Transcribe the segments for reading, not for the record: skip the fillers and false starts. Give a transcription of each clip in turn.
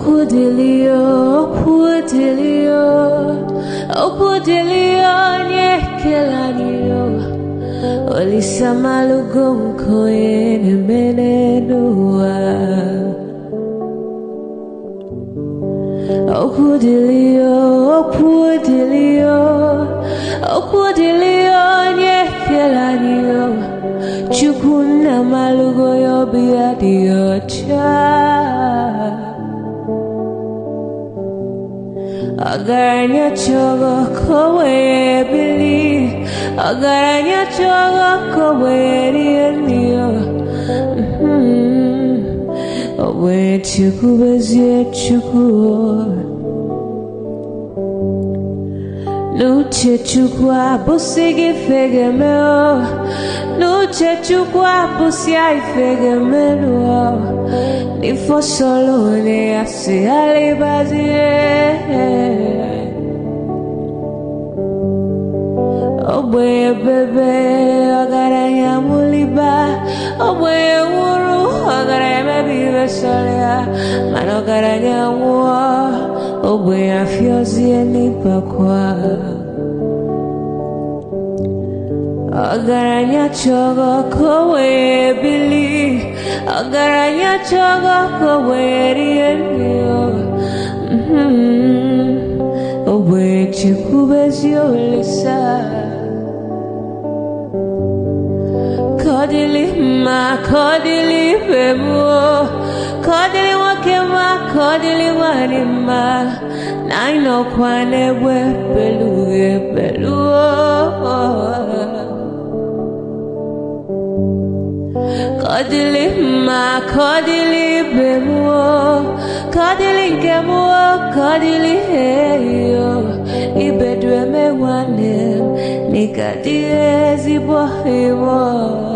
Okudilio, nyekelanio. Olisa malugo mkoene menenua. Okudilio, nyekelanio. Chukuna malugo yobia diocha. Agaranya chogo kowe bili. Agaranya chogo kowe rienio. Owe chuku bezie chuku. Nuche chukwa busigi fegemeo. Nuche chukwa busia ifegemeo. Nifo solo ne ase alibazie. Oboye bebe agaranya muliba. Oboye wuru agaranya bibe solia. Mano agaranya wa. Oboye afiozi enipa kwa. Agaranya chogo kowe bili. Agaranya chogo kowe rienio. Owe chikubezio lisa. Kodili ma, kodili bemo. Kodili wakema, kodili wanima. Naino kwane we beluge beluo. Kodili ma, kodili bemo. Kodili kemo, kodili heyo. Ibedwe me wane, nikadie zibo heyo.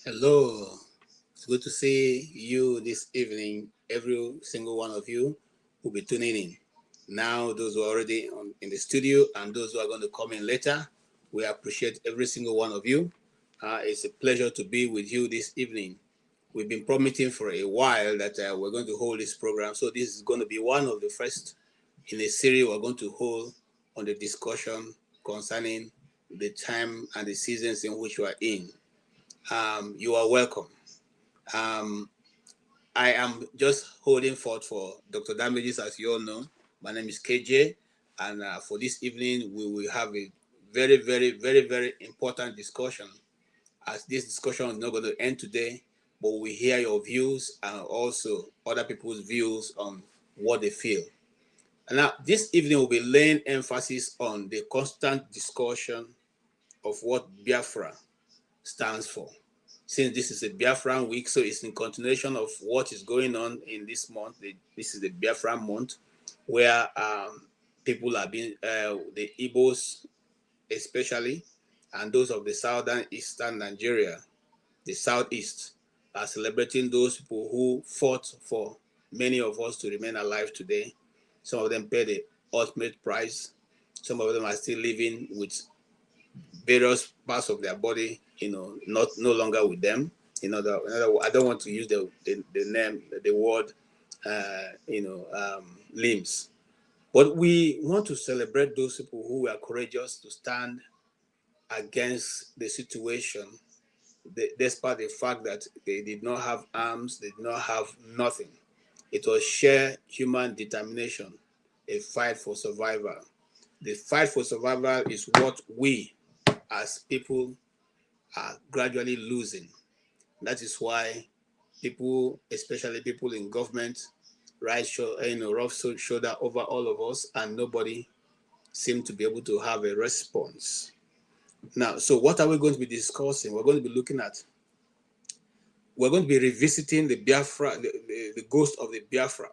Hello, it's good to see you this evening. Every single one of you will be tuning in. Now, those who are already in the studio and those who are going to come in later, we appreciate every single one of you. It's a pleasure to be with you this evening. We've been promising for a while that we're going to hold this program. So this is going to be one of the first in a series we're going to hold on the discussion concerning the time and the seasons in which we are in. You are welcome. I am just holding forth for Dr. Damages, as you all know. My name is KJ, and for this evening, we will have a very, very, very, very important discussion. As this discussion is not going to end today, but we hear your views and also other people's views on what they feel. And now, this evening, we'll be laying emphasis on the constant discussion of what Biafra stands for. Since this is a Biafran week, so it's in continuation of what is going on in this month. This is the Biafran month, where people are being, the Igbos especially, and those of the southern eastern Nigeria, the southeast, are celebrating those people who fought for many of us to remain alive today. Some of them paid the ultimate price. Some of them are still living with various parts of their body, no longer with them. I don't want to use the name, the word, limbs. But we want to celebrate those people who were courageous to stand against the situation, despite the fact that they did not have arms, they did not have nothing. It was sheer human determination, a fight for survival. The fight for survival is what we, as people, are gradually losing. That is why people, especially people in government, rough shoulder over all of us, and nobody seemed to be able to have a response. Now, so what are we going to be discussing? We're going to be revisiting the Biafra, the ghost of the Biafra.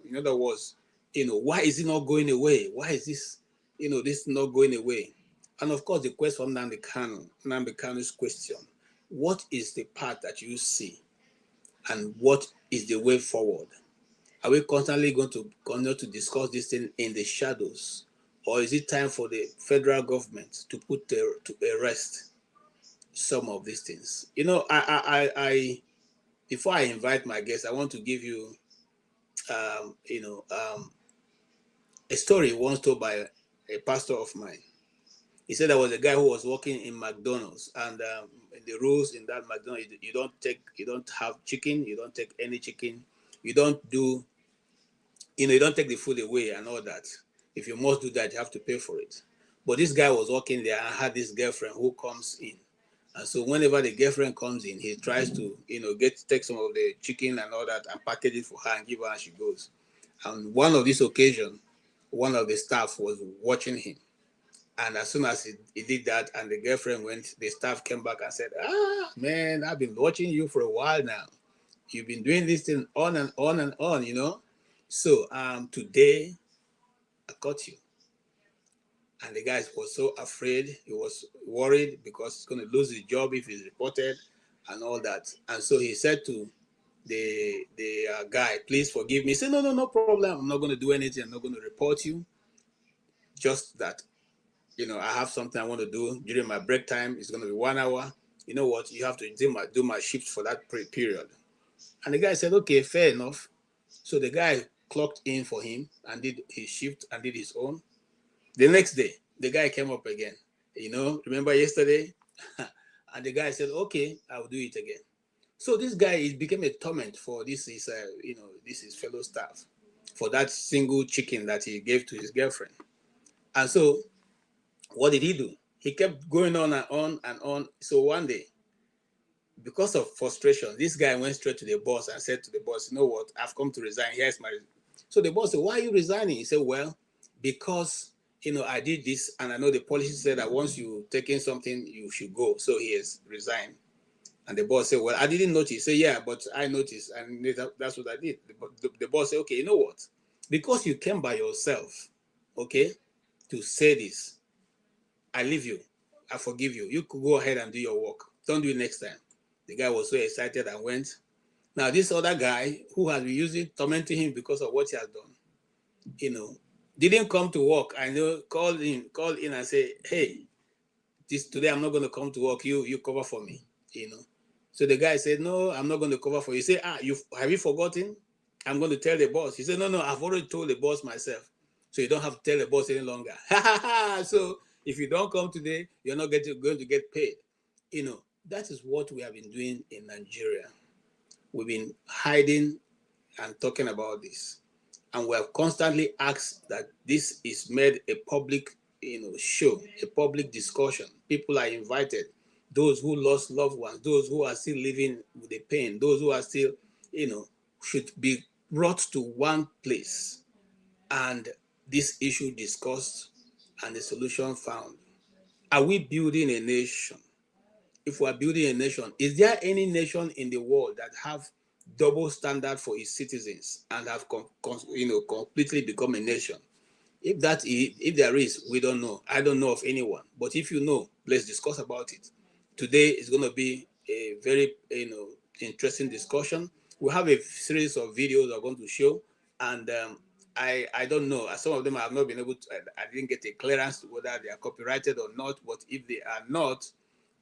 In other words, why is it not going away? Why is this, this not going away? And of course, the question from Nnamdi Kanu's question: what is the path that you see, and what is the way forward? Are we constantly going to continue to discuss this thing in the shadows, or is it time for the federal government to put to rest some of these things? Before I invite my guests, I want to give you, a story once told by a pastor of mine. He said there was a guy who was working in McDonald's, and the rules in that McDonald's, you don't have chicken, you don't take any chicken, you don't take the food away and all that. If you must do that, you have to pay for it. But this guy was working there and had this girlfriend who comes in. And so whenever the girlfriend comes in, he tries to, take some of the chicken and all that and package it for her and give her, and she goes. And one of these occasions, one of the staff was watching him. And as soon as he did that and the girlfriend went, the staff came back and said, man, I've been watching you for a while now. You've been doing this thing on and on and on, So today I caught you. And the guy was so afraid, he was worried because he's going to lose his job if he's reported and all that. And so he said to the guy, please forgive me. He said, no problem. I'm not going to do anything. I'm not going to report you. Just that, I have something I want to do during my break time. It's going to be 1 hour. You know what? You have to do my shift for that period. And the guy said, okay, fair enough. So the guy clocked in for him and did his shift and did his own. The next day, the guy came up again. Remember yesterday? And the guy said, okay, I'll do it again. So this guy became a torment for this is fellow staff for that single chicken that he gave to his girlfriend. And so what did he do? He kept going on and on and on. So one day, because of frustration, this guy went straight to the boss and said to the boss, you know what, I've come to resign. Here's my resign. So the boss said, why are you resigning? He said, well, because I did this, and I know the policy said that once you take in something, you should go. So he has resigned. And the boss said, well, I didn't notice. He said, yeah, but I noticed, and that's what I did. The boss said, okay, you know what? Because you came by yourself, okay, to say this, I leave you. I forgive you. You could go ahead and do your work. Don't do it next time. The guy was so excited and went. Now, this other guy who has been tormenting him because of what he has done, didn't come to work. I know, called in and say, hey, today I'm not going to come to work. You cover for me, So the guy said, no, I'm not going to cover for you. He said, have you forgotten? I'm going to tell the boss. He said, no, I've already told the boss myself. So you don't have to tell the boss any longer. So if you don't come today, you're not going to get paid. That is what we have been doing in Nigeria. We've been hiding and talking about this. And we have constantly asked that this is made a public, show, a public discussion. People are invited. Those who lost loved ones, those who are still living with the pain, those who are still, should be brought to one place and this issue discussed and the solution found. Are we building a nation? If we are building a nation, is there any nation in the world that have double standard for its citizens and have completely become a nation? If there is, we don't know. I don't know of anyone. But if you know, let's discuss about it. Today is going to be a very interesting discussion. We have a series of videos I'm going to show, and I don't know. Some of them I have not been able to. I didn't get a clearance whether they are copyrighted or not. But if they are not,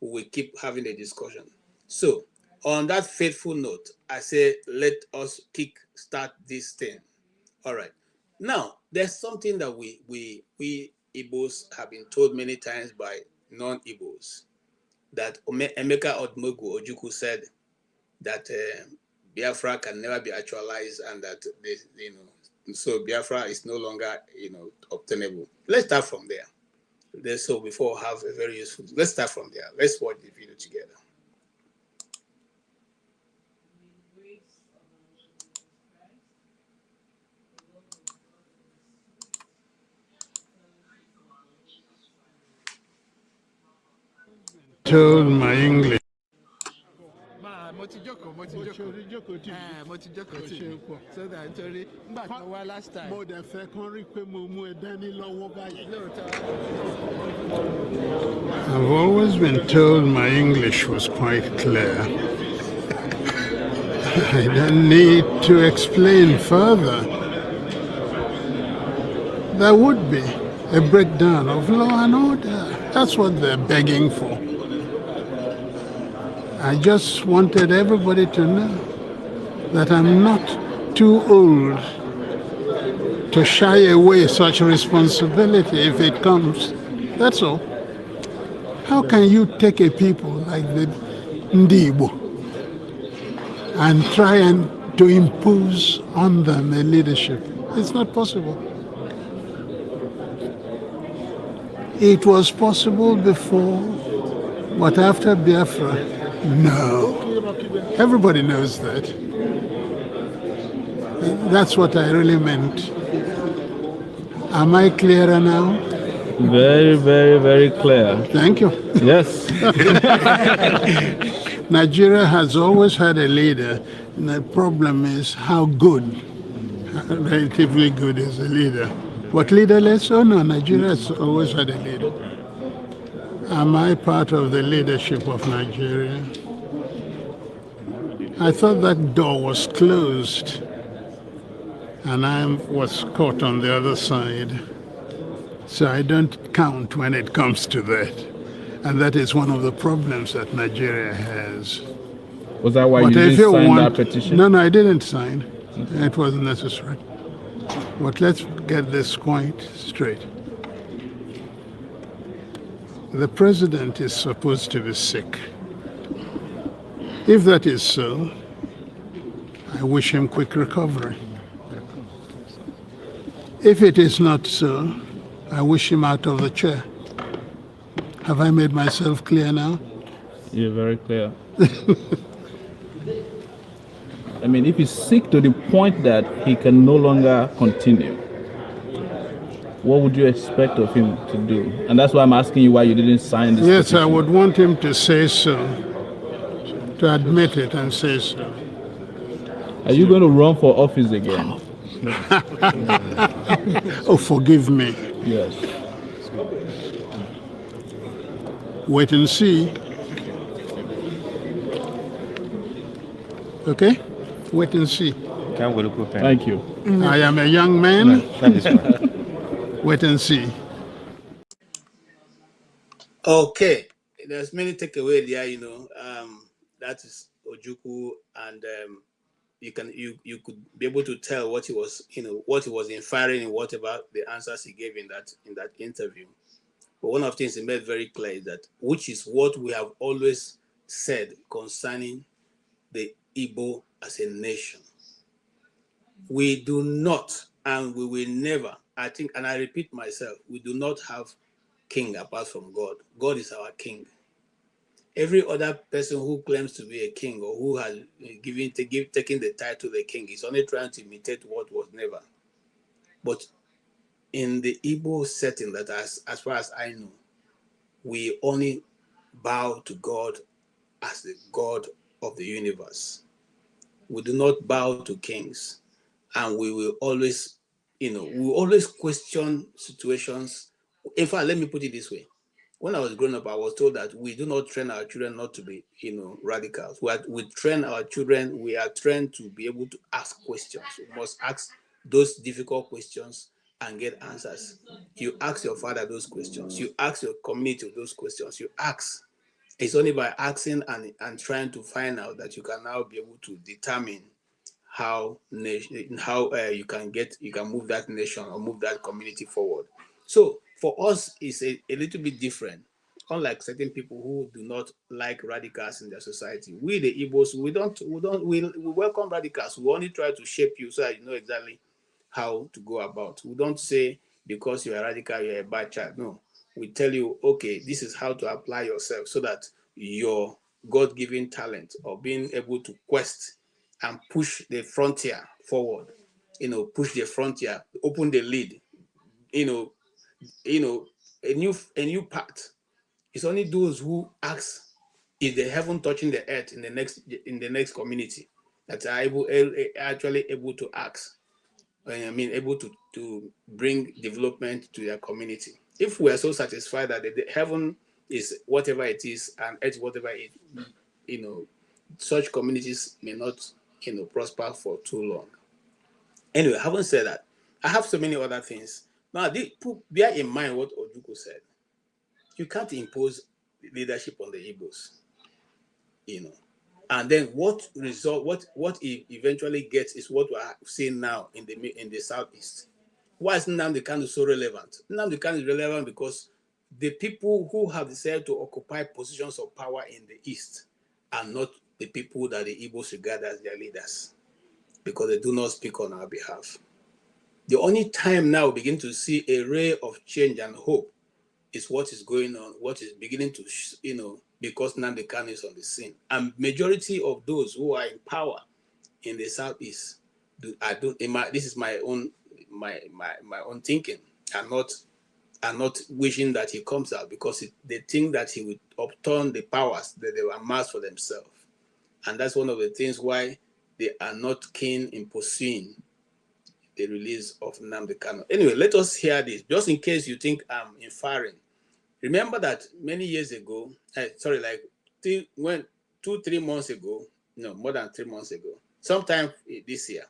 we will keep having a discussion. So on that faithful note, I say let us start this thing. All right. Now, there's something that we Igbos have been told many times by non-Igbos, that Emeka Odmogu Ojukwu said that Biafra can never be actualized, and that so Biafra is no longer obtainable. Let's start from there. So before we have a very useful, let's start from there. Let's watch the video together. told my English. So that last time. I've always been told my English was quite clear. I don't need to explain further. There would be a breakdown of law and order. That's what they're begging for. I just wanted everybody to know that I'm not too old to shy away such responsibility if it comes. That's all. How can you take a people like the Ndibo and try and to impose on them a leadership? It's not possible. It was possible before, but after Biafra, no. Everybody knows that. That's what I really meant. Am I clearer now? Very, very, very clear. Thank you. Yes. Nigeria has always had a leader, and the problem is how good, relatively good is a leader. But leaderless? Oh no, Nigeria has always had a leader. Am I part of the leadership of Nigeria? I thought that door was closed, and I was caught on the other side. So I don't count when it comes to that. And that is one of the problems that Nigeria has. Was that why you didn't sign that petition? No, I didn't sign. Okay. It wasn't necessary. But let's get this quite straight. The president is supposed to be sick. If that is so, I wish him quick recovery. If it is not so, I wish him out of the chair. Have I made myself clear now? You're very clear. I mean, if he's sick to the point that he can no longer continue, what would you expect of him to do? And that's why I'm asking you why you didn't sign this petition. I would want him to say so, to admit it and say so. Are you going to run for office again? Oh, forgive me. Yes. Wait and see. Okay? Wait and see. Thank you. I am a young man. No, that is fine. Wait and see. Okay, there's many takeaway there. That is Ojukwu, and you could be able to tell what he was, what he was inferring in whatever the answers he gave in that interview. But one of the things he made very clear is that, which is what we have always said concerning the Igbo as a nation. We do not, and we will never, I think, and I repeat myself, we do not have king apart from God. God is our king. Every other person who claims to be a king or who has taken the title the king is only trying to imitate what was never. But in the Igbo setting, that as far as I know, we only bow to God as the God of the universe. We do not bow to kings, and we will always, we always question situations. In fact, let me put it this way. When I was growing up, I was told that we do not train our children not to be, radicals. We train our children, we are trained to be able to ask questions. We must ask those difficult questions and get answers. You ask your father those questions. You ask your community those questions. You ask. It's only by asking and trying to find out that you can now be able to determine how you can move that nation or move that community forward. So for us, it's a little bit different. Unlike certain people who do not like radicals in their society, we the Igbos, we welcome radicals. We only try to shape you so that you know exactly how to go about. We don't say because you're a radical, you're a bad child. No, we tell you, okay, this is how to apply yourself so that your God-given talent or being able to quest and push the frontier forward, push the frontier, open the lid, a new path It's only those who ask if the heaven touching the earth in the next community that are actually able to ask. Able to bring development to their community. If we are so satisfied that the heaven is whatever it is and earth whatever it, such communities may not, prosper for too long. Anyway, having said that, I have so many other things. Now, bear in mind what Ojukwu said. You can't impose leadership on the Igbos, And then what he eventually gets is what we are seeing now in the southeast. Why is Nnamdi Kanu so relevant? Nnamdi Kanu is relevant because the people who have decided to occupy positions of power in the east are not the people that the Igbos regard as their leaders, because they do not speak on our behalf. The only time now we begin to see a ray of change and hope is what is going on, what is beginning to, because Nnamdi Kanu is on the scene. And majority of those who are in power in the southeast, this is my own thinking. I'm not wishing that he comes out, because they think that he will upturn the powers that they amassed for themselves. And that's one of the things why they are not keen in pursuing the release of Nnamdi Kanu. Anyway, let us hear this, just in case you think I'm inferring. Remember that many years ago, 3 months ago, no, more than 3 months ago, sometime this year,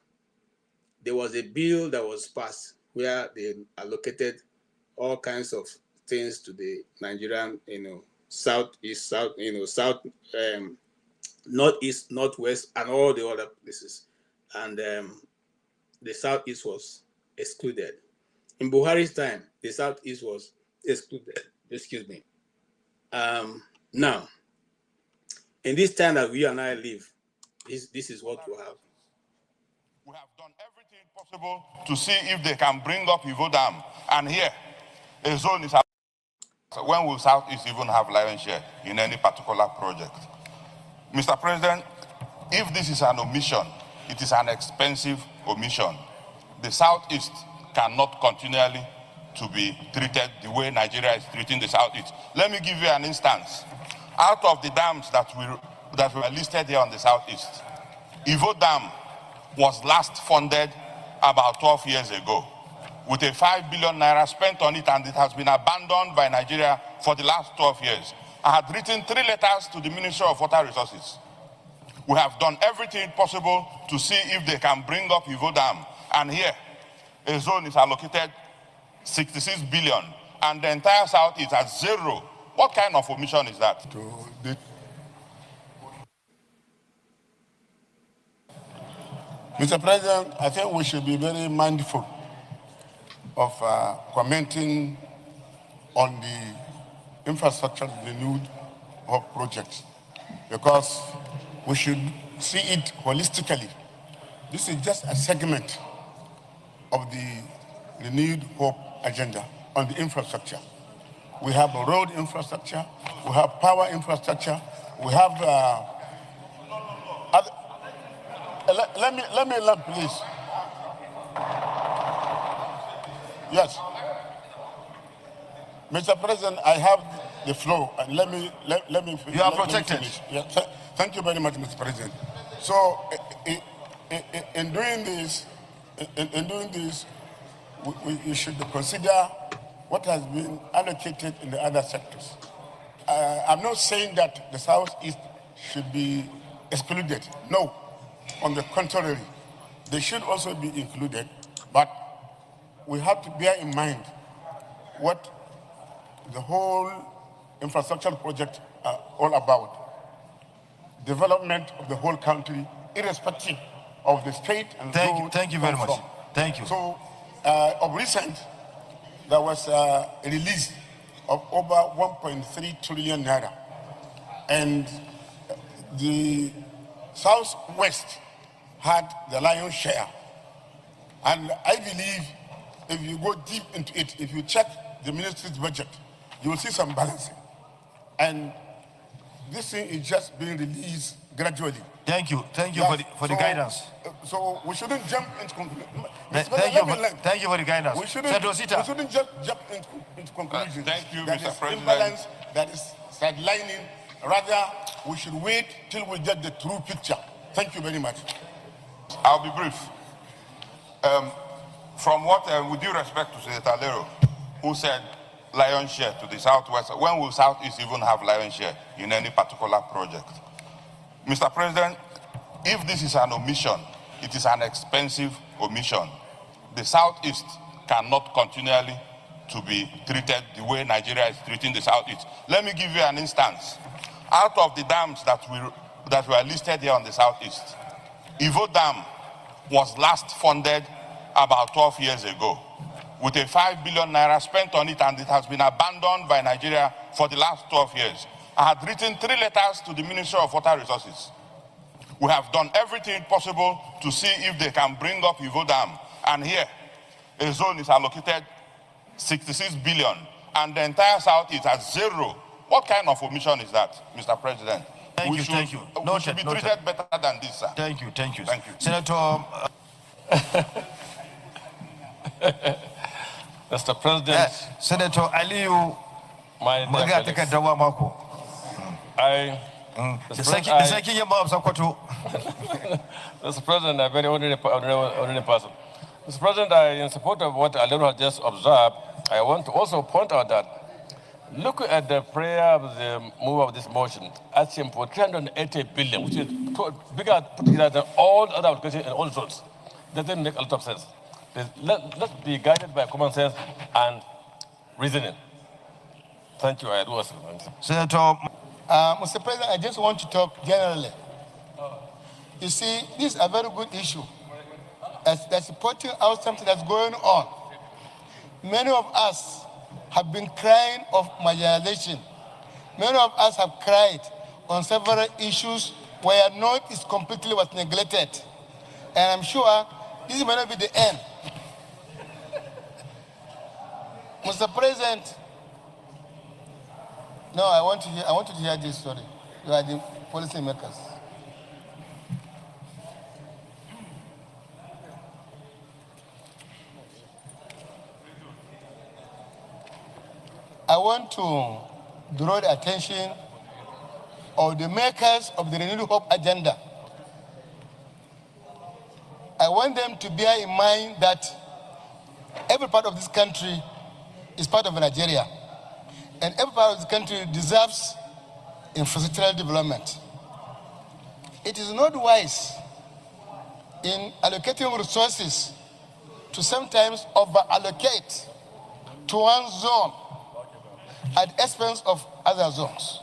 there was a bill that was passed where they allocated all kinds of things to the Nigerian, southeast, south, northeast, northwest, and all the other places. And the southeast was excluded. In Buhari's time, the southeast was excluded. Excuse me. Now, in this time that we and I live, this is what we have. We have done everything possible to see if they can bring up Ivo Dam. And here, a zone is when will Southeast even have lion's share in any particular project? Mr. President, if this is an omission, it is an expensive omission. The Southeast cannot continually to be treated the way Nigeria is treating the Southeast. Let me give you an instance. Out of the dams that were listed here on the Southeast, Ivo Dam was last funded about 12 years ago with a 5 billion naira spent on it, and it has been abandoned by Nigeria for the last 12 years. I had written 3 letters to the Ministry of Water Resources. We have done everything possible to see if they can bring up Ivo Dam. And here, a zone is allocated 66 billion, and the entire South is at 0. What kind of omission is that? Mr. President, I think we should be very mindful of commenting on the infrastructure renewed hope project, because we should see it holistically. This is just a segment of the renewed hope agenda on the infrastructure. We have a road infrastructure, we have power infrastructure, we have let me learn, please. Yes. Mr. President, I have the floor, and let me finish. You are protected. Yeah. Thank you very much, Mr. President. So, in doing this, we should consider what has been allocated in the other sectors. I'm not saying that the Southeast should be excluded. No, on the contrary, they should also be included, but we have to bear in mind what the whole infrastructure project are all about. Development of the whole country, irrespective of the state and thank you very much. Thank you. So, of recent, there was a release of over 1.3 trillion naira, and the Southwest had the lion's share. And I believe if you go deep into it, if you check the ministry's budget, you will see some balancing. And this thing is just being released gradually. Thank you. Thank you for the guidance. So we shouldn't jump into conclusion. Thank you for the guidance. We shouldn't just jump into conclusions. Thank you, that Mr. is President. Imbalance, that is sidelining. Rather, we should wait till we get the true picture. Thank you very much. I'll be brief. From what, with due respect to Senator Lero, who said lion share to the Southwest, when will Southeast even have lion share in any particular project? Mr. President, if this is an omission, it is an expensive omission. The Southeast cannot continually to be treated the way Nigeria is treating the Southeast. Let me give you an instance. Out of the dams that were listed here on the Southeast, Ivo Dam was last funded about 12 years ago with a 5 billion naira spent on it, and it has been abandoned by Nigeria for the last 12 years. I had written 3 letters to the Ministry of Water Resources. We have done everything possible to see if they can bring up Ivo Dam, and here a zone is allocated 66 billion, and the entire South is at 0. What kind of omission is that, Mr. President? Thank you. We should be treated better than this, sir. Thank you. Senator. Mr. President. Senator Aliyu. Mr. President, a very ordinary person. Mr. President, in support of what Alero has just observed, I want to also point out that look at the prayer of the move of this motion, asking for 380 billion, which is bigger put together than all other applications in all zones. Doesn't make a lot of sense. Let's be guided by common sense and reasoning. Thank you. I do also. Senator. Mr. President, I just want to talk generally. You see, this is a very good issue. That's pointing out something that's going on. Many of us have been crying of marginalization. Many of us have cried on several issues where North is completely was neglected. And I'm sure this may not be the end. Mr. President, no, I want to hear this story. You are the policy makers. I want to draw the attention of the makers of the Renewed Hope agenda. I want them to bear in mind that every part of this country is part of Nigeria, and every part of this country deserves infrastructural development. It is not wise in allocating resources to sometimes over-allocate to one zone at the expense of other zones.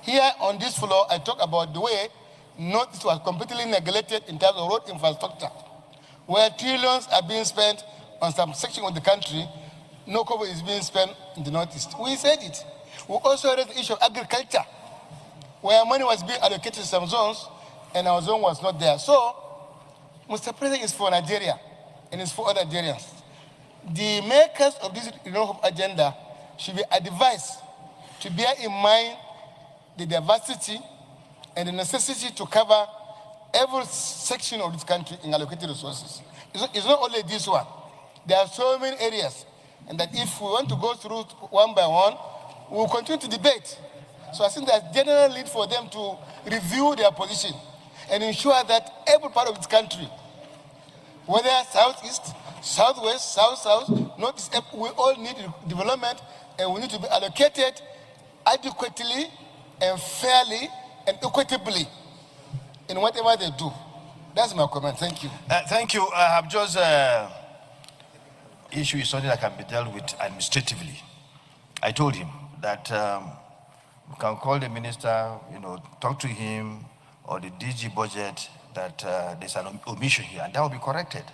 Here on this floor, I talk about the way Northeast was completely neglected in terms of road infrastructure, where trillions are being spent on some section of the country, no cover is being spent in the Northeast. We said it. We also raised the issue of agriculture, where money was being allocated to some zones, and our zone was not there. So, Mr. President, is for Nigeria, and it's for other Nigerians. The makers of this Renewed Hope agenda should be advised to bear in mind the diversity and the necessity to cover every section of this country in allocated resources. It's not only this one. There are so many areas, and that if we want to go through one by one, we will continue to debate. So I think there's general need for them to review their position and ensure that every part of this country, whether southeast, southwest, south-south, northeast, we all need development, and we need to be allocated adequately and fairly and equitably in whatever they do. That's my comment. Thank you. Thank you. I have just issue is something that can be dealt with administratively. I told him that we can call the minister, talk to him, or the DG budget, that there's an omission here, and that will be corrected.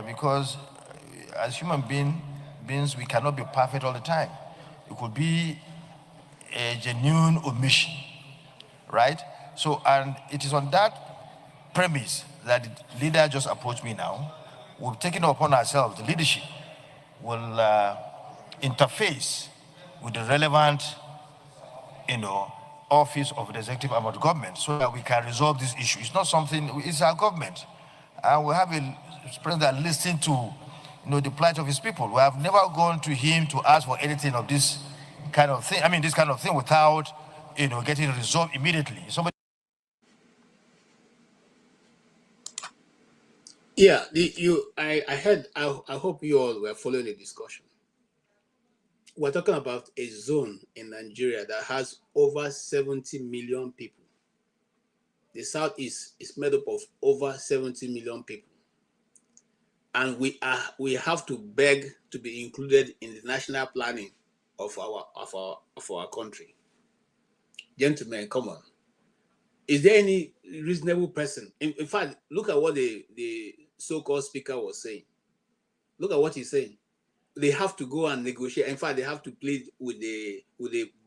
Because as human beings, we cannot be perfect all the time. It could be a genuine omission, right? So, and it is on that premise that the leader just approached me now. We've taken it upon ourselves, the leadership will interface with the relevant, office of the executive arm of the government so that we can resolve this issue. It's not something, it's our government. and we have a president that listens to the plight of his people. We have never gone to him to ask for anything of this kind of thing. I mean, this kind of thing without getting resolved immediately. Somebody. Yeah, I hope you all were following the discussion. We're talking about a zone in Nigeria that has over 70 million people. The Southeast is made up of over 70 million people. And we have to beg to be included in the national planning of our country. Gentlemen, come on. Is there any reasonable person? In fact, look at what the so-called speaker was saying. Look at what he's saying. They have to go and negotiate. In fact, they have to plead with the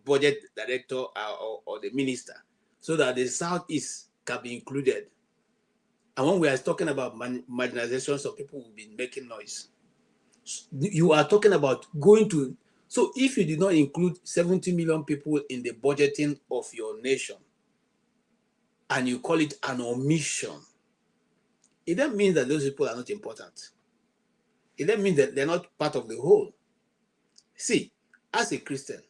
budget director or the minister so that the Southeast can be included. And when we are talking about marginalization, of people will be making noise. You are talking about going to. So if you did not include 70 million people in the budgeting of your nation, and you call it an omission, it then means that those people are not important. It then means that they're not part of the whole. See, as a Christian,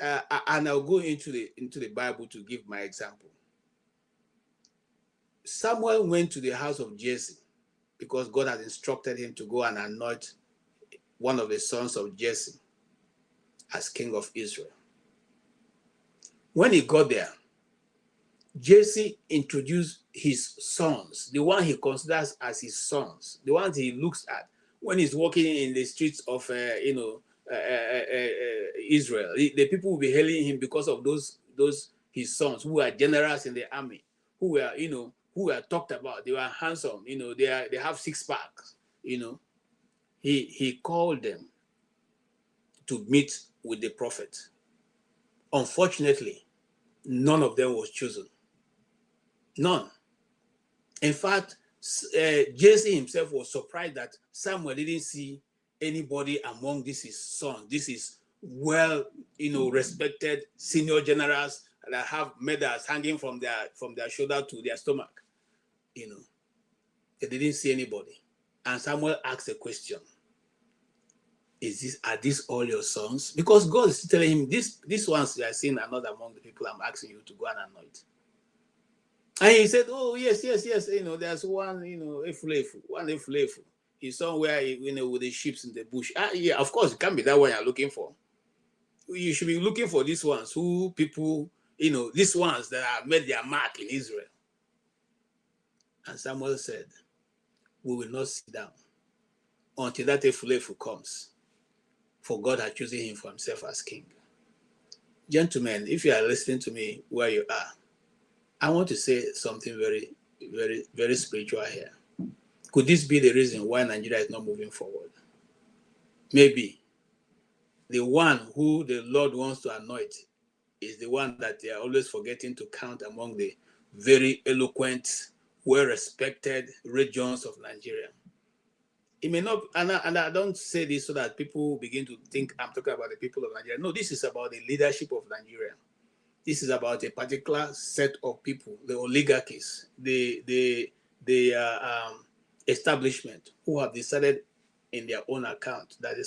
and I'll go into the Bible to give my example. Samuel went to the house of Jesse because God had instructed him to go and anoint one of the sons of Jesse as king of Israel. When he got there, Jesse introduced his sons, the one he considers as his sons, the ones he looks at when he's walking in the streets of Israel. The people will be hailing him because of those his sons who are generals in the army, who were talked about. They were handsome, they have six packs, He called them to meet with the prophet. Unfortunately, none of them was chosen. None. In fact, Jesse himself was surprised that Samuel didn't see anybody among his sons. This is respected senior generals that have medals hanging from their shoulder to their stomach. They didn't see anybody. And Samuel asked a question. Are these all your sons? Because God is telling him, these ones you are seeing are not among the people I'm asking you to go and anoint. And he said, oh, yes. There's one, Efulefu. He's somewhere, with the sheep in the bush. Yeah, of course, it can't be that one you're looking for. You should be looking for these ones who people, these ones that have made their mark in Israel. And Samuel said, we will not sit down until that Efulefu comes, for God has chosen him for himself as king. Gentlemen, if you are listening to me where you are, I want to say something very, very, very spiritual here. Could this be the reason why Nigeria is not moving forward? Maybe the one who the Lord wants to anoint is the one that they are always forgetting to count among the very eloquent, well-respected regions of Nigeria. It may not, and I don't say this so that people begin to think I'm talking about the people of Nigeria. No, this is about the leadership of Nigeria. This is about a particular set of people, the oligarchies, the establishment, who have decided in their own account that the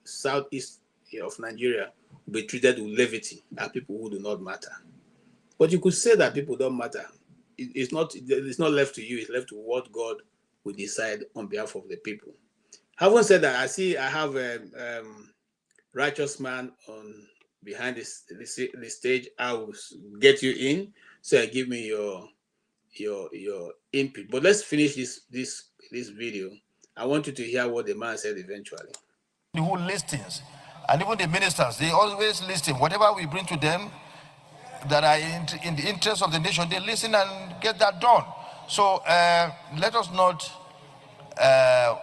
southeast of Nigeria will be treated with levity as people who do not matter. But you could say that people don't matter. It's not left to you. It's left to what God will decide on behalf of the people. Having said that, I have a righteous man behind the stage. I will get you in, so give me your input. But let's finish this video. I want you to hear what the man said eventually. Who listens, and even the ministers, they always listen. Whatever we bring to them that are in the interest of the nation, they listen and get that done. So let us not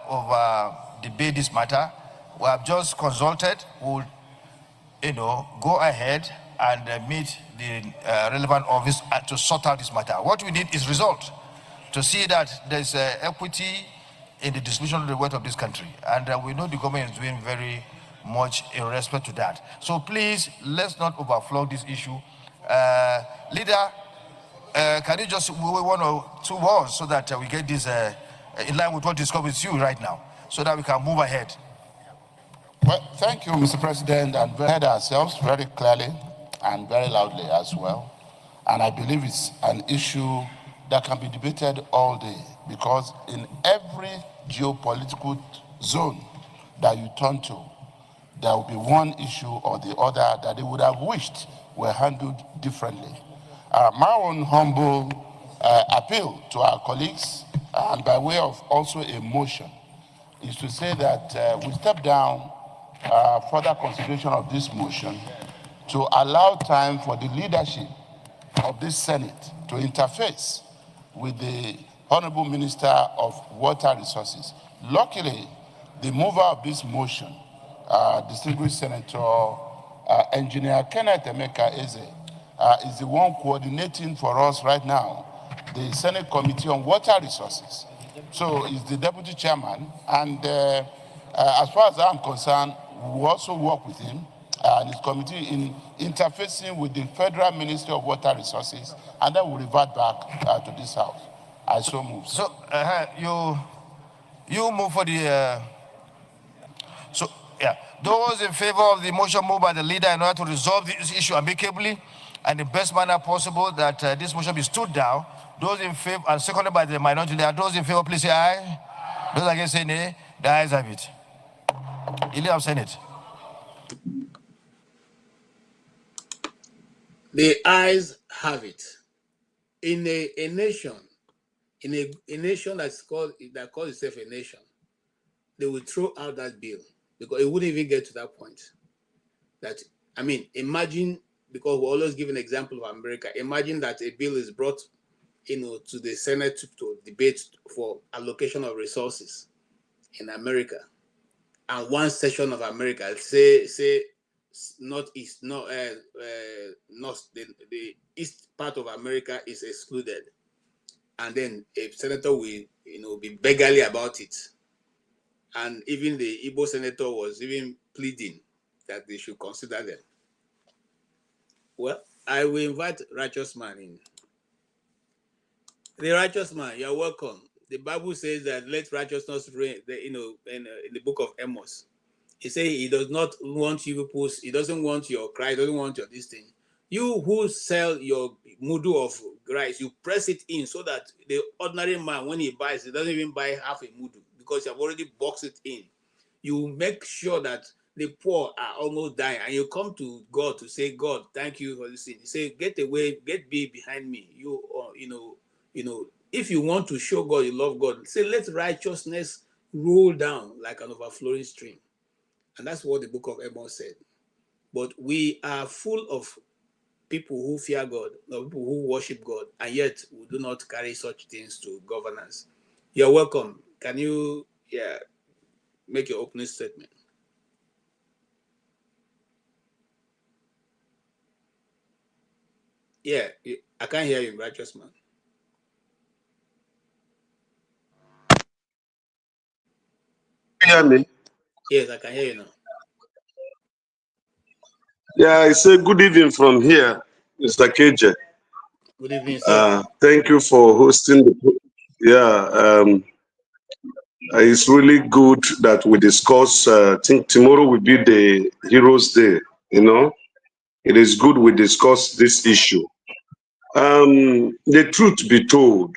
over debate this matter. We have just consulted. We'll go ahead and meet the relevant office to sort out this matter. What we need is result, to see that there's equity in the distribution of the wealth of this country. And we know the government is doing very much in respect to that. So please, let's not overflow this issue. Leader, can you just one or two words so that we get this in line with what is coming with you right now, so that we can move ahead? Well, thank you, Mr. President, and we heard ourselves very clearly and very loudly as well. And I believe it's an issue that can be debated all day, because in every geopolitical zone that you turn to, there will be one issue or the other that they would have wished were handled differently. My own humble appeal to our colleagues, and by way of also a motion, is to say that we step down further consideration of this motion to allow time for the leadership of this Senate to interface with the Honorable Minister of Water Resources. Luckily, the mover of this motion, distinguished Senator Engineer Kenneth Emeka Eze, is the one coordinating for us right now the Senate Committee on Water Resources. So he's the deputy chairman, and as far as I'm concerned, we also work with him and his committee in interfacing with the Federal Ministry of Water Resources, and then we'll revert back to this house. I so move. So you move for the. So yeah, those in favor of the motion moved by the leader in order to resolve this issue amicably and the best manner possible, that this motion be stood down. Those in favor, and seconded by the minority leader, those in favor, please say aye. Those against say nay. The ayes have it. Leader of Senate. The ayes have it. In a nation, in a nation that calls itself a nation, they will throw out that bill because it wouldn't even get to that point. That, I mean, imagine, because we always give an example of America. Imagine that a bill is brought, to the Senate to debate for allocation of resources in America, and one section of America, say northeast, the east part of America is excluded, and then a senator will, be beggarly about it, and even the Igbo senator was even pleading that they should consider them. Well, I will invite righteous man in. The righteous man, you're welcome. The Bible says that let righteousness reign. In the book of Amos, he says he does not want you people. He doesn't want your cry. He doesn't want your this thing. You who sell your mudu of rice, you press it in so that the ordinary man, when he buys, he doesn't even buy half a mudu because you have already boxed it in. You make sure that the poor are almost dying, and you come to God to say, God, thank you for this thing. He say, get away, get behind me. If you want to show God you love God, say, let righteousness roll down like an overflowing stream. And that's what the book of Amos said. But we are full of people who fear God, or people who worship God, and yet we do not carry such things to governance. You're welcome. Can you make your opening statement? Yeah, I can't hear you, righteous man. Can you hear me? Yes, I can hear you now. Yeah, I say good evening from here, Mr. KJ. Good evening, sir. Thank you for hosting the. It's really good that we discuss. I think tomorrow will be the Heroes Day. It is good we discuss this issue. The truth be told,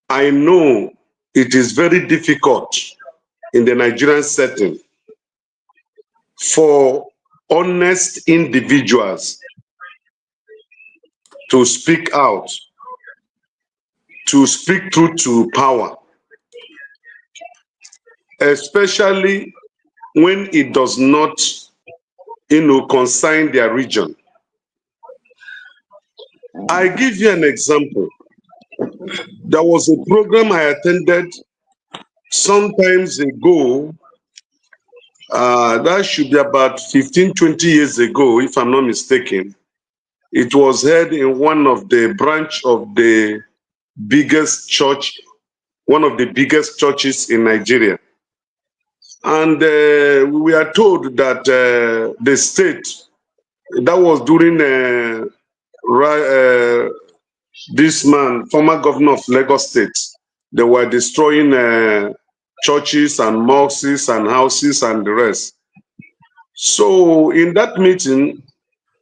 I know it is very difficult in the Nigerian setting for honest individuals to speak out, to speak truth to power, especially when it does not, concern their region. I give you an example. There was a program I attended sometimes ago, that should be about 15, 20 years ago, if I'm not mistaken. It was held in one of the branch of the biggest church, one of the biggest churches in Nigeria. And we are told that the state, that was during this man, former governor of Lagos State, they were destroying churches and mosques and houses and the rest. So in that meeting,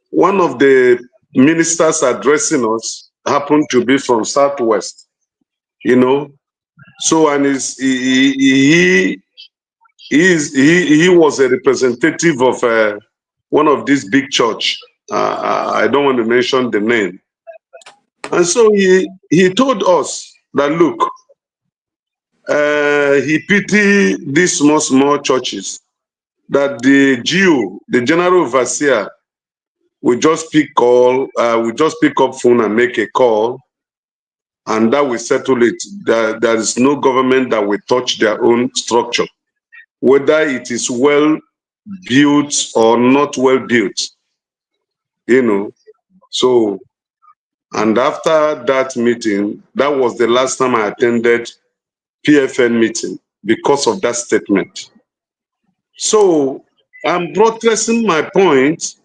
one of the ministers addressing us happened to be from Southwest, you know. So, and he was a representative of one of these big church. I don't want to mention the name. And so he told us that, look, he pitied these small churches, that the GO, the general overseer, we just pick up phone and make a call, and that will settle it. There is no government that will touch their own structure, whether it is well built or not well built, you know. So, and after that meeting, that was the last time I attended PFN meeting because of that statement. So I'm buttressing my point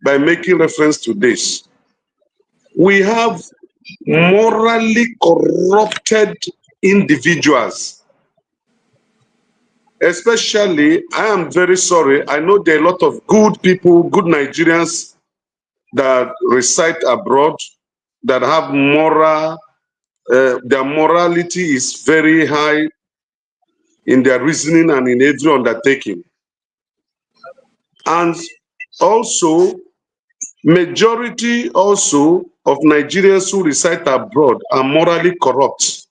by making reference to this. We have morally corrupted individuals. Especially, I am very sorry, I know there are a lot of good people, good Nigerians that reside abroad, that have moral, their morality is very high in their reasoning and in every undertaking. And also, majority also of Nigerians who reside abroad are morally corrupt.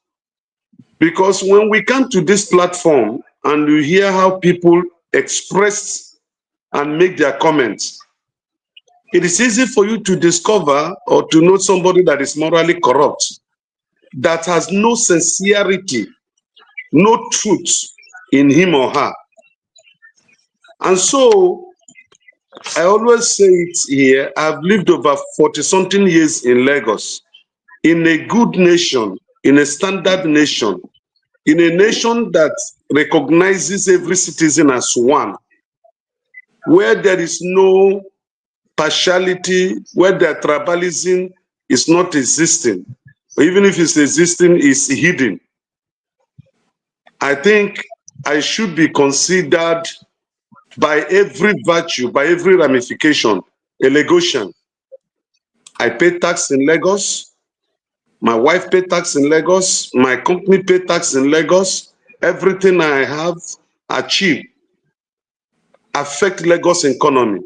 Because when we come to this platform and you hear how people express and make their comments, it is easy for you to discover or to know somebody that is morally corrupt, that has no sincerity, no truth in him or her. And so, I always say it here, I've lived over 40-something years in Lagos, in a good nation, in a standard nation, in a nation that recognizes every citizen as one, where there is no partiality, where the tribalism is not existing, or even if it's existing, it's hidden. I think I should be considered by every virtue, by every ramification, a Lagosian. I pay tax in Lagos. My wife paid tax in Lagos. My company paid tax in Lagos. Everything I have achieved affect Lagos economy.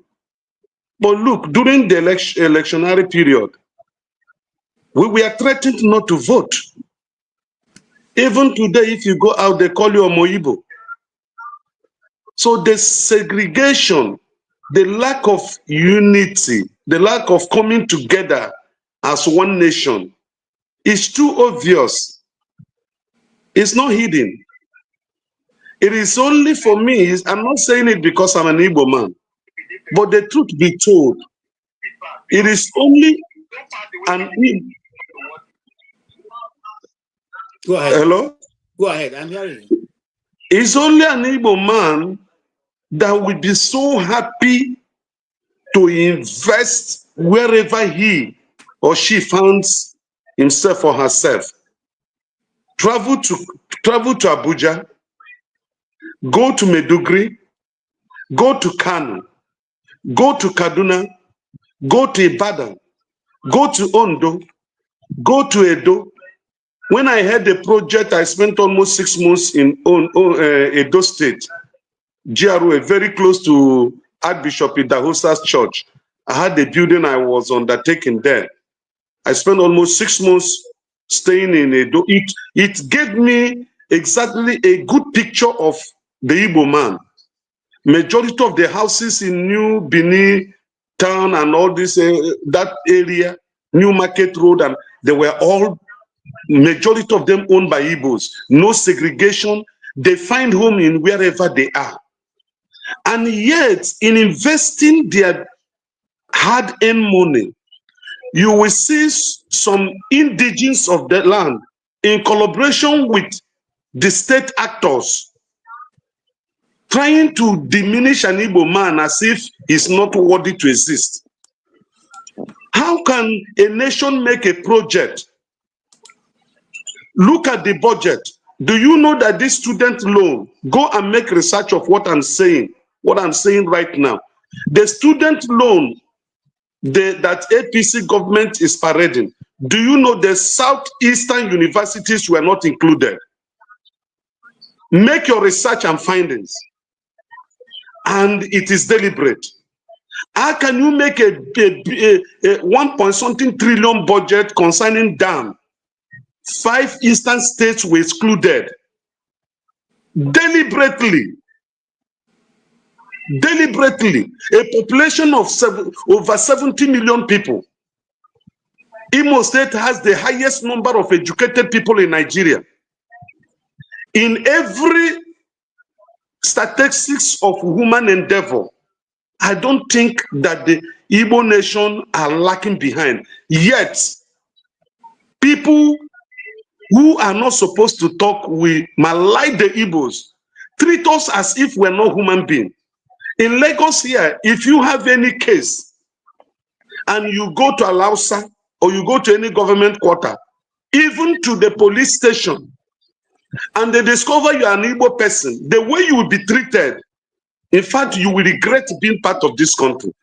But look, during the electionary period, we were threatened not to vote. Even today, if you go out, they call you Omoibo. So the segregation, the lack of unity, the lack of coming together as one nation is too obvious. It's not hidden. It is only for me, I'm not saying it because I'm an Igbo man, but the truth be told, it is only an Igbo. Go ahead. Hello? Go ahead, I'm hearing you. It's only an Igbo man that will be so happy to invest wherever he or she finds himself or herself. Travel to Abuja, go to Meduguri, go to Kanu, go to Kaduna, go to Ibadan, go to Ondo, go to Edo. When I had the project, I spent almost 6 months in Edo State, GRA, very close to Archbishop Idahosa's church. I had a building I was undertaking there. I spent almost 6 months staying in Edo. It gave me exactly a good picture of the Igbo man. Majority of the houses in New Benin town and all this, that area, New Market Road, and they were all, majority of them owned by Igbos. No segregation. They find home in wherever they are. And yet, in investing their hard-earned money, you will see some indigenes of the land in collaboration with the state actors trying to diminish an Igbo man as if he's not worthy to exist. How can a nation make a project? Look at the budget. Do you know that this student loan, go and make research of what I'm saying right now. The student loan that APC government is parading, do you know the southeastern universities were not included? Make your research and findings. And it is deliberate. How can you make a 1 trillion budget concerning dam? 5 eastern states were excluded. Deliberately. A population of over 70 million people. Imo State has the highest number of educated people in Nigeria. In every statistics of human endeavor, I don't think that the Igbo nation are lacking behind. Yet, people who are not supposed to talk, we malign the Igbos, treat us as if we're not human beings. In Lagos here, if you have any case and you go to Alausa or you go to any government quarter, even to the police station, and they discover you are an Igbo person, the way you will be treated, in fact, you will regret being part of this country.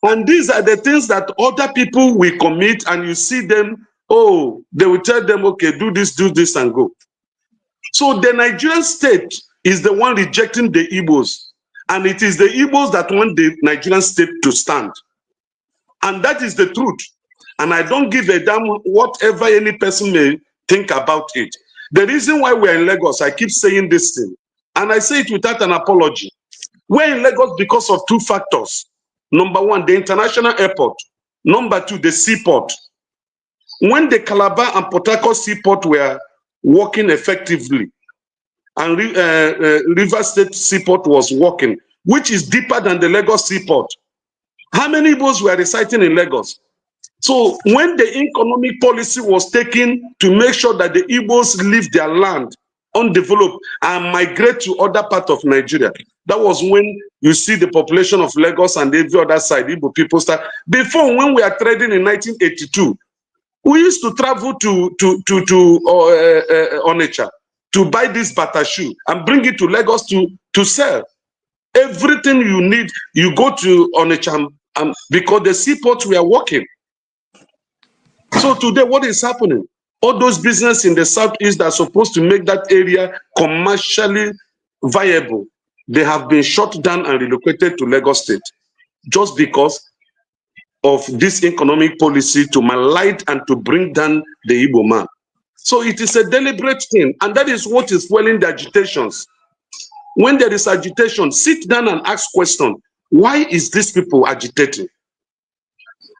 And these are the things that other people will commit, and you see them, oh, they will tell them, okay, do this, and go. So the Nigerian state is the one rejecting the Igbos, and it is the Igbos that want the Nigerian state to stand. And that is the truth. And I don't give a damn whatever any person may think about it. The reason why we're in Lagos, I keep saying this thing, and I say it without an apology. We're in Lagos because of 2 factors. Number 1, the international airport. Number 2, the seaport. When the Calabar and Port Harcourt seaport were working effectively, and River State seaport was working, which is deeper than the Lagos seaport, how many Igbos were residing in Lagos? So when the economic policy was taken to make sure that the Igbos leave their land undeveloped and migrate to other parts of Nigeria, that was when you see the population of Lagos and every other side, Igbo people start. Before, when we are trading in 1982, we used to travel to Onitsha to buy this bata shoe and bring it to Lagos to sell. Everything you need, you go to Onitsha because the seaports were working. So today, what is happening? All those businesses in the southeast that are supposed to make that area commercially viable, they have been shut down and relocated to Lagos State just because of this economic policy to malign and to bring down the Igbo man. So it is a deliberate thing, and that is what is fueling the agitations. When there is agitation, sit down and ask questions. Why is these people agitating?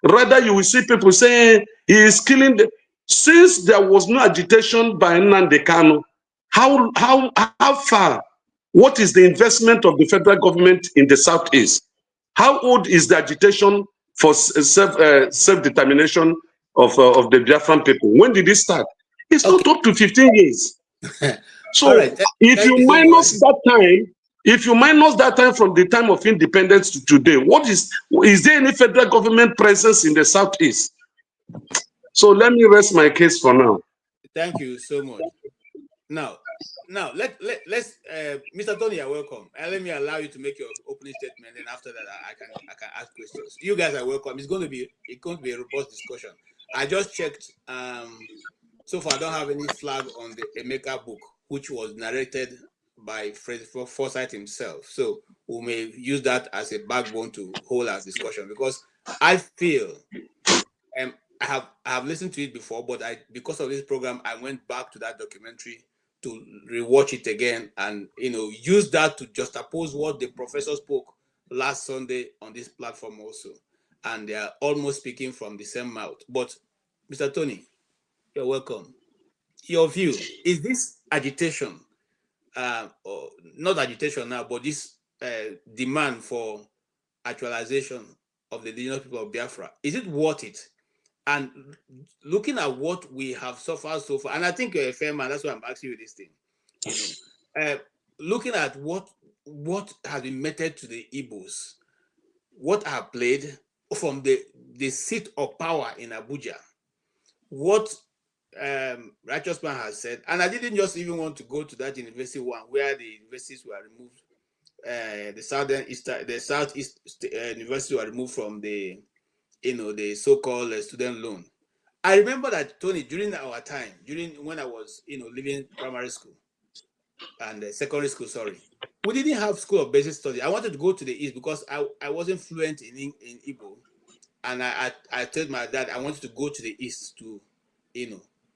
Rather, you will see people saying he is killing the... Since there was no agitation by Nnamdi Kanu, how far? What is the investment of the federal government in the southeast? How old is the agitation for self-determination of the Biafran people? When did it start? It's not up to 15 years. So right. if you minus that time from the time of independence to today, is there any federal government presence in the southeast? So let me rest my case for now. Thank you so much. Now let's Mr. Tony, you're welcome. Let me allow you to make your opening statement, and after that I can ask questions. You guys are welcome. It's going to be a robust discussion. I just checked. So far I don't have any flag on the Emeka book, which was narrated by Fred Forsyth himself. So we may use that as a backbone to hold our discussion, because I feel I have listened to it before, but because of this program, I went back to that documentary to rewatch it again, and use that to juxtapose what the professor spoke last Sunday on this platform also, and they are almost speaking from the same mouth. But Mr. Tony, you're welcome. Your view, is this agitation, or not agitation now, but this demand for actualization of the indigenous people of Biafra, is it worth it? And looking at what we have suffered so far, and I think you're a fair man, that's why I'm asking you this thing. Looking at what has been meted to the Igbos, what are played, from the seat of power in Abuja, what Righteous Man has said, and I didn't just even want to go to that university one where the universities were removed, the southeast university were removed from the the so-called student loan. I remember that, Tony, during our time, during when I was living primary school and secondary school, sorry, we didn't have school of basic studies. I wanted to go to the east because I wasn't fluent in Igbo, and I told my dad I wanted to go to the east to,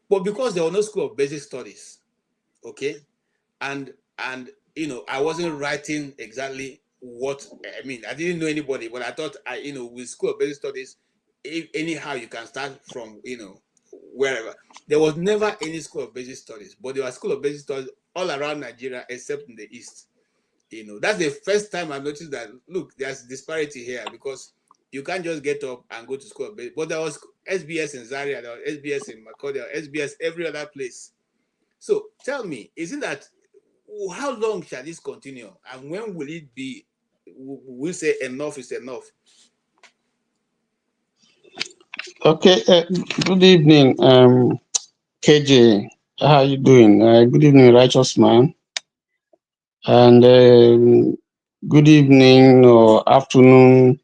but because there was no school of basic studies, okay, and I wasn't writing exactly what I mean. I didn't know anybody, but I thought with school of basic studies, anyhow you can start from wherever. There was never any school of basic studies, but there was school of basic studies all around Nigeria except in the east. That's the first time I noticed that, look, there's disparity here, because you can't just get up and go to school. But there was SBS in Zaria, there was SBS in Makurdi, there was SBS every other place. So tell me, isn't that, how long shall this continue? And when will it be, we'll say enough is enough? Okay, good evening, KJ. How are you doing? Good evening, Righteous Man. And good evening or afternoon,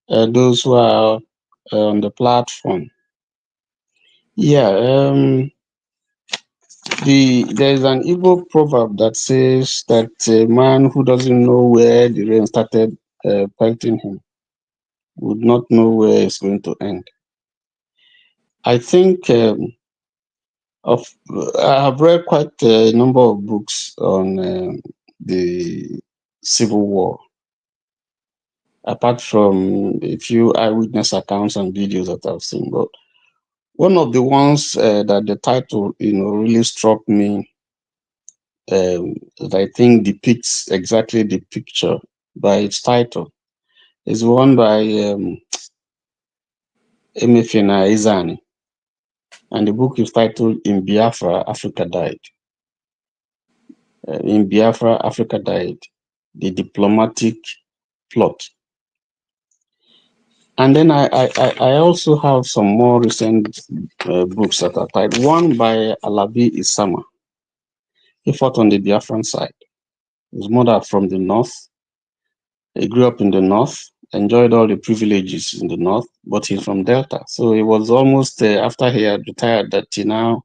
those who are on the platform. Yeah, there's an Igbo proverb that says that a man who doesn't know where the rain started pelting him would not know where it's going to end. I think I have read quite a number of books on the Civil War, apart from a few eyewitness accounts and videos that I've seen. But one of the ones that the title, really struck me, that I think depicts exactly the picture by its title, is one by Emefina Izani, and the book is titled "In Biafra, Africa Died." In Biafra, Africa Died, the diplomatic plot. And then I also have some more recent books that are titled. One by Alabi Isama. He fought on the Biafran side. His mother from the north. He grew up in the north, enjoyed all the privileges in the north, but he's from Delta. So it was almost after he had retired that he now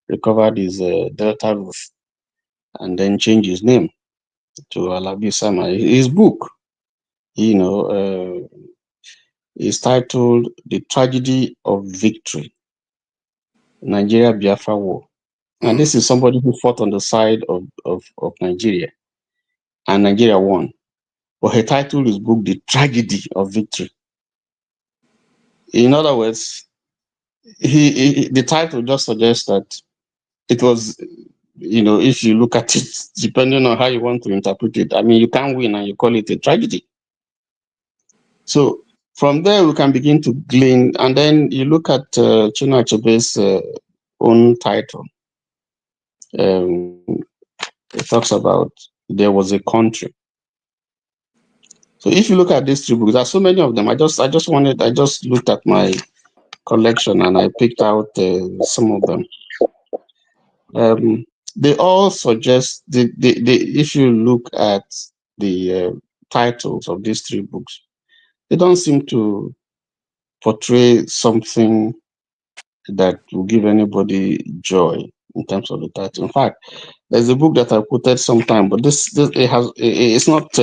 recovered his Delta roof and then changed his name to Alabi Isama. His book, is titled "The Tragedy of Victory, Nigeria-Biafra War." And this is somebody who fought on the side of Nigeria, and Nigeria won. But he titled his book "The Tragedy of Victory." In other words, the title just suggests that it was, if you look at it, depending on how you want to interpret it, I mean, you can't win and you call it a tragedy. So from there, we can begin to glean, and then you look at Chinua Achebe's own title. It talks about there was a country. So if you look at these three books, there are so many of them. I just looked at my collection and I picked out some of them. They all suggest if you look at the titles of these three books, they don't seem to portray something that will give anybody joy in terms of the title. In fact, there's a book that I quoted sometime, but it's not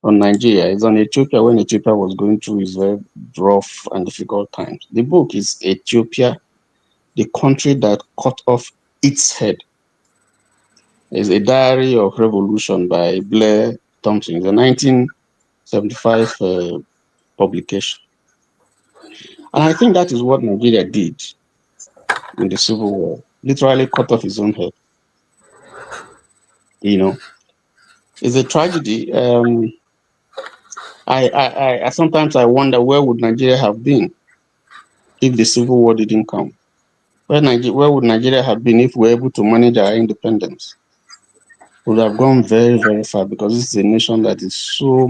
on Nigeria. It's on Ethiopia when Ethiopia was going through its very rough and difficult times. The book is Ethiopia, the country that cut off its head. It's a diary of revolution by Blair Thompson. It's a 1975 publication. And I think that is what Nigeria did in the Civil War, literally cut off his own head. It's a tragedy. I sometimes I wonder, where would Nigeria have been if the Civil War didn't come? Where would Nigeria have been if we were able to manage our independence? We would have gone very, very far, because this is a nation that is so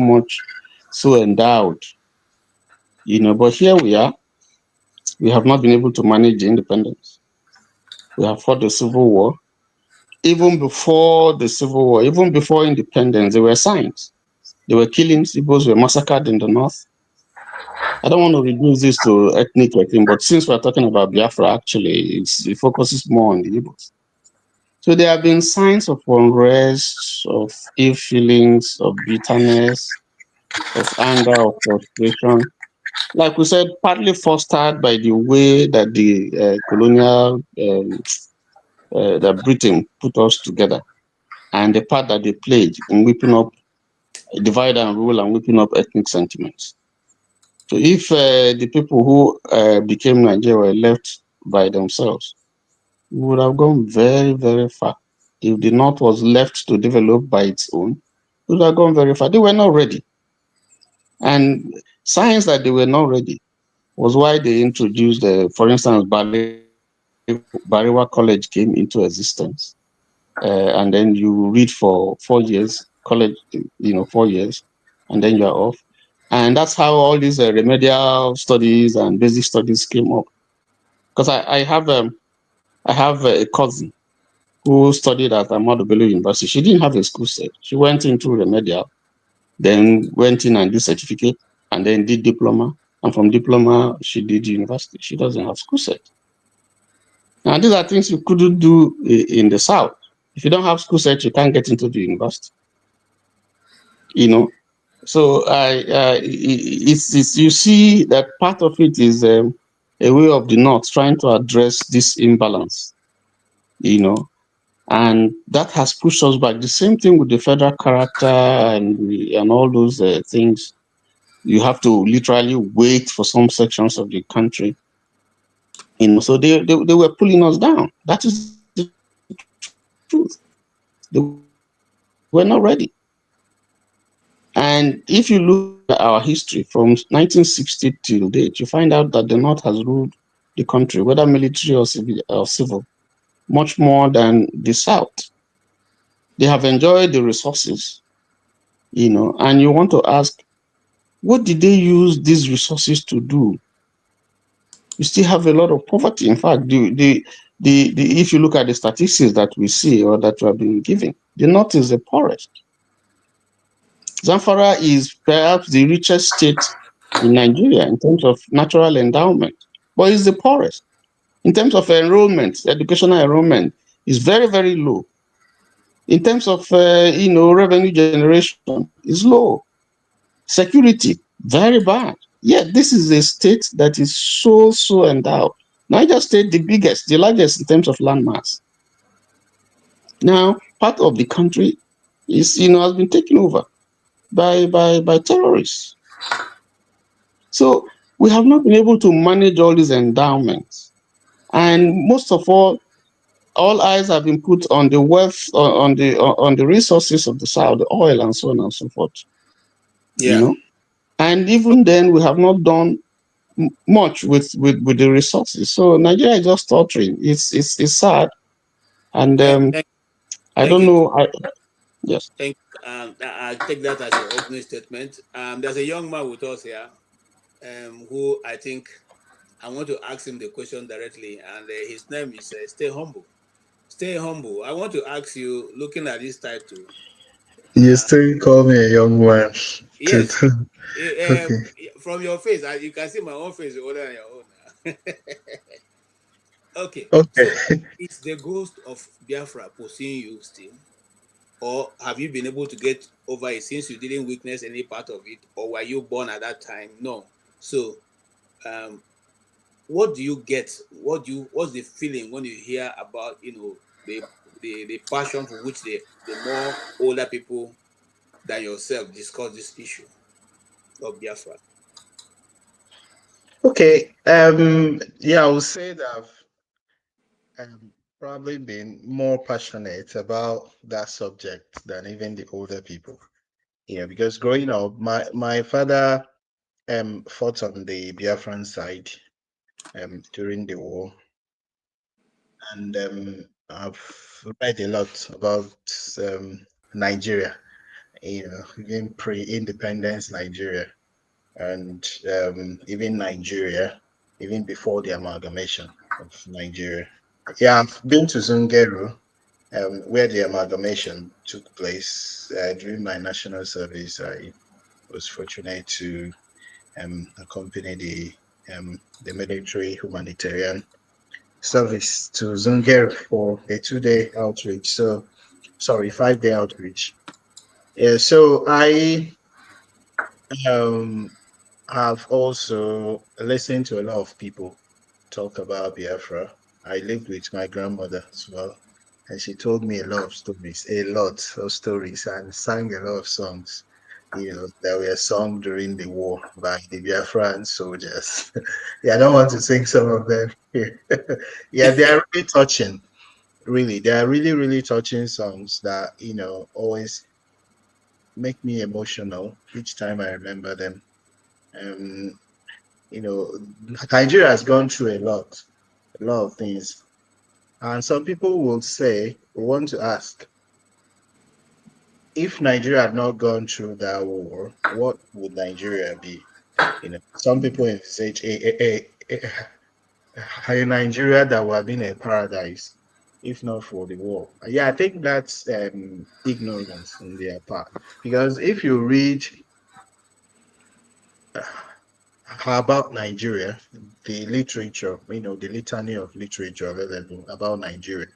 endowed But here we are. We have not been able to manage the independence. We have fought the civil war. Even before the civil war, even before independence, there were signs. There were killings. Igbos were massacred in the north. I don't want to reduce this to ethnic thing, but since we're talking about Biafra, actually, it focuses more on the Igbos. So there have been signs of unrest, of ill feelings, of bitterness, of anger, of frustration. Like we said, partly fostered by the way that the colonial, that Britain put us together, and the part that they played in whipping up divide and rule and whipping up ethnic sentiments. So if the people who became Nigeria were left by themselves, we would have gone very, very far. If the North was left to develop by its own, we would have gone very far. They were not ready. And signs that they were not ready was why they introduced, for instance, Bariwa College came into existence. And then you read for 4 years, college, 4 years, and then you're off. And that's how all these remedial studies and basic studies came up. Because I have a cousin who studied at Ahmadu Bello University. She didn't have a school set. She went into remedial, then went in and did certificate, and then did diploma. And from diploma, she did university. She doesn't have school set. Now, these are things you couldn't do in the South. If you don't have school set, you can't get into the university. So it's you see that part of it is a way of the North trying to address this imbalance, and that has pushed us back. The same thing with the federal character and all those things. You have to literally wait for some sections of the country, So they were pulling us down. That is the truth. They were not ready. And if you look at our history from 1960 till date, you find out that the North has ruled the country, whether military or civil, much more than the South. They have enjoyed the resources, and you want to ask, what did they use these resources to do? You still have a lot of poverty. In fact, if you look at the statistics that we see or that we have been given, the North is the poorest. Zamfara is perhaps the richest state in Nigeria in terms of natural endowment, but it's the poorest. In terms of enrollment, educational enrollment is very, very low. In terms of revenue generation, is low. Security, very bad. Yet this is a state that is so endowed. Niger State, the largest in terms of landmass. Now, part of the country is, has been taken over by terrorists. So we have not been able to manage all these endowments. And most of all eyes have been put on the wealth, on the resources of the South, the oil and so on and so forth. Yeah. And even then, we have not done much with the resources. So Nigeria is just tottering. It's sad. And I don't know. Yes. I take that as your opening statement. There's a young man with us here, who I think I want to ask him the question directly, and his name is Stay Humble. Stay Humble. I want to ask you, looking at this title. You still call me a young man. Yes. Okay. From your face, you can see my own face is older than your own. Okay. Okay. So, is the ghost of Biafra pursuing you still? Or have you been able to get over it since you didn't witness any part of it? Or were you born at that time? No. So, what do you get? What's the feeling when you hear about the passion for which the more older people than yourself discuss this issue of Biafra? Okay. Yeah, I would say that I've probably been more passionate about that subject than even the older people. Yeah, because growing up, my father fought on the Biafran side during the war, and I've read a lot about Nigeria, even pre-independence Nigeria. and even Nigeria, even before the amalgamation of Nigeria. Yeah, I've been to Zungeru, where the amalgamation took place. During my national service, I was fortunate to accompany the military humanitarian service to Zungeru for a 2-day outreach. So, sorry, 5-day outreach. Yeah, so I um, have also listened to a lot of people talk about Biafra. I lived with my grandmother as well, and she told me a lot of stories, and sang a lot of songs, that were sung during the war by the Biafran soldiers. Yeah, I don't want to sing some of them here. Yeah, they are really touching. Really, they are really, really touching songs that, always make me emotional each time I remember them. Um, you know, Nigeria has gone through a lot of things. And some people will say, we want to ask, if Nigeria had not gone through that war, what would Nigeria be? Some people envisage a Nigeria that would have been a paradise if not for the war. Yeah, I think that's ignorance on their part. Because if you read about Nigeria, the literature, the litany of literature available about Nigeria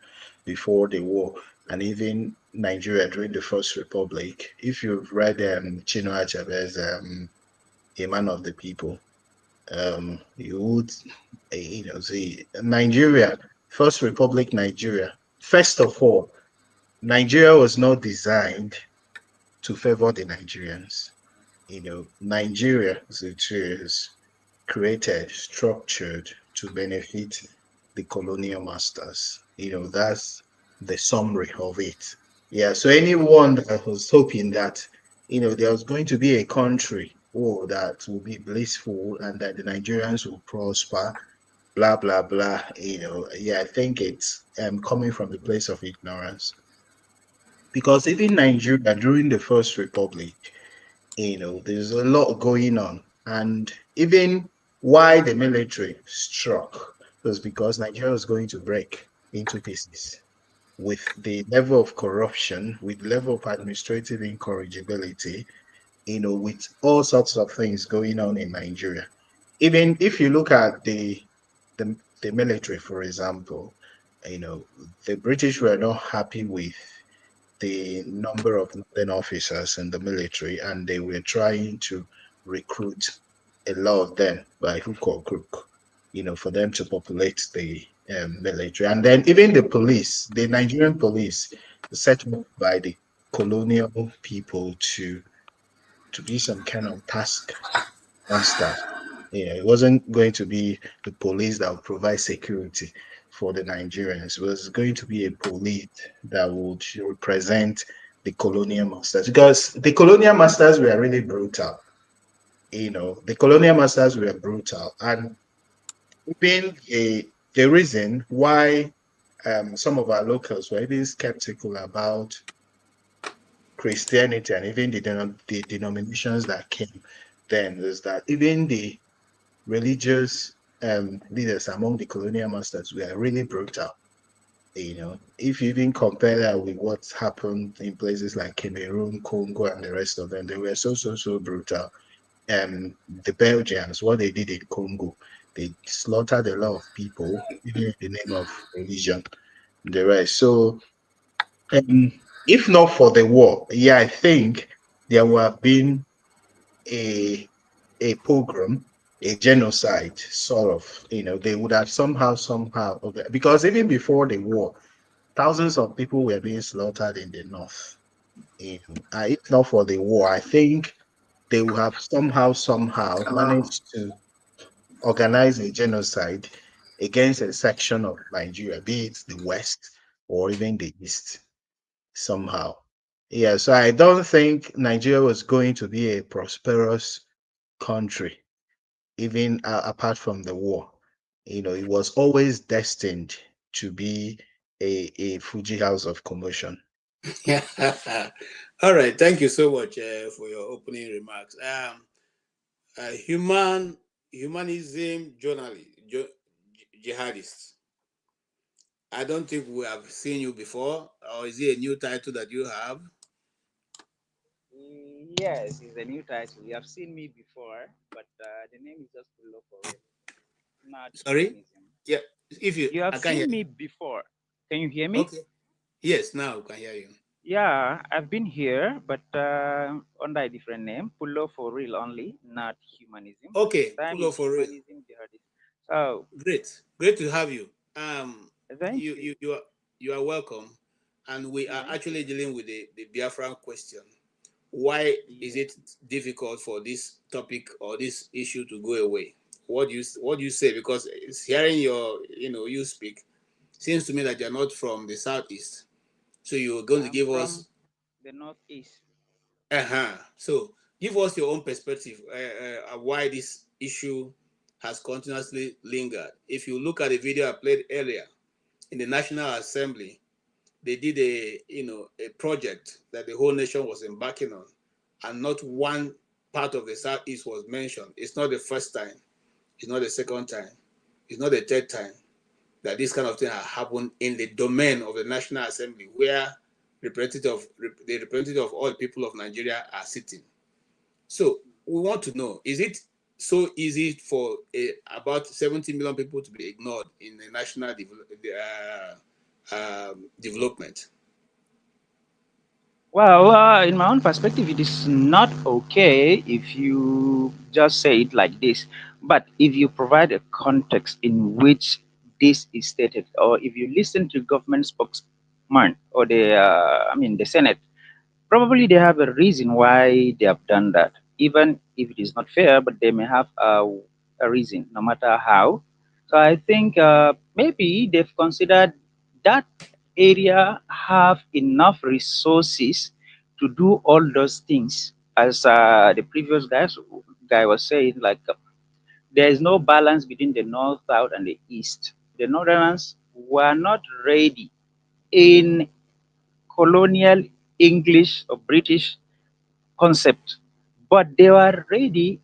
before the war, and even Nigeria during the First Republic. If you've read Chinua Achebe's A Man of the People, you would, see Nigeria, First Republic Nigeria. First of all, Nigeria was not designed to favor the Nigerians. Nigeria as it is created, structured to benefit the colonial masters. That's the summary of it. Yeah, so anyone that was hoping that, there was going to be a country, that will be blissful and that the Nigerians will prosper, blah, blah, blah, yeah, I think it's coming from the place of ignorance. Because even Nigeria during the First Republic, there's a lot going on. And even why the military struck was because Nigeria was going to break into pieces with the level of corruption, with level of administrative incorrigibility, with all sorts of things going on in Nigeria. Even if you look at the military, for example, the British were not happy with the number of Northern officers in the military, and they were trying to recruit a lot of them by hook or crook, for them to populate the military. And then even the police, the Nigerian police, set up by the colonial people to be some kind of task masters. It wasn't going to be the police that would provide security for the Nigerians. It was going to be a police that would represent the colonial masters, because the colonial masters were really brutal. The colonial masters were brutal, and even the reason why some of our locals were even skeptical about Christianity and even the denominations that came then is that even the religious leaders among the colonial masters were really brutal. If you even compare that with what happened in places like Cameroon, Congo, and the rest of them, they were so brutal. The Belgians, what they did in Congo, they slaughtered a lot of people, even in the name of religion, the rest. So, um, if not for the war, yeah, I think there would have been a pogrom, a genocide, sort of. They would have somehow, okay, because even before the war, thousands of people were being slaughtered in the north. If not for the war, I think they would have somehow managed to organize a genocide against a section of Nigeria, be it the west or even the east, somehow. Yeah, so I don't think Nigeria was going to be a prosperous country even apart from the war. It was always destined to be a Fuji house of commotion. All right, thank you so much for your opening remarks. humanism journalist, jihadist. I don't think we have seen you before, or is it a new title that you have? Yes, it's a new title. You have seen me before, but the name is just below for real, not Sorry? humanism. Yeah, if you, You have I can't hear seen you. me before. Can you hear me? Okay. Yes, now I can hear you. Yeah, I've been here, but under a different name, Pullo for real only, not humanism. This Okay, time pull up it's for real. humanism jihadist. So, Great to have you. thank You you. you you are you are welcome, and we are Thank actually you. dealing with the Biafran question. Why is Yeah. it difficult for this topic or this issue to go away? What do you say? Because it's hearing you speak seems to me that you're not from the southeast, so you're going to I'm give from us the northeast. So give us your own perspective why this issue has continuously lingered. If you look at the video I played earlier in the National Assembly, they did a project that the whole nation was embarking on, and not one part of the Southeast was mentioned. It's not the first time, it's not the second time, it's not the third time that this kind of thing has happened in the domain of the National Assembly, where the representative of all people of Nigeria are sitting. So we want to know: is it so easy for about 70 million people to be ignored in the national development? Well, in my own perspective, it is not okay if you just say it like this. But if you provide a context in which this is stated, or if you listen to government spokesman or the Senate, probably they have a reason why they have done that. Even if it is not fair, but they may have a reason, no matter how. So I think maybe they've considered that area have enough resources to do all those things. As the previous guy was saying, like there is no balance between the north, south, and the east. The northerners were not ready in colonial English or British concept, but they were ready.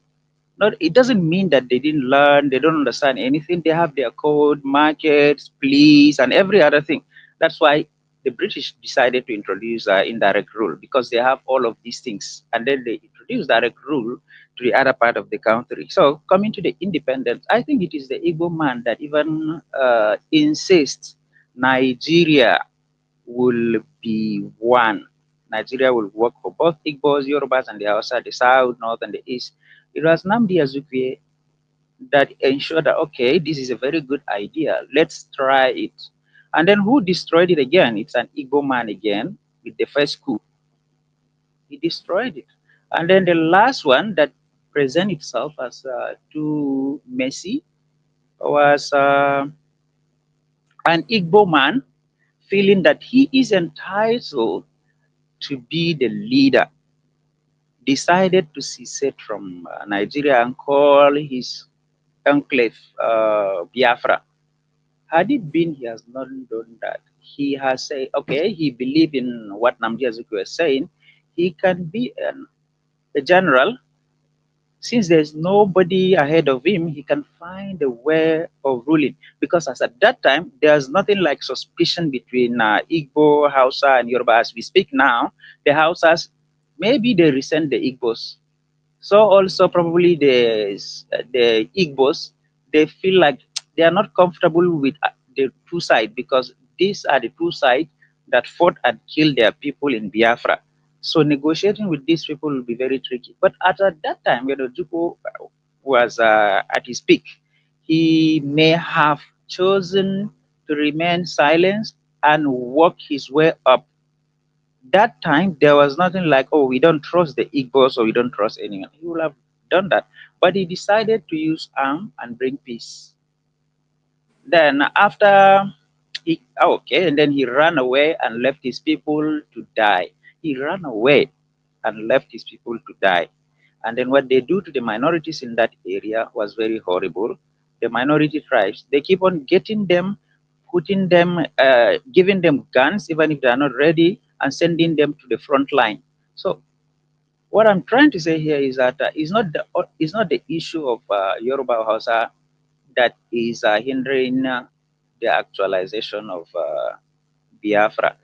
Not, it doesn't mean that they didn't learn, they don't understand anything. They have their code, markets, police, and every other thing. That's why the British decided to introduce indirect rule because they have all of these things, and then they introduced direct rule to the other part of the country. So coming to the independence, I think it is the Igbo man that even insists Nigeria will be one. Nigeria will work for both Igbos, Yorubas, and the Hausa, the south, north, and the east. It was Nnamdi Azikiwe that ensured that, okay, this is a very good idea. Let's try it. And then who destroyed it again? It's an Igbo man again with the first coup. He destroyed it. And then the last one that present itself as too messy was an Igbo man feeling that he is entitled to be the leader, decided to secede from Nigeria and call his enclave Biafra. Had it been he has not done that, he has said, okay, he believed in what Nnamdi Azikiwe was saying. He can be a general. Since there's nobody ahead of him, he can find a way of ruling. Because as at that time, there's nothing like suspicion between Igbo, Hausa, and Yoruba. As we speak now, the Hausas, maybe they resent the Igbos. So also probably the Igbos, they feel like they are not comfortable with the two sides because these are the two sides that fought and killed their people in Biafra. So negotiating with these people will be very tricky. But at that time, when Ojukwu was at his peak, he may have chosen to remain silent and work his way up. That time there was nothing like, oh, we don't trust the Igbos or we don't trust anyone. He would have done that, but he decided to use arm and bring peace. Then after okay, and then he ran away and left his people to die. He ran away and left his people to die. And then what they do to the minorities in that area was very horrible. The minority tribes, they keep on getting them, putting them, giving them guns even if they are not ready, and sending them to the front line. So What I'm trying to say here is that it's not the issue of Yoruba or Hausa that is hindering the actualization of Biafra.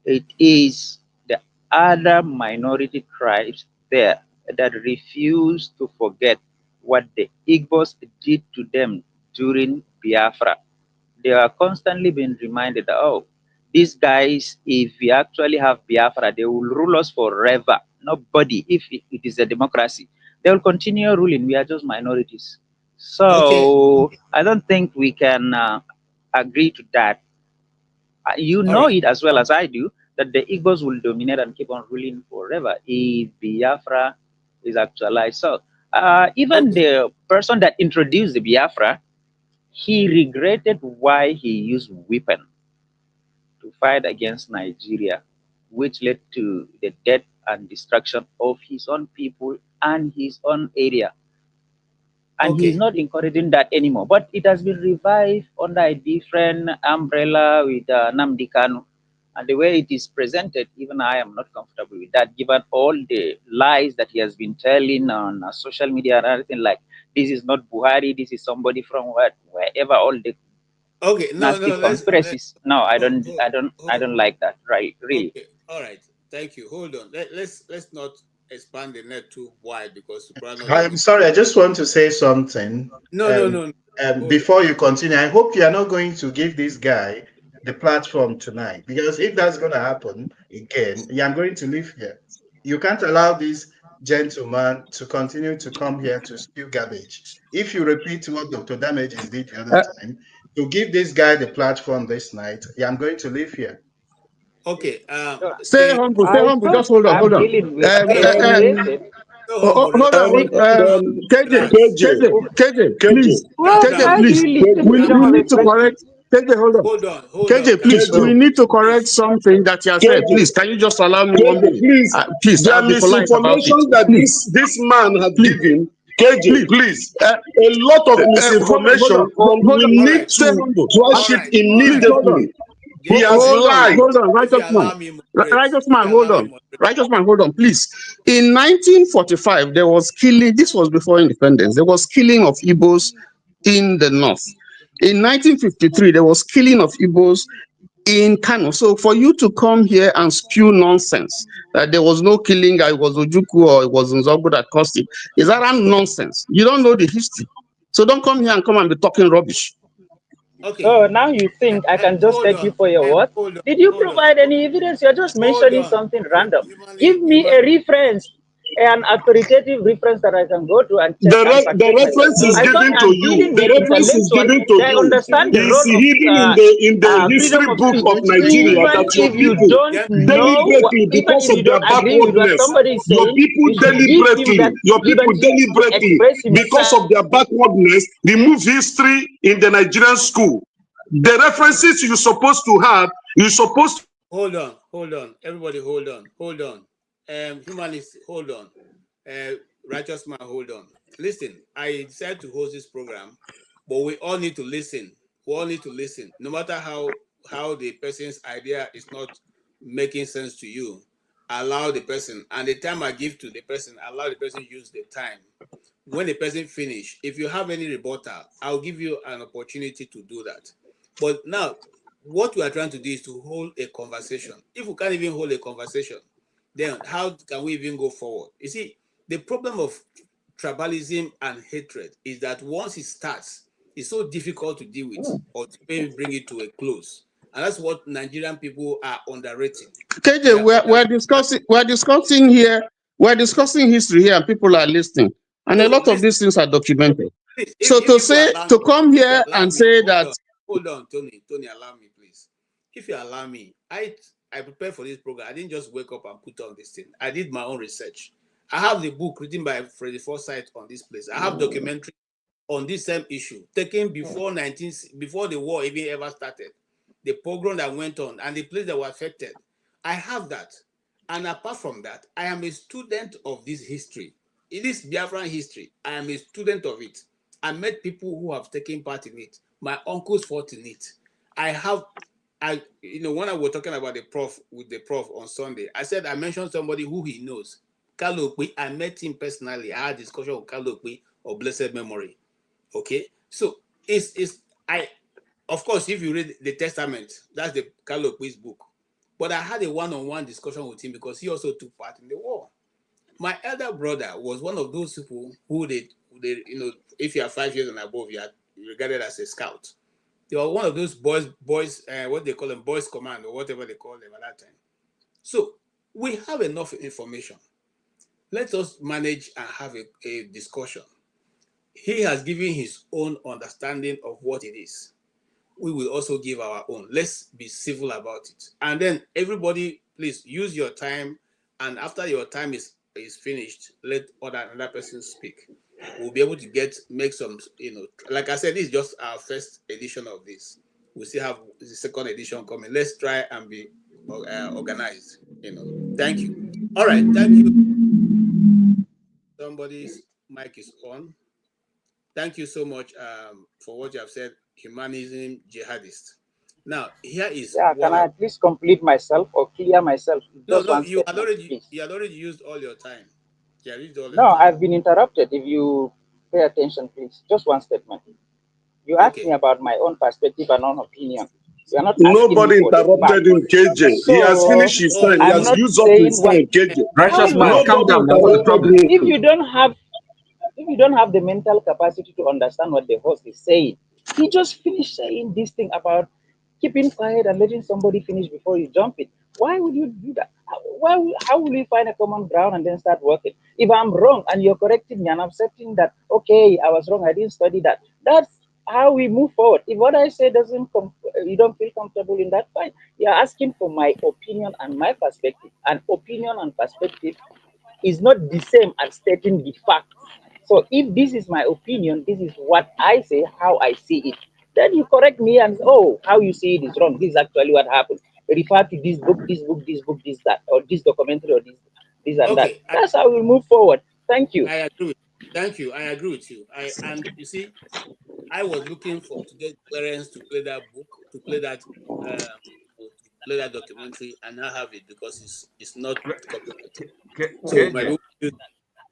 It is the other minority tribes there that refuse to forget what the Igbos did to them during Biafra. They are constantly being reminded that, oh, these guys, if we actually have Biafra, they will rule us forever. Nobody, if it is a democracy, they will continue ruling. We are just minorities. Okay. So I don't think we can agree to that. You All know right. it as well as I do that the Igbos will dominate and keep on ruling forever if Biafra is actualized. So even Okay. the person that introduced the Biafra, he regretted why he used weapon to fight against Nigeria, which led to the death and destruction of his own people and his own area. And he's Okay. not encouraging that anymore. But it has been revived under a different umbrella with Nnamdi Kanu. And the way it is presented, even I am not comfortable with that, given all the lies that he has been telling on social media and everything like this is not Buhari, this is somebody from wherever all the Okay. No, nasty no, conspiracies. No, I hold, don't like that. Right, really. okay. All right. Thank you. Hold on. Let's not expand the net too wide because we're not I'm only. sorry, I just want to say something. No, no, no, no. Hold on. Before you continue, I hope you are not going to give this guy the platform tonight, because if that's going to happen again, yeah, I'm going to leave here. You can't allow this gentleman to continue to come here to spew garbage. If you repeat what Dr. Damages did the other time, to give this guy the platform this night, yeah, I'm going to leave here. Okay. Stay humble, stay I humble. thought Just hold on, hold I'm on. dealing with Um, Okay. uh, um, educated. So humble. hold on, Speak. KJ, Relax. please, Calm Well, KJ, down. how do please. you listen Calm freedom We of down. need to expression? correct. KJ, hold on. Hold on. Hold on. KJ, please, we need to correct Please. something that you have said. Please, can you just allow me 1 minute? Please, Please, the I'll be polite about it. misinformation that Please, this man had please, given, KJ, please. please, a lot of Hold misinformation, on, and hold we on. All need right. Stay to humble. trash All it right. All Please right. hold on. immediately. He has Gentlemen, lied. Hold on, if you righteous man. allow me moderate, Righteous if man, you hold allow me on. moderate. Righteous man, hold on, please. In 1945, there was killing. This was before independence. There was killing of Igbos in the north. In 1953, there was killing of Igbos in Kano. So for you to come here and spew nonsense that there was no killing, it was Ojukwu or it was Nzogu that caused it, is that nonsense? You don't know the history. So don't come here and come and be talking rubbish. Okay. So now you think I can just Hold take you on. for your word? Hold on. Did you Hold on. provide any evidence? You're just Hold mentioning on. something random. Give me Humanly. a reference, an authoritative reference that I can go to and check and fact The check myself. reference is I thought given to I'm you. dealing The with reference is intellectual given to that you. understand the Is role of hidden in the freedom history of book speech. of Nigeria Even that your if you people don't know, deliberately, even because if of you their don't agree with what backwardness, somebody is your saying, people you should give him deliberately, that liberty to express because himself. of their backwardness, remove history in the Nigerian school. The references you're supposed to have, you're supposed to. Hold on. Hold on. Everybody, hold on. Hold on. Humanists, hold on. Righteous man, hold on. Listen, I decided to host this program, but we all need to listen. We all need to listen. No matter how the person's idea is not making sense to you, allow the person. And the time I give to the person, allow the person use the time. When the person finish, if you have any rebuttal, I'll give you an opportunity to do that. But now, what we are trying to do is to hold a conversation. If we can't even hold a conversation, then how can we even go forward? You see, the problem of tribalism and hatred is that once it starts, it's so difficult to deal with or to maybe bring it to a close. And that's what Nigerian people are underrating. They KJ, are we're discussing history here, and people are listening. And a so lot of listen, these things are documented. please, So if you to come if you here allow and me, say that hold on, Tony, allow me, please. If you allow me, I prepared for this program. I didn't just wake up and put on this thing. I did my own research. I have the book written by Freddie Forsyth on this place. I have documentary on this same issue taken before the war even ever started, the program that went on and the place that were affected. I have that. And apart from that, I am a student of this history. It is Biafran history. I am a student of it. I met people who have taken part in it. My uncles fought in it. When I was talking about the prof with the prof on Sunday, I said I mentioned somebody who he knows. Kalokwe, I met him personally. I had a discussion with Kalokwe of blessed memory. Okay, so it's of course, if you read the Testament, that's the Kalokwe's book. But I had a one-on-one discussion with him because he also took part in the war. My elder brother was one of those people who they if you are 5 years and above, you are regarded as a scout. They were one of those boys, what they call them, boys command or whatever they call them at that time. So we have enough information. Let us manage and have a discussion. He has given his own understanding of what it is. We will also give our own. Let's be civil about it. And then everybody, please use your time. And after your time is finished, let another person speak. We'll be able to make some, like I said, this is just our first edition of this. We still have the second edition coming. Let's try and be organized. Thank you. All right, thank you. Somebody's mic is on. Thank you so much for what you have said, humanism jihadist. Now, here is can I at least complete myself or clear myself? No, you had already used all your time. I've been interrupted. If you pay attention, please. Just one statement. You asked me about my own perspective and own opinion. You are not Nobody interrupted him, KJ. So, he has finished his time. He has used up his time, KJ. Righteous man, calm down. If you don't have the mental capacity to understand what the host is saying, he just finished saying this thing about keeping quiet and letting somebody finish before you jump in. Why would you do that? How will we find a common ground and then start working? If I'm wrong and you're correcting me and I'm accepting that, okay, I was wrong, I didn't study that. That's how we move forward. If what I say you don't feel comfortable in that, fine. You're asking for my opinion and my perspective. And opinion and perspective is not the same as stating the fact. So if this is my opinion, this is what I say, how I see it. Then you correct me and how you see it is wrong. This is actually what happened. Refer to this book, that, or this documentary, or this and that. That's how we move forward. Thank you. I agree. Thank you. I agree with you. And you see, I was looking to get clearance to play that book, to play that documentary, and I have it because it's not copyrighted. So my book is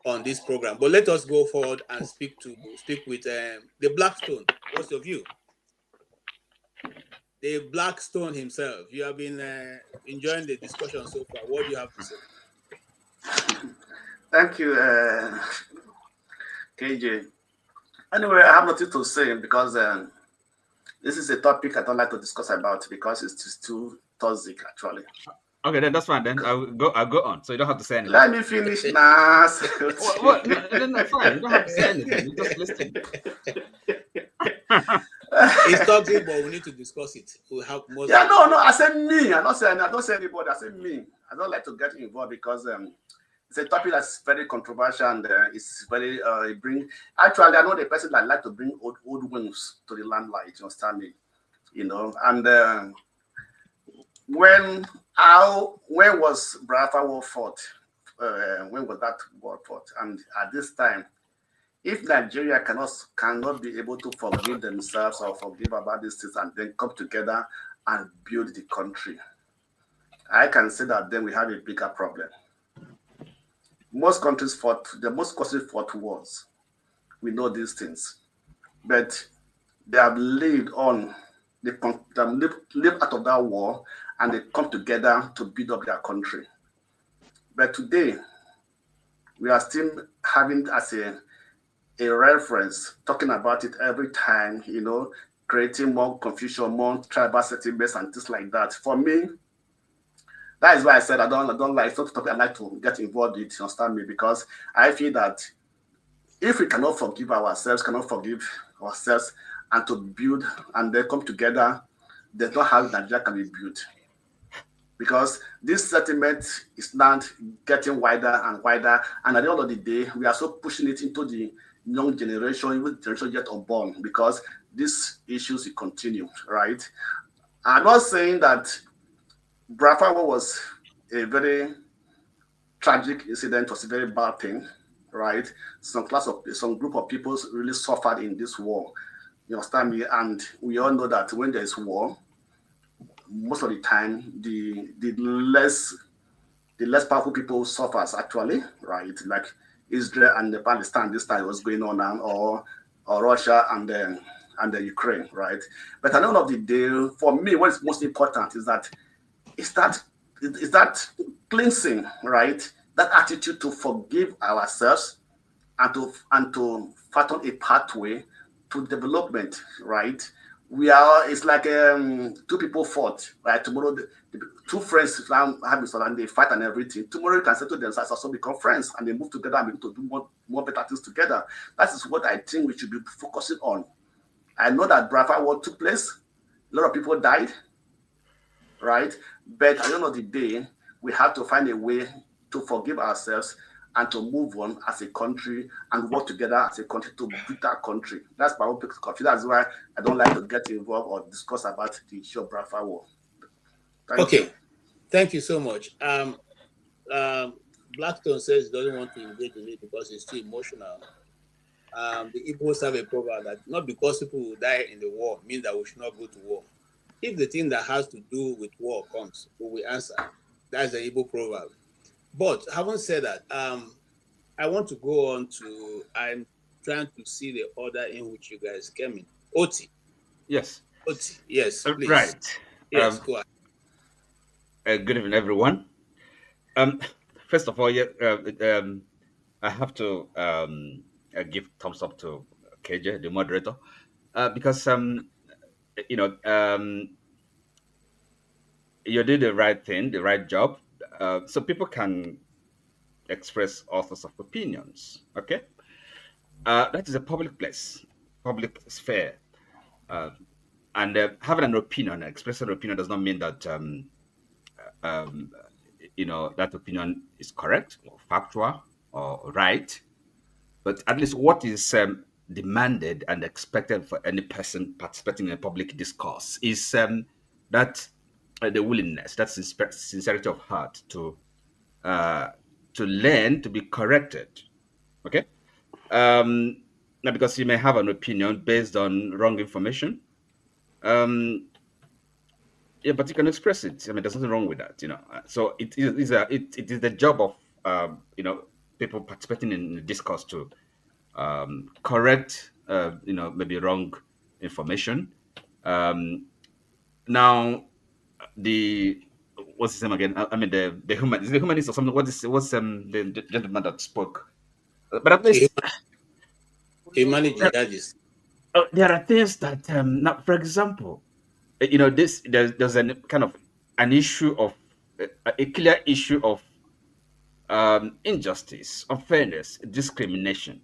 on this program. But let us go forward and speak with the Blackstone. What's your view? The Blackstone himself. You have been enjoying the discussion so far. What do you have to say? Thank you, KJ. Anyway, I have nothing to say because this is a topic I don't like to discuss about because it's too toxic, actually. Okay, then that's fine. Then I'll go on. So you don't have to say anything. Let me finish now. What? No, fine. You don't have to say anything. You just listen. It's toxic, but we need to discuss it. We have most. Yeah, no. I said me. I don't say anybody. I said me. I don't like to get involved because it's a topic that's very controversial and it's very Actually, I know the person that like to bring old wounds to the limelight. You understand me? And when was Biafra War fought? When was that war fought? And at this time, if Nigeria cannot be able to forgive themselves or forgive about these things and then come together and build the country, I can say that then we have a bigger problem. Most countries the most costly fought wars. We know these things, but they have lived out of that war and they come together to build up their country. But today, we are still having as a reference, talking about it every time, creating more confusion, more tribal sentiments and things like that. For me, that is why I said I don't like, it's not a topic I like to get involved with, you understand me, because I feel that if we cannot forgive ourselves and to build and then come together, there's not how Nigeria can be built. Because this settlement is now getting wider and wider, and at the end of the day, we are so pushing it into the young generation, even the generation yet unborn, because these issues will continue, right? I'm not saying that Biafra War was a very tragic incident, was a very bad thing, right? Some group of people really suffered in this war. You understand me? And we all know that when there's war, most of the time, the less the less powerful people suffers actually, right? Like Israel and Palestine this time was going on, and or Russia and the Ukraine, right? But at the end of the day, for me, what is most important is that cleansing, right? That attitude to forgive ourselves and to fathom a pathway to development, right? It's like two people fought, right? Tomorrow, the two friends have each other and they fight and everything. Tomorrow, you can settle themselves, also become friends, and they move together and begin to do more better things together. That is what I think we should be focusing on. I know that Biafra War took place. A lot of people died, right? But at the end of the day, we have to find a way to forgive ourselves and to move on as a country and work together as a country to build our country. That's my own perspective. That's why I don't like to get involved or discuss about the issue of Biafra War. Thank you. Thank you so much. Blackstone says he doesn't want to engage in it because it's too emotional. The Igbos have a proverb that not because people will die in the war means that we should not go to war. If the thing that has to do with war comes, we will answer. That's the Igbo proverb. But having said that, I want to go on to, I'm trying to see the order in which you guys came in. Oti. Yes. Oti, yes, please. Right. Yes, go ahead. Good evening, everyone. First of all, I have to give thumbs up to KJ, the moderator, because you did the right thing, the right job, so people can express all sorts of opinions. Okay, that is a public place, public sphere, and having an opinion, expressing an opinion, does not mean that that opinion is correct or factual or right, but at least what is demanded and expected for any person participating in a public discourse is that the willingness, that sincerity of heart to learn, to be corrected. Okay. Now, because you may have an opinion based on wrong information, yeah, but you can express it. I mean, there's nothing wrong with that, So it is the job of people participating in the discourse to correct maybe wrong information. Now what's his name again? I mean the humanist or something. What's the gentleman that spoke? But at least there are things that now, for example, there's a kind of an issue of a clear issue of injustice, unfairness, discrimination,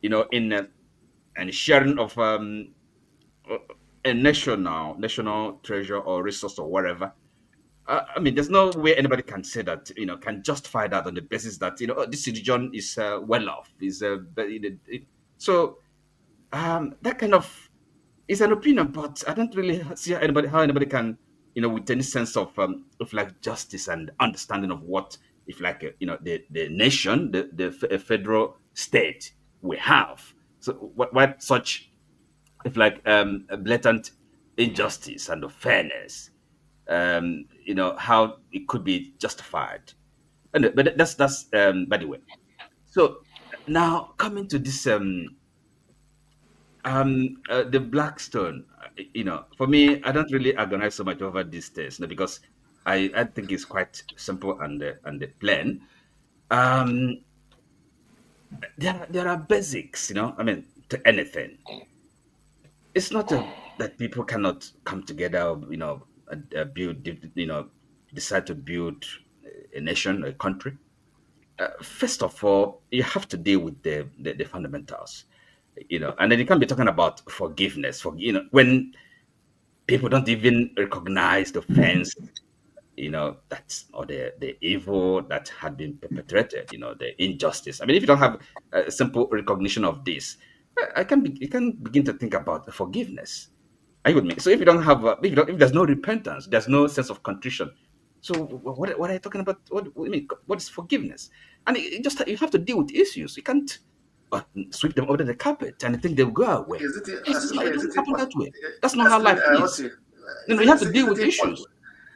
in and sharing of a national treasure or resource or whatever. I mean, there's no way anybody can say that, can justify that on the basis that, this region is well off. So that kind of is an opinion, but I don't really see how anybody can, with any sense of like justice and understanding of what, if like, the nation, the federal state we have. So what such, if like a blatant injustice and unfairness, how it could be justified, but that's by the way. So now coming to this the Blackstone, for me, I don't really agonize so much over these things, because I think it's quite simple and plain. There are basics, I mean, to anything. It's not that people cannot come together, build, decide to build a nation, a country. First of all, you have to deal with the fundamentals, and then you can't be talking about forgiveness when people don't even recognize the offense, that's, or the evil that had been perpetrated, the injustice. I mean, if you don't have a simple recognition of this, you can begin to think about forgiveness. Are you with me? So if you don't have, if there's no repentance, there's no sense of contrition. So what are you talking about? What do you mean? What is forgiveness? And you have to deal with issues. You can't sweep them under the carpet and think they'll go away. It doesn't happen that way. That's not how life is. You have to deal with issues.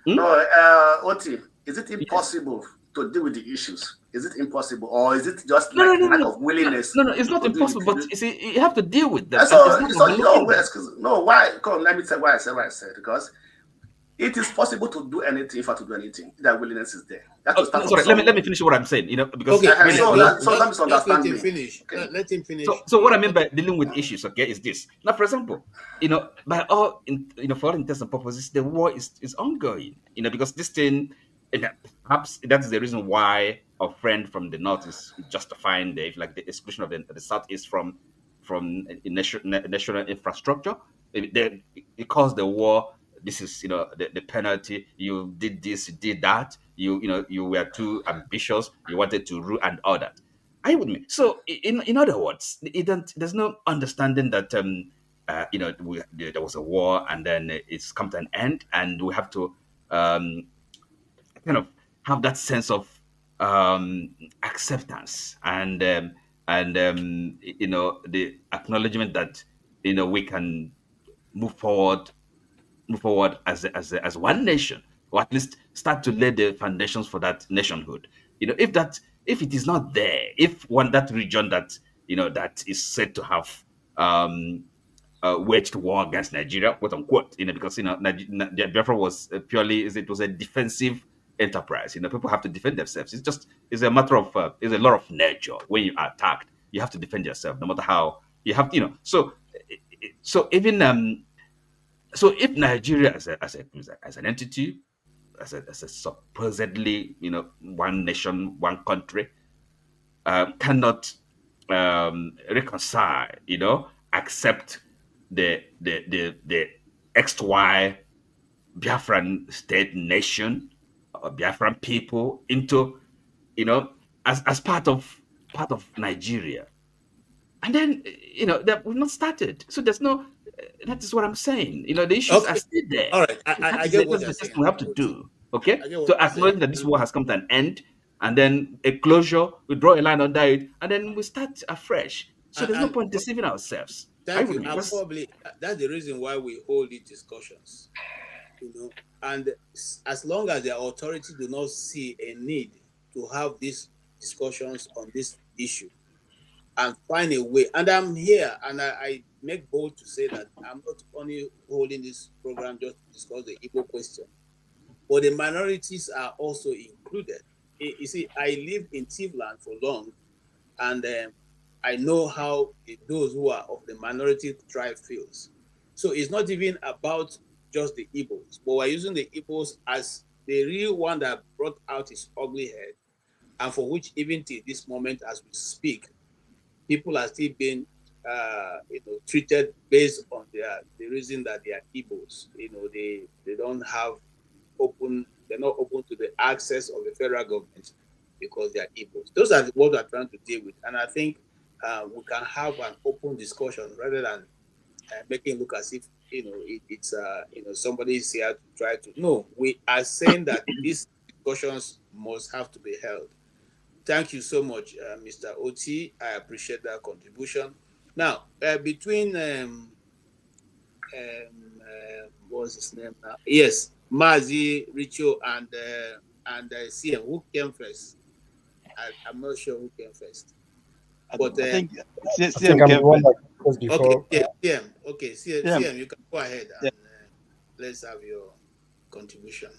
No, Oti, is it impossible to deal with the issues? Is it impossible, or is it just like lack of willingness? No, it's not impossible. But you see, you have to deal with them. And And so, it's not overlooking them. excuse, no, why? Come, let me tell why I said what I said. Because it is possible to do anything if I to do anything. That willingness is there. Sorry, let me finish what I'm saying. Because so that misunderstand me. Finish. Okay. Let him finish. So what I mean by dealing with issues, okay, is this. Now, for example, by all for all intents and purposes, the war is ongoing. Because this thing, perhaps that's the reason why our friend from the north is justifying the exclusion of the southeast from national infrastructure. It caused the war. This is the penalty. You did this, you did that. You were too ambitious. You wanted to rule and all that. I would mean. So in other words, there's no understanding that there was a war and then it's come to an end, and we have to kind of have that sense of acceptance and the acknowledgement that we can move forward as one nation, or at least start to lay the foundations for that nationhood. If it is not there, if that region that that is said to have waged war against Nigeria, quote unquote, because Biafra was it was a defensive enterprise. People have to defend themselves. It's a matter of it's a law of nature. When you are attacked, you have to defend yourself, no matter how you have. So even so if Nigeria as an entity, as a supposedly one nation, one country, cannot reconcile, accept the XY Biafran state nation or Biafran people into as part of Nigeria. And then, that we've not started. So there's no, that is what I'm saying. The issues are still there. All right. I get what you're saying. We have to do. Okay? So acknowledge that this war has come to an end, and then a closure, we draw a line under it, and then we start afresh. So there's no point deceiving ourselves. Thank you. And probably that's the reason why we hold these discussions. And as long as the authorities do not see a need to have these discussions on this issue, and find a way. And I'm here, and I make bold to say that I'm not only holding this program just to discuss the Igbo question, but the minorities are also included. You see, I lived in Tivland for long, and I know how those who are of the minority tribe feels. So it's not even about just the Igbos, but we're using the Igbos as the real one that brought out his ugly head, and for which even till this moment as we speak, people are still being treated based on the reason that they are Igbos. They don't have they're not open to the access of the federal government because they are Igbos. Those are what we're trying to deal with. And I think we can have an open discussion rather than making it look as if it's somebody is here to try to. No, we are saying that these discussions must have to be held. Thank you so much, Mr. Oti. I appreciate that contribution. Now, between what's his name now? Yes, Mazi, Richo, and CM. Who came first? I'm not sure who came first. But I think CM came first before. Okay, CM. Okay, CM, you can go ahead and let's have your contribution.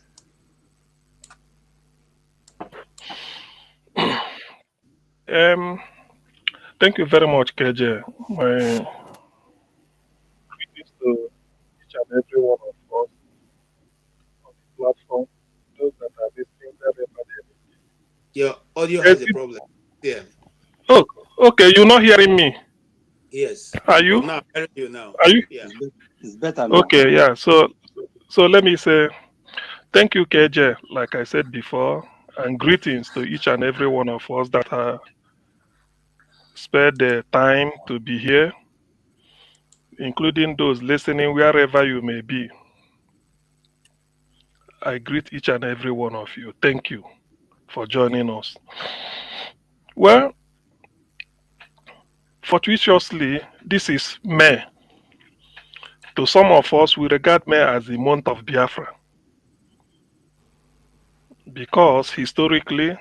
Thank you very much, KJ. My greetings to each and every one of us on the platform, those that are listening, everybody. Your audio has a problem. Yeah. Oh, okay. You're not hearing me. Yes. Are you? Now, I'm hearing you now. Are you? Yeah. It's better now. Okay. Yeah. So let me say thank you, KJ. Like I said before, and greetings to each and every one of us that are spared the time to be here, including those listening wherever you may be. I greet each and every one of you. Thank you for joining us. Well, fortuitously, this is May. To some of us, we regard May as the month of Biafra. because historically,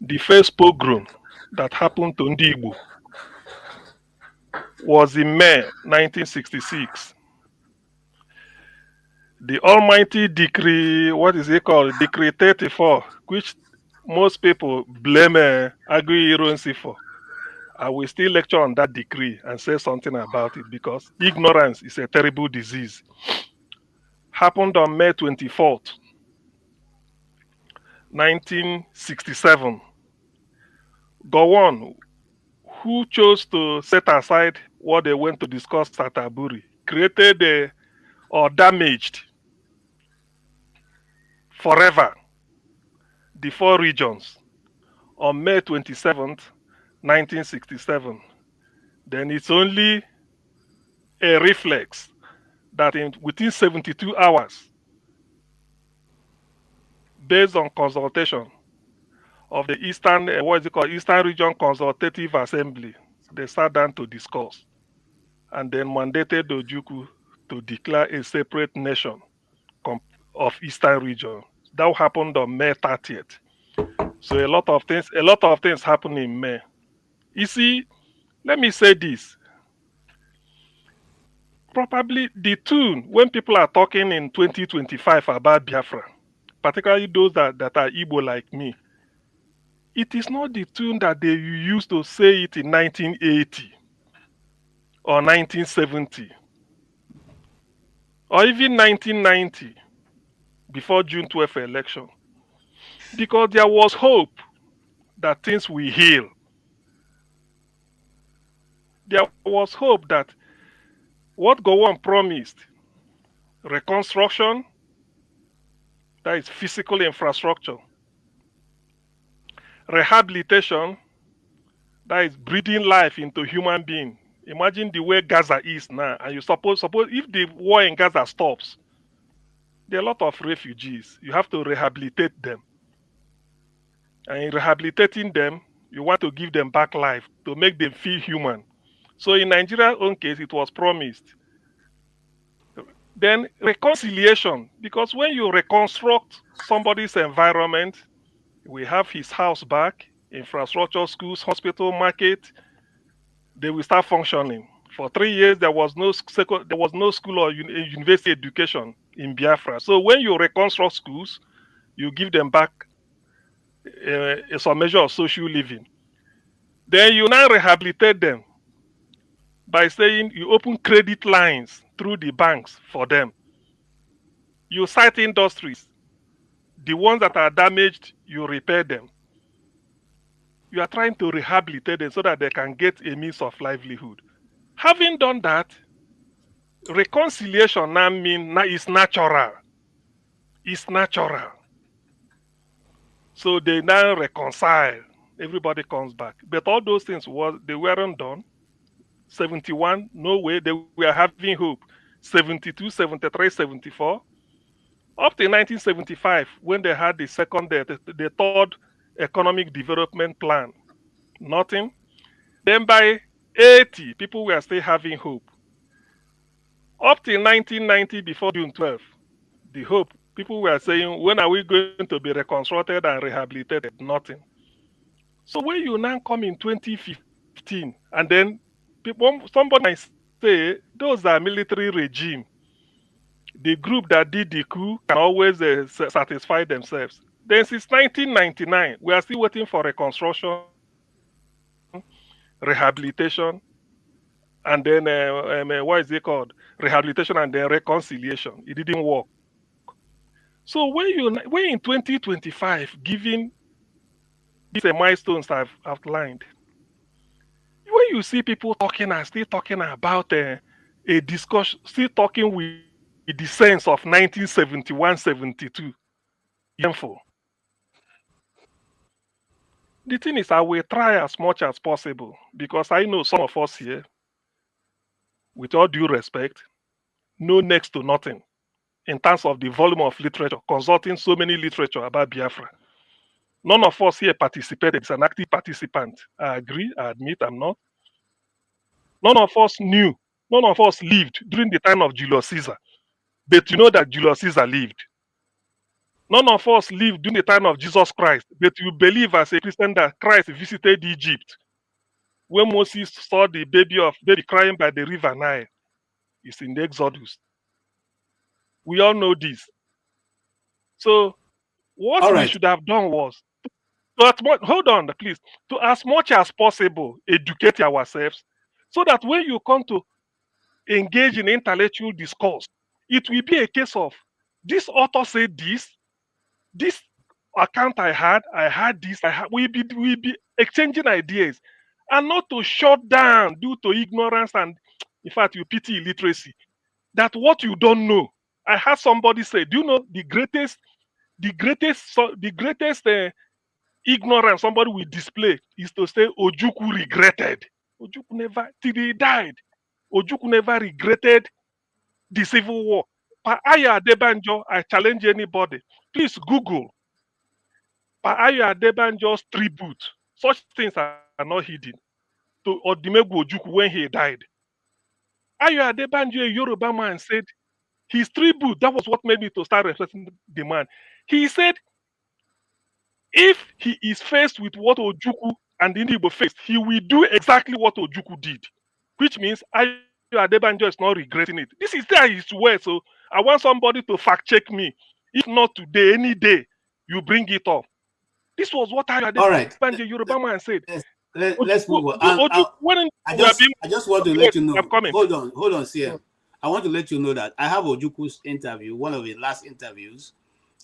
the first pogrom that happened to Ndi Igbo was in May 1966. The almighty decree, what is it called? Decree 34, which most people blame Agui Ironsi for. I will still lecture on that decree and say something about it because ignorance is a terrible disease. Happened on May 24th, 1967. Gowon, who chose to set aside what they went to discuss at Aburi, created or damaged forever the four regions on May 27th, 1967. Then it's only a reflex that within 72 hours, based on consultation of the Eastern, what is it called, Eastern Region Consultative Assembly, they sat down to discuss and then mandated Ojukwu to declare a separate nation of Eastern Region. That happened on May 30th. So a lot of things happened in May. You see, let me say this. Probably the tune when people are talking in 2025 about Biafra, particularly those that are Igbo like me, it is not the tune that they used to say it in 1980 or 1970 or even 1990 before June 12th election. Because there was hope that things will heal. There was hope that what Gowon promised, reconstruction, that is physical infrastructure, rehabilitation, that is breathing life into human being. Imagine the way Gaza is now, and you suppose if the war in Gaza stops, there are a lot of refugees. You have to rehabilitate them. And in rehabilitating them, you want to give them back life to make them feel human. So in Nigeria's own case, it was promised. Then reconciliation, because when you reconstruct somebody's environment, we have his house back, infrastructure, schools, hospital, market, they will start functioning. For 3 years, there was no school or university education in Biafra. So when you reconstruct schools, you give them back some measure of social living. Then you now rehabilitate them by saying you open credit lines through the banks for them. You cite industries. The ones that are damaged, you repair them. You are trying to rehabilitate them so that they can get a means of livelihood. Having done that, reconciliation now is natural. It's natural. So they now reconcile. Everybody comes back. But all those things they weren't done. 71, no way. They were having hope. 72, 73, 74. Up to 1975, when they had the third economic development plan, nothing. Then by 80, people were still having hope. Up to 1990, before June 12th, the hope, people were saying, when are we going to be reconstructed and rehabilitated? Nothing. So when you now come in 2015, and then somebody might say, those are military regime. The group that did the coup can always satisfy themselves. Then since 1999, we are still waiting for reconstruction, rehabilitation, and then what is it called? Rehabilitation and then reconciliation. It didn't work. So when in 2025, given these milestones I've outlined, when you see people talking and still talking about a discussion, still talking with the sense of 1971-72, painful. The thing is, I will try as much as possible because I know some of us here, with all due respect, know next to nothing in terms of the volume of literature, consulting so many literature about Biafra. None of us here participated. It's an active participant. I agree. I admit I'm not. None of us knew. None of us lived during the time of Julius Caesar. But you know that Julius Caesar lived. None of us lived during the time of Jesus Christ, but you believe as a Christian that Christ visited Egypt when Moses saw the baby crying by the river Nile. It's in the Exodus. We all know this. So what All we right. should have done was hold on, please. To as much as possible, educate ourselves so that when you come to engage in intellectual discourse, it will be a case of author said this account I had this, we be exchanging ideas and not to shut down due to ignorance and in fact you pity illiteracy. That what you don't know. I had somebody say, do you know the greatest ignorance somebody will display is to say Ojukwu regretted. Ojukwu never, till he died, Ojukwu never regretted the civil war. Pa Aya Adebanjo, I challenge anybody. Please Google Pa Aya Adebanjo's tribute. Such things are not hidden. To Odimegwu Ojukwu when he died. Ayo Adebanjo, a Yoruba man, said his tribute, that was what made me to start respecting the man. He said if he is faced with what Ojukwu and the Igbo faced, he will do exactly what Ojukwu did, which means Ayo Adebanjo is not regretting it. This is there his way, so I want somebody to fact check me. If not today, any day, you bring it up. This was what Ayo All right. Adebanjo, Yoruba man, said. Let's move on. I just want to let you know. Hold on, CM. I want to let you know that I have Ojuku's interview, one of his last interviews,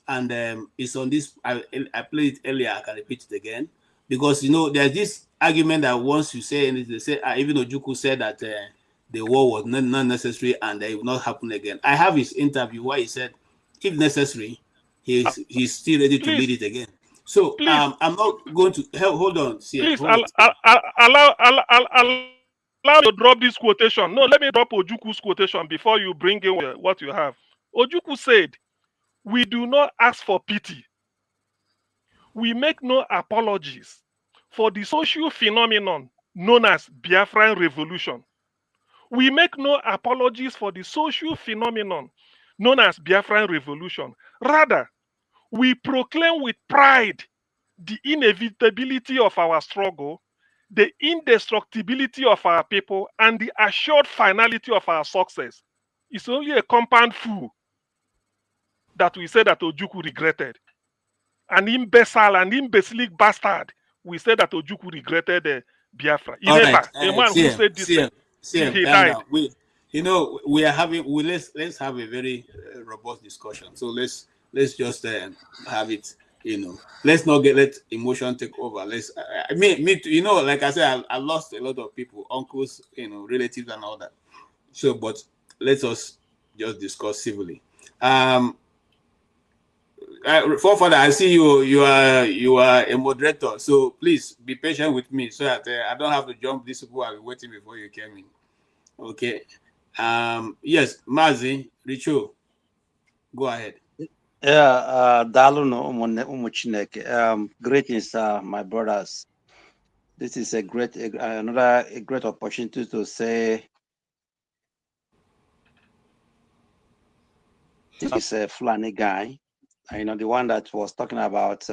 and it's on this. I played it earlier. I can repeat it again because there's this argument that once you say anything, they say even Ojuku said that the war was not necessary and it will not happen again. I have his interview where he said, if necessary, he's still ready to lead it again. So I'm not going to hold on. CM, please allow me to drop this quotation. No, let me drop Ojuku's quotation before you bring in what you have. Ojuku said, "We do not ask for pity. We make no apologies for the social phenomenon known as Biafran Revolution. We make no apologies for the social phenomenon known as Biafran Revolution. Rather, we proclaim with pride the inevitability of our struggle, the indestructibility of our people, and the assured finality of our success. It's only a compound fool that we say that Ojukwu regretted. An imbecile, an imbecilic bastard, we say that Ojukwu regretted Biafra. All right, a man who said this, he calm died. down. We are having. Let's have a very robust discussion. So let's just have it. Let's not let emotion take over. Me too, like I said, I lost a lot of people, uncles, relatives and all that. So, but let us just discuss civilly. Forefather, I see you are a moderator, so please be patient with me so that I don't have to jump these people I've been waiting before you came in. Okay. Yes, Mazi, Richo, go ahead. Yeah, Daluno Umuchineke. Greetings, my brothers. This is a great opportunity to say this is a Fulani guy. The one that was talking about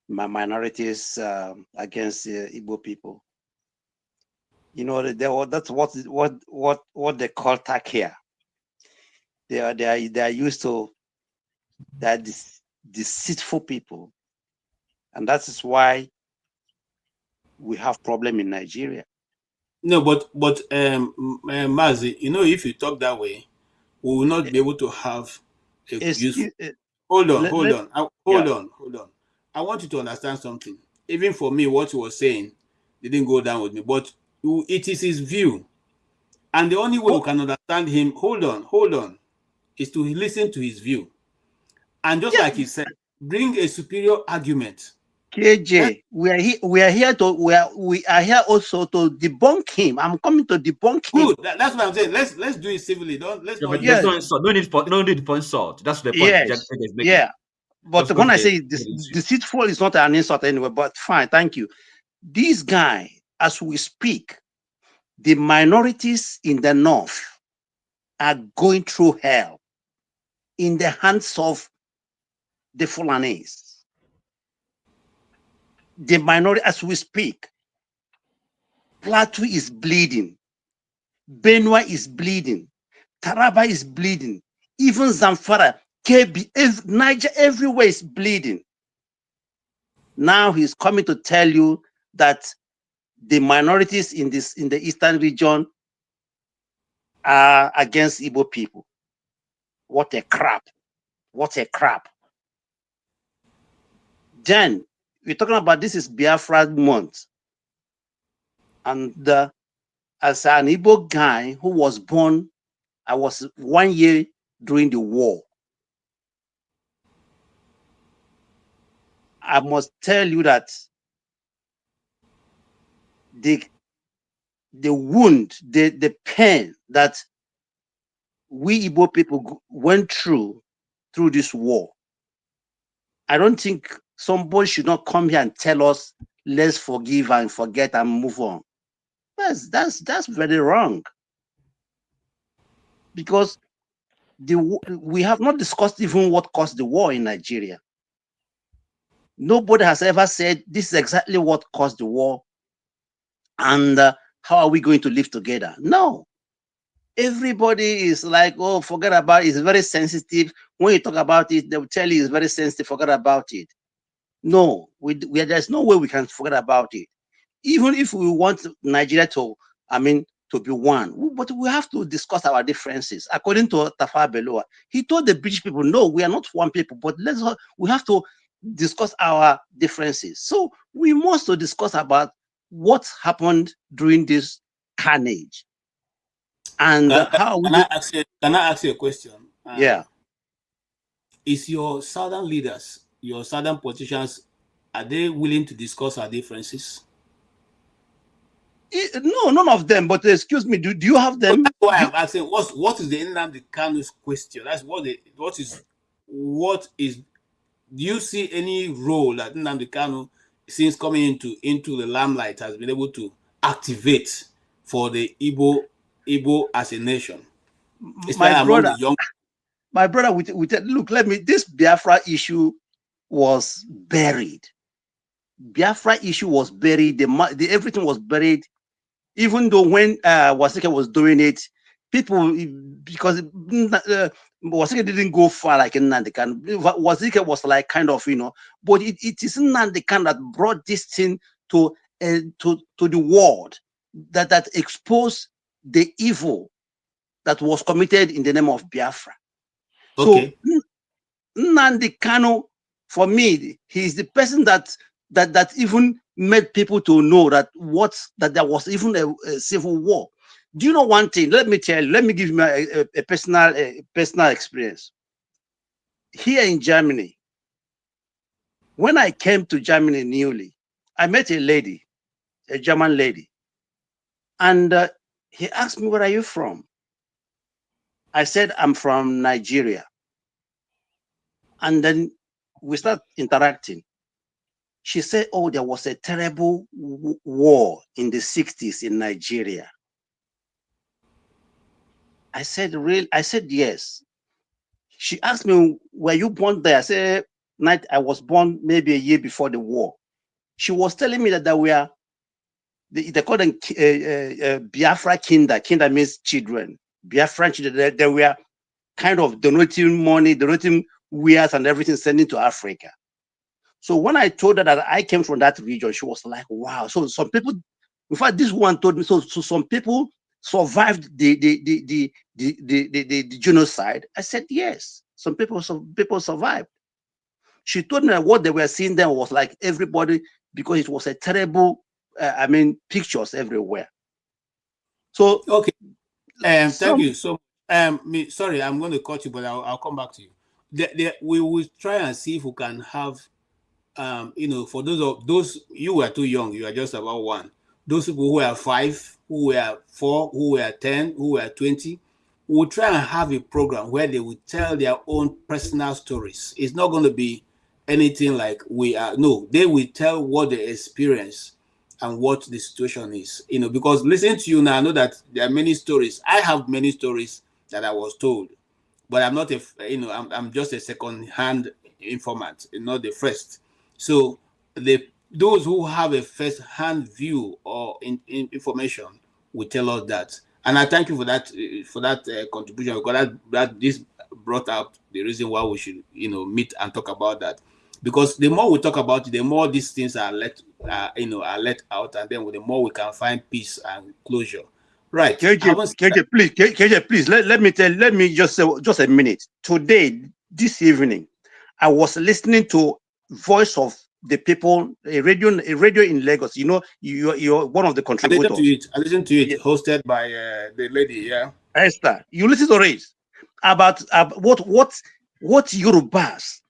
my minorities against Igbo people. That's what they call takia. They are used to that deceitful people, and that is why we have problem in Nigeria. No, but Mazi, if you talk that way, we will not be able to have a useful. Hold on. I want you to understand something. Even for me, what he was saying didn't go down with me, but it is his view. And the only way we can understand him, hold on, is to listen to his view. And just like he said, bring a superior argument. KJ, we are here also to debunk him. I'm coming to debunk him. Good. That's what I'm saying. Let's do it civilly. No need for insult. That's the point. Yes. Yeah. But when I say deceitful is not an insult anyway, but fine, thank you. This guy, as we speak, the minorities in the north are going through hell in the hands of the Fulanese. The minority, as we speak, Plateau is bleeding. Benue is bleeding. Taraba is bleeding. Even Zamfara, KB, Niger, everywhere is bleeding. Now he's coming to tell you that the minorities in the eastern region are against Igbo people. What a crap. What a crap. Then we're talking about this is Biafra month. And as an Igbo guy who was born, I was 1 year during the war. I must tell you that the wound, the pain that we Igbo people went through this war, I don't think somebody should not come here and tell us, let's forgive and forget and move on. That's very wrong. Because we have not discussed even what caused the war in Nigeria. Nobody has ever said this is exactly what caused the war and how are we going to live together? No. Everybody is like, oh, forget about it. It's very sensitive. When you talk about it, they will tell you it's very sensitive. Forget about it. No, there's no way we can forget about it. Even if we want Nigeria to be one, but we have to discuss our differences. According to Tafawa Balewa, he told the British people, no, we are not one people, but we have to discuss our differences. So we must discuss about what happened during this carnage. And how we can I ask you a question? Yeah. Is your southern leaders, your southern politicians, are they willing to discuss our differences? No, none of them. But excuse me, do you have them? That's why I'm asking. What is the Nnamdi Kanu's question? That's what is. Do you see any role that Nnamdi Kanu, since coming into the limelight, has been able to activate for the Igbo as a nation? My brother, look, this Biafra issue was buried. Biafra issue was buried. Everything was buried. Even though when Wasike was doing it, people, because Wasike didn't go far like Nnamdi Kanu. Wasike was like kind of, but it is Nnamdi Kanu that brought this thing to the world, that exposed the evil that was committed in the name of Biafra. Okay. So Nnamdi Kanu, for me, he's the person that even made people to know that there was even a civil war. Do you know one thing? Let me tell you. Let me give you a personal experience. Here in Germany, when I came to Germany newly, I met a lady, a German lady, and he asked me, "Where are you from?" I said, "I'm from Nigeria." And then we start interacting. She said, "Oh, there was a terrible war in the 60s in Nigeria." I said, "Really?" I said, "Yes." She asked me, "Were you born there?" I said, "I was born maybe a year before the war." She was telling me that there were, they call them Biafra Kinder. Kinder means children. Biafra children. They were kind of donating money, donating wares and everything, sending to Africa. So when I told her that I came from that region, she was like, "Wow!" So some people, in fact, this one told me, so some people survived the genocide. I said, "Yes, some people survived." She told me that what they were seeing then was like everybody, because it was a terrible, pictures everywhere. So okay, thank you. So sorry, I'm going to cut you, but I'll come back to you. We will try and see if we can have for those you were too young, you are just about one. Those people who are 5, who were 4, who were 10, who were 20, we'll try and have a program where they will tell their own personal stories. It's not going to be anything like we are. No, they will tell what they experience and what the situation is. Because listening to you now, I know that there are many stories. I have many stories that I was told, but I'm not I'm just a second-hand informant, not the first. So those who have a first-hand view or information will tell us that. And I thank you for that contribution, because that this brought up the reason why we should meet and talk about that. Because the more we talk about it, the more these things are let out, and then the more we can find peace and closure. Right. KJ, please let me just say just a minute. Today, this evening, I was listening to Voice of the People, a radio in Lagos. You're one of the contributors. I listened to it, hosted by the lady, Esther. You listen to it about what Yorubas.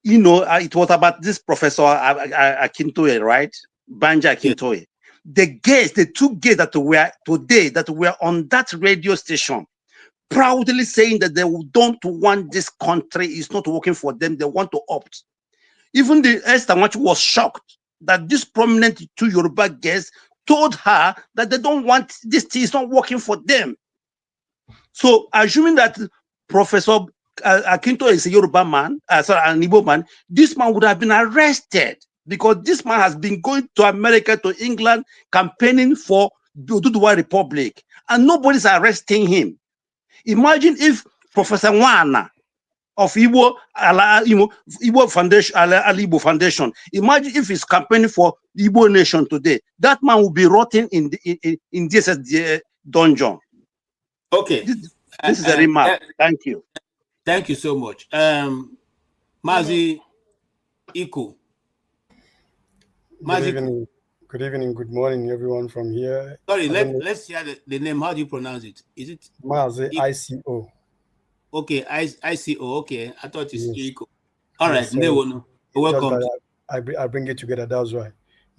It was about this Professor Akintoye, right? Banja Akintoye. The two gays that were on that radio station, proudly saying that they don't want this country, it's not working for them, they want to opt. Even the Esther was shocked that this prominent two Yoruba guests told her that they don't want this thing, it's not working for them. So assuming that Professor Akinto is a Yoruba man, an Igbo man, this man would have been arrested, because this man has been going to America, to England, campaigning for the Oduduwa Republic, and nobody's arresting him. Imagine if Professor Nwana of Igbo Foundation, Igbo Foundation, imagine if he's campaigning for the Igbo nation today. That man will be rotting in this dungeon. Okay. This is a remark. Thank you. Thank you so much. Mazi Iko. Good evening, good morning, everyone from here. Sorry, let's hear the name. How do you pronounce it? Is it Mazi ICO? Okay, ICO. Okay, I thought it's Iko. All right, welcome. I bring it together. That's why.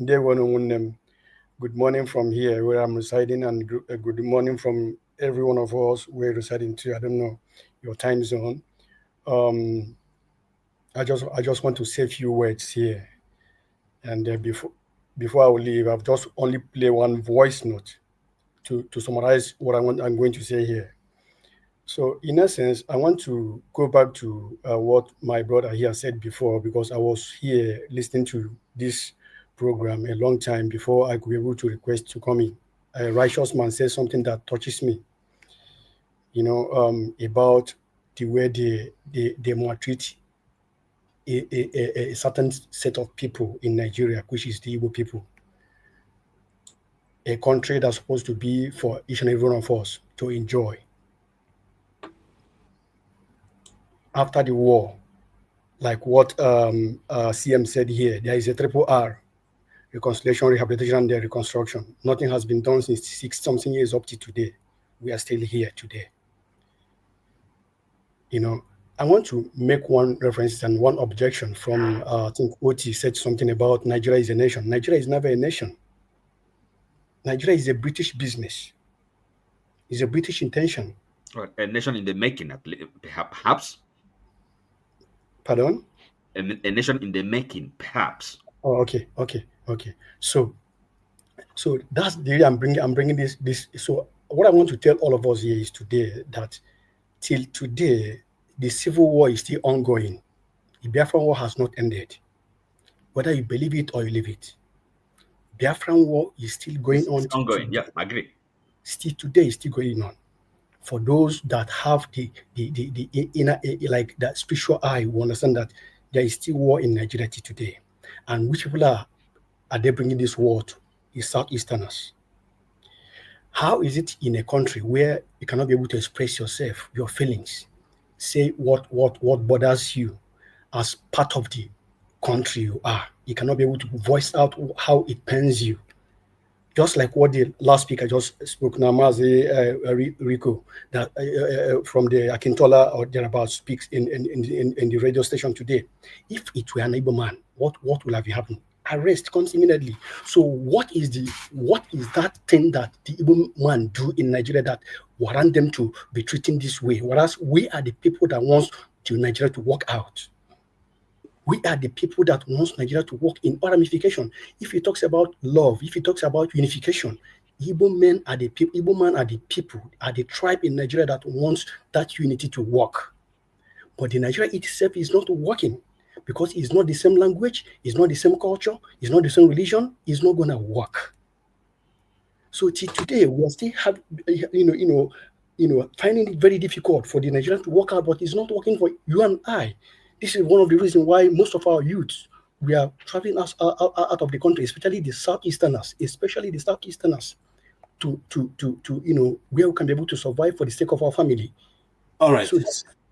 Good morning from here where I'm residing, and good morning from every one of us we're residing to. I don't know your time zone. I just want to say a few words here, and before I will leave, I've just only play one voice note to summarize what I'm going to say here. So in essence, I want to go back to what my brother here said before, because I was here listening to this program a long time before I could be able to request to come in. A righteous man says something that touches me, about the way they maltreat a certain set of people in Nigeria, which is the Igbo people. A country that's supposed to be for each and every one of us to enjoy. After the war, like what CM said here, there is a triple R: reconciliation, rehabilitation, and reconstruction. Nothing has been done since 6-something years up to today. We are still here today. I want to make one reference and one objection from, I think Oti said something about Nigeria is a nation. Nigeria is never a nation. Nigeria is a British business. It's a British intention. A nation in the making, perhaps. Pardon? A nation in the making, perhaps. Oh, okay. So that's the way I'm bringing this. So what I want to tell all of us here is today that till today, the civil war is still ongoing. The Biafra war has not ended. Whether you believe it or you leave it, Biafran war is still going on. It's ongoing. Yeah, I agree. Still today is still going on. For those that have the inner, like that spiritual eye, will understand that there is still war in Nigeria today. And which people are they bringing this war to? Is Southeasterners. How is it in a country where you cannot be able to express yourself, your feelings, say what bothers you as part of the country you are? You cannot be able to voice out how it pains you. Just like what the last speaker just spoke, Mazi Rico, that from the Akintola or thereabouts speaks in the radio station today. If it were an Igbo man, what will have happened? Arrest comes immediately. So what is that thing that the Igbo man do in Nigeria that warrant them to be treating this way? Whereas we are the people that wants Nigeria to work out. We are the people that wants Nigeria to work in ramification. If he talks about love, if he talks about unification, Igbo men are the people. Igbo men are the people, are the tribe in Nigeria that wants that unity to work. But the Nigeria itself is not working. because it's not the same language, it's not the same culture, it's not the same religion, it's not going to work. So today we are still finding it very difficult for the Nigerians to work out, but it's not working for you and I. This is one of the reasons why most of our youths, we are traveling out of the country, especially the Southeasterners, to where we can be able to survive for the sake of our family. All right. So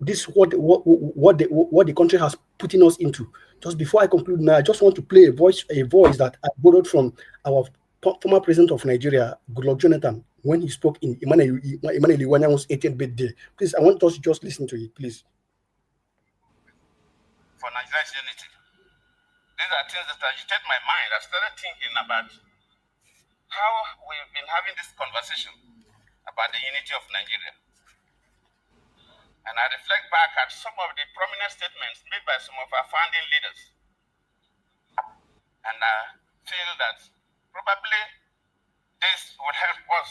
this is what the country has putting us into. Just before I conclude now, I just want to play a voice that I borrowed from our former president of Nigeria, Goodluck Jonathan, when he spoke in Emmanuel Iwanyan's 18th birthday. Please, I want us to just listen to it, please. For Nigeria's unity, these are things that agitate my mind. I started thinking about how we've been having this conversation about the unity of Nigeria. And I reflect back at some of the prominent statements made by some of our founding leaders. And I feel that probably this would help us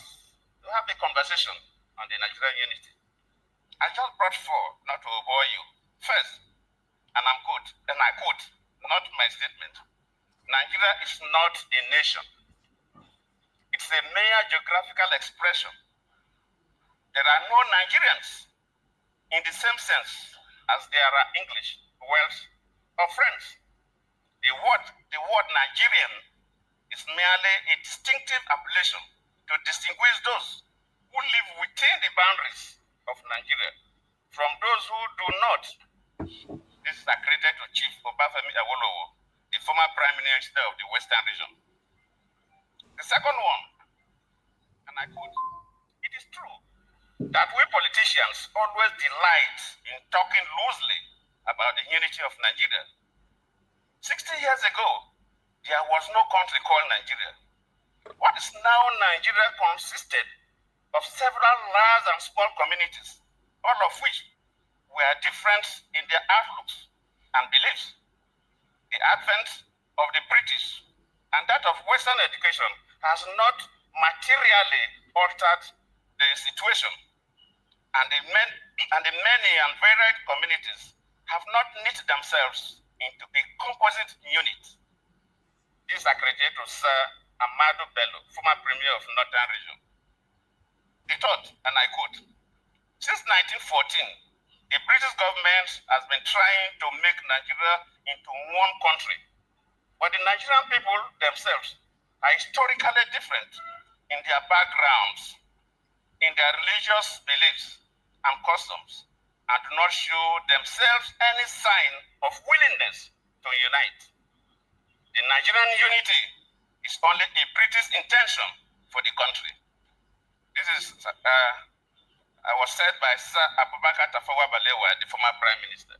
to have a conversation on the Nigerian unity. I just brought four, not to bore you. First, and I quote, not my statement, Nigeria is not a nation. It's a mere geographical expression. There are no Nigerians in the same sense as there are English, Welsh, or French. The word Nigerian is merely a distinctive appellation to distinguish those who live within the boundaries of Nigeria from those who do not. This is accredited to Chief Obafemi Awolowo, the former Prime Minister of the Western region. The second one, and I quote, it is true that we politicians always delight in talking loosely about the unity of Nigeria. 60 years ago, there was no country called Nigeria. What is now Nigeria consisted of several large and small communities, all of which were different in their outlooks and beliefs. The advent of the British and that of Western education has not materially altered the situation, and the many and varied communities have not knit themselves into a composite unit. This is accredited to Sir Amadu Bello, former Premier of Northern Region. The third, and I quote, since 1914, the British government has been trying to make Nigeria into one country, but the Nigerian people themselves are historically different in their backgrounds, in their religious beliefs and customs, and do not show themselves any sign of willingness to unite. The Nigerian unity is only a British intention for the country. This is was said by Sir Abubakar Tafawa Balewa, the former Prime Minister.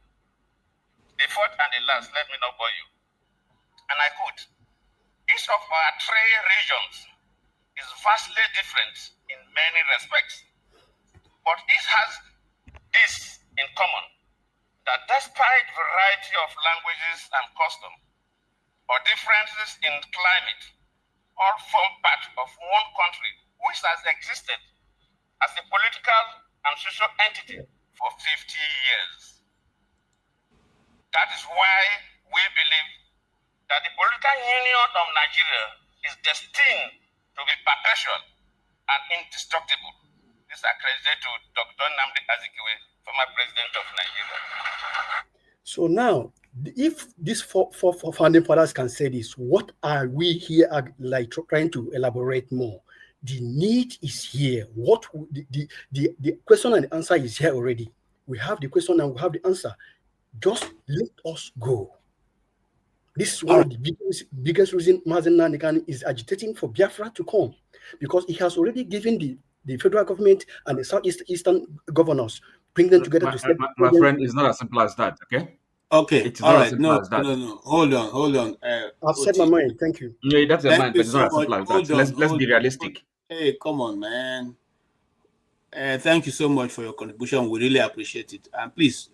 The fourth and the last, let me not bore you. And I quote, each of our three regions is vastly different in many respects, but each has this in common, that despite variety of languages and customs, or differences in climate, all form part of one country which has existed as a political and social entity for 50 years. That is why we believe that the political union of Nigeria is destined to be perpetual and indestructible. This is accredited to Dr. Nnamdi Kanu, former president of Nigeria. So now, if these four founding fathers can say this, what are we here trying to elaborate more? The need is here. What the question and the answer is here already. We have the question and we have the answer. Just let us go. This is one of the biggest reason Mazi Nnamdi Kanu is agitating for Biafra to come, because he has already given the federal government and the southeastern governors, bring them together to step. My friend, it's not as simple as that, okay? Okay, it's all not right. as simple as that. No. Hold on. I've said my mind. Thank you. Yeah, that's your Thank mind, you but it's not so as simple much. as that. Let's be realistic. Hey, come on, man. Thank you so much for your contribution. We really appreciate it. And please,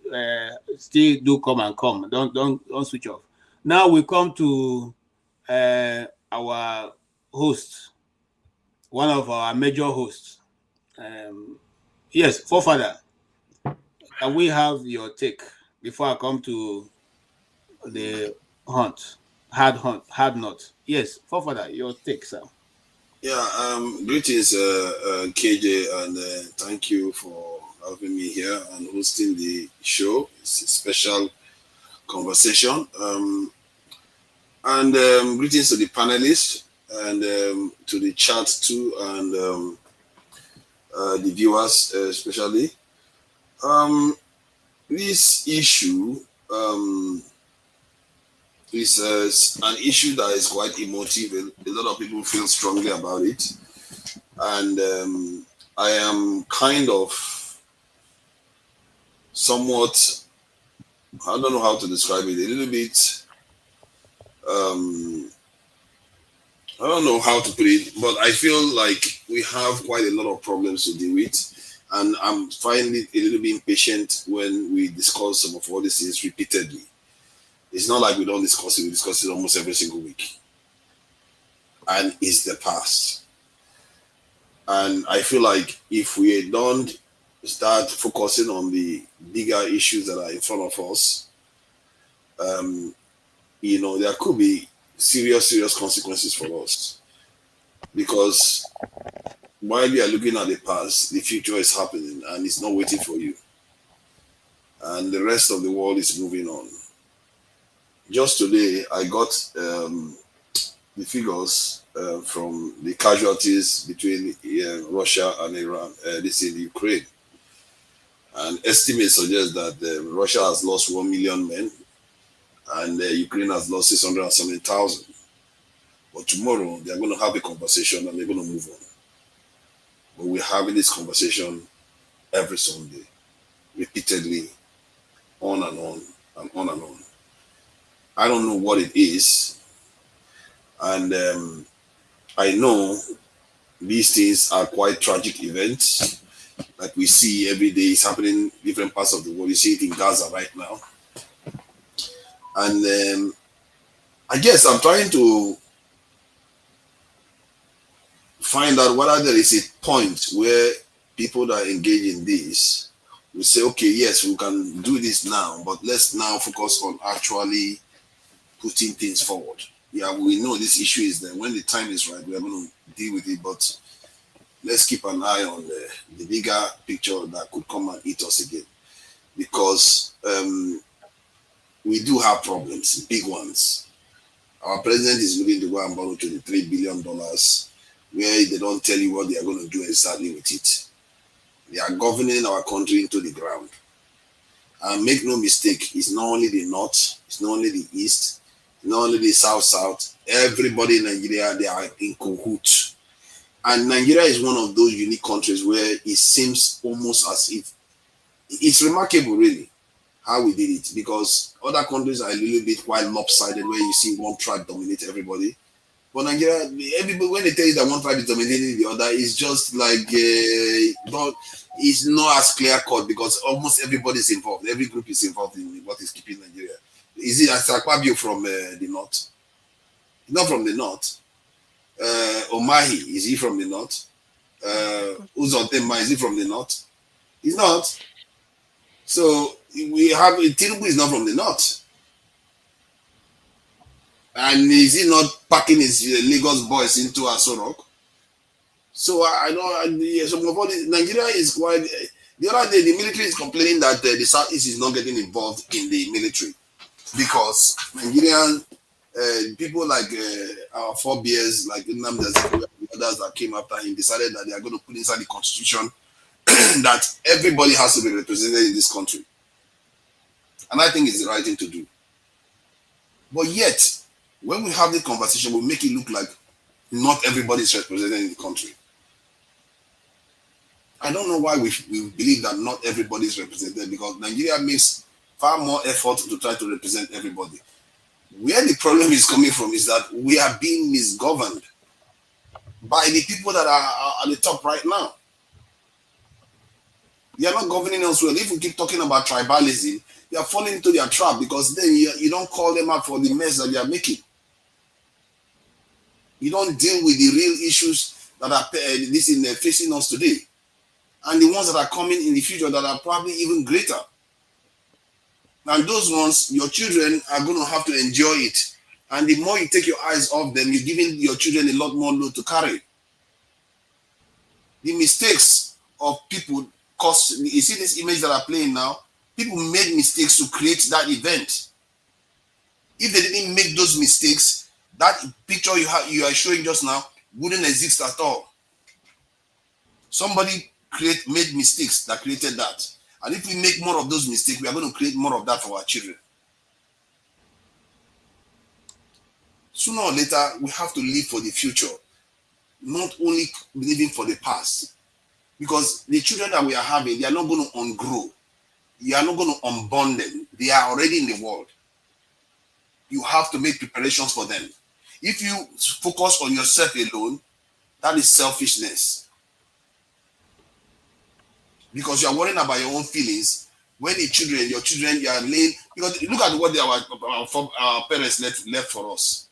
still do come. Don't switch off. Now we come to our host, one of our major hosts. Yes, forefather. Can we have your take before I come to the hunt, hard not. Yes, forefather, your take, sir. Yeah, greetings, KJ, and thank you for having me here and hosting the show. It's a special conversation. And greetings to the panelists and to the chat too, and the viewers especially. This issue is an issue that is quite emotive. A lot of people feel strongly about it. And I am kind of somewhat, I don't know how to describe it, a little bit, I don't know how to put it, but I feel like we have quite a lot of problems to deal with. And I'm finding it a little bit impatient when we discuss some of all these things repeatedly. It's not like we don't discuss it, we discuss it almost every single week. And it's the past. And I feel like if we don't start focusing on the bigger issues that are in front of us, there could be serious consequences for us. Because while you are looking at the past, the future is happening and it's not waiting for you. And the rest of the world is moving on. Just today, I got the figures from the casualties between Russia and Iran, this in Ukraine. And estimates suggest that Russia has lost 1 million men and Ukraine has lost 670,000. But tomorrow, they're going to have a conversation and they're going to move on. But we're having this conversation every Sunday, repeatedly, on and on and on and on. I don't know what it is. And I know these things are quite tragic events. Like we see every day, it's happening in different parts of the world. You see it in Gaza right now. And I guess I'm trying to find out whether there is a point where people that engage in this will say, okay, yes, we can do this now, but let's now focus on actually putting things forward. Yeah, we know this issue is there. When the time is right, we are going to deal with it, but let's keep an eye on the bigger picture that could come and eat us again. Because we do have problems, big ones. Our president is looking to go and borrow $23 billion where they don't tell you what they are going to do exactly with it. They are governing our country into the ground. And make no mistake, it's not only the north, it's not only the east, not only the south. Everybody in Nigeria, they are in cahoots. And Nigeria is one of those unique countries where it seems almost as if it's remarkable, really, how we did it. Because other countries are a little bit quite lopsided, where you see one tribe dominate everybody. But Nigeria, everybody, when they tell you that one tribe is dominating the other, it's just like, but it's not as clear cut because almost everybody is involved. Every group is involved in what is keeping Nigeria. Is it Asakpabio from the north? Not from the north. Omahi, is he from the north? Uzodema, is he from the north? He's not. So we have Tinubu is not from the north. And is he not packing his Lagos boys into Aso Rock? So I know some of all this, Nigeria is quite. The other day, the military is complaining that the Southeast is not getting involved in the military because Nigerian people like our forebears, like Nnamdi Kanu and the others that came after him, decided that they are going to put inside the constitution that everybody has to be represented in this country. And I think it's the right thing to do. But yet, when we have this conversation, we make it look like not everybody is represented in the country. I don't know why we believe that not everybody is represented, because Nigeria makes far more effort to try to represent everybody. Where the problem is coming from is that we are being misgoverned by the people that are at the top right now. They are not governing us well. If we keep talking about tribalism, they are falling into their trap, because then you don't call them out for the mess that they are making. You don't deal with the real issues that are facing us today, and the ones that are coming in the future that are probably even greater. And those ones, your children are going to have to enjoy it. And the more you take your eyes off them, you're giving your children a lot more load to carry. The mistakes of people cause, you see this image that I'm playing now, people made mistakes to create that event. If they didn't make those mistakes, that picture you are showing just now wouldn't exist at all. Somebody made mistakes that created that. And if we make more of those mistakes, we are going to create more of that for our children. Sooner or later, we have to live for the future, not only living for the past. Because the children that we are having, they are not going to ungrow. You are not going to unborn them. They are already in the world. You have to make preparations for them. If you focus on yourself alone, that is selfishness. Because you are worrying about your own feelings. When your children, you are laying, because look at what our parents left for us.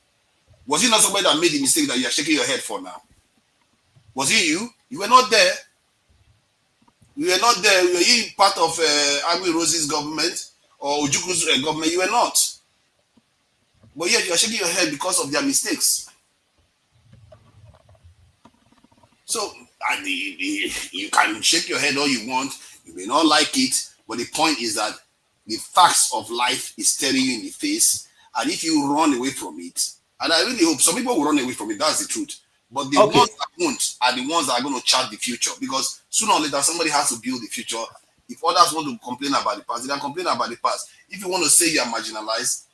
Was it not somebody that made the mistake that you are shaking your head for now? Was it you? You were not there. You were not there. Were you part of Agui Rose's government or Ojuku's government? You were not. But yet you are shaking your head because of their mistakes. So you can shake your head all you want. You may not like it, but the point is that the facts of life is staring you in the face. And if you run away from it, and I really hope some people will run away from it, that's the truth. But the ones that won't are the ones that are going to chart the future, because sooner or later somebody has to build the future. If others want to complain about the past, they can complain about the past. If you want to say you are marginalized,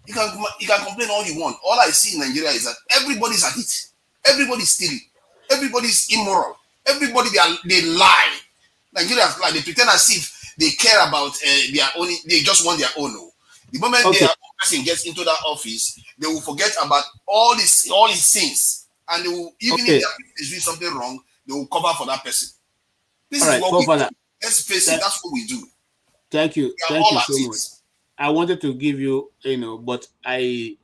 you can complain all you want. All I see in Nigeria is that everybody's at it. Everybody's stealing. Everybody's immoral. Everybody they lie. Nigerians lie. They pretend as if they care about their own. They just want their own. The moment their person gets into that office, they will forget about all his sins, and they will, even if their person is doing something wrong, they will cover for that person. This is what we do. Let's face it. That's what we do. Thank you. Thank you so much. I wanted to give you, but I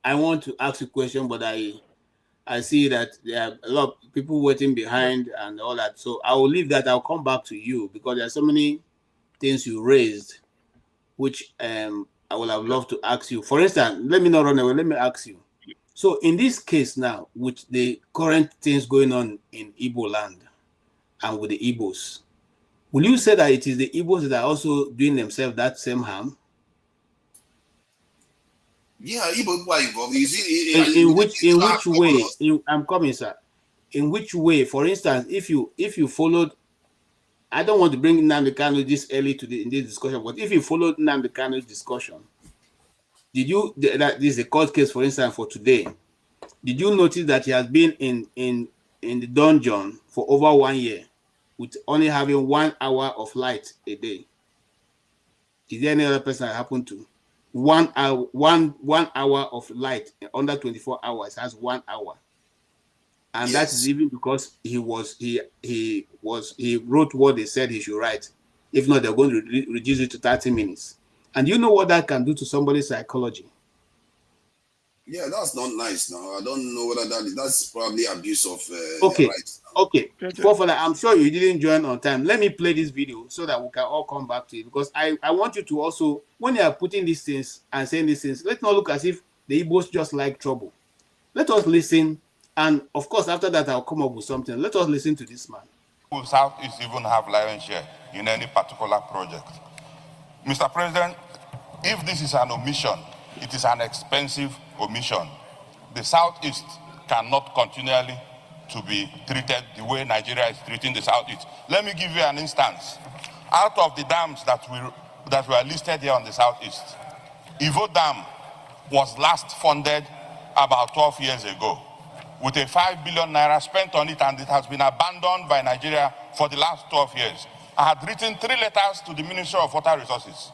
want to ask a question, but I see that there are a lot of people waiting behind and all that. So I will leave that. I'll come back to you because there are so many things you raised, which I would have loved to ask you. For instance, let me not run away. Let me ask you. So in this case now, with the current things going on in Igbo land and with the Igbos, will you say that it is the Igbos that are also doing themselves that same harm? Yeah, Igbo people are involved. You see, in which way? I'm coming, sir. In which way? For instance, if you followed, I don't want to bring Nnamdi Kanu this early in this discussion, but if you followed Nnamdi Kanu's discussion, did you that this is a court case, for instance, for today? Did you notice that he has been in the dungeon for over 1 year, with only having 1 hour of light a day? Is there any other person that happened to 1 hour, 1 hour of light under 24 hours has 1 hour? And that is even because he wrote what they said he should write. If not, they're going to reduce it to 30 minutes. And you know what that can do to somebody's psychology? Yeah, that's not nice now. I don't know whether that's probably abuse of their rights. Okay. For that, I'm sure you didn't join on time. Let me play this video so that we can all come back to it. Because I want you to also, when you are putting these things and saying these things, let's not look as if the Igbos just like trouble. Let us listen. And of course, after that, I'll come up with something. Let us listen to this man. Will Southeast even have lion's share in any particular project? Mr. President, if this is an omission, it is an expensive omission. The Southeast cannot continually to be treated the way Nigeria is treating the Southeast. Let me give you an instance. Out of the dams that were listed here on the Southeast, Ivo Dam was last funded about 12 years ago with a 5 billion naira spent on it, and it has been abandoned by Nigeria for the last 12 years. I had written 3 letters to the Ministry of Water Resources.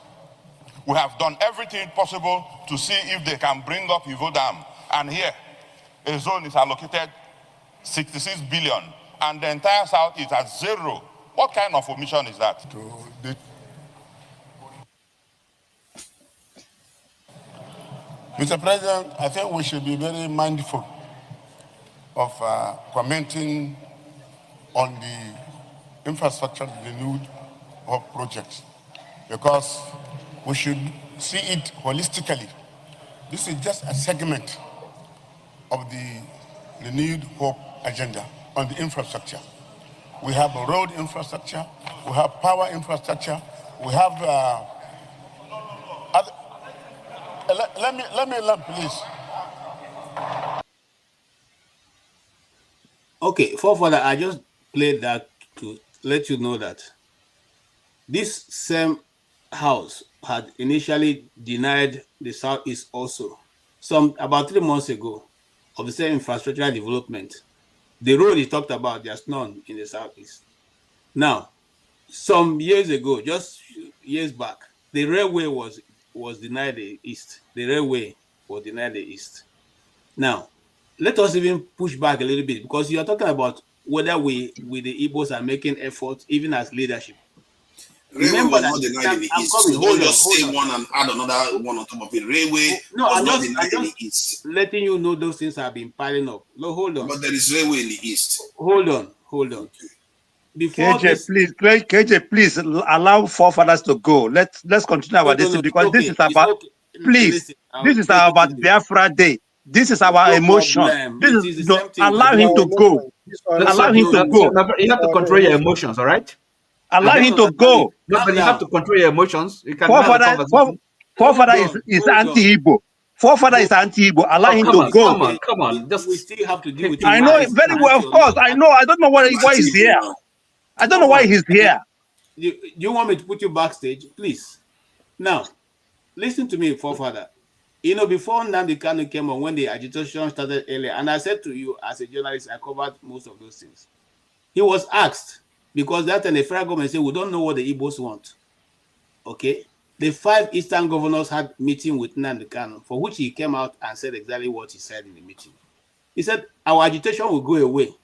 We have done everything possible to see if they can bring up Ivo Dam. And here, a zone is allocated 66 billion, and the entire South is at 0. What kind of omission is that? Mr. President, I think we should be very mindful of commenting on the infrastructure renewed of projects, because we should see it holistically. This is just a segment of the renewed hope agenda on the infrastructure. We have a road infrastructure, we have power infrastructure, we have other, let me learn, please. Okay, forefather, I just played that to let you know that this same house had initially denied the Southeast also. About 3 months ago, of the same infrastructural development. The road he talked about, there's none in the Southeast. Now, some years ago, just years back, the railway was denied the East. The railway was denied the East. Now, let us even push back a little bit, because you are talking about whether we the Igbos are making efforts, even as leadership. Railway Remember was that not denied in the I'm East. coming. So Hold don't on, just say one and add another one on top of it. Railway No, was I'm not just denied in the East. letting you know those things have been piling up. No, hold on. But there is railway in the East. Hold on. Okay. Before KJ, this, please, KJ, please allow forefathers to go. Let's continue our decision, because okay. this is about. Okay. Please, Listen, this is about Biafra Day. This is our no emotion. problem. This It is is the no, same thing. allow him to go. Allow him to go. You have to control your emotions, all right? Allow him to go. No, but you have to control your emotions. You can have a Forefather, conversation. forefather is anti-Igbo. Forefather is anti-Igbo. Allow him to go. Come on. Just we still have to deal with I know it very well, of course. I know. I don't know why he's here. I don't know why he's here. Do you want me to put you backstage, please? Now, listen to me, forefather. You know, before Nnamdi Kanu came on, when the agitation started earlier, and I said to you as a journalist, I covered most of those things. He was asked, because that time the federal government said, we don't know what the Igbos want. Okay? The 5 Eastern governors had meeting with Nnamdi Kanu, for which he came out and said exactly what he said in the meeting. He said, our agitation will go away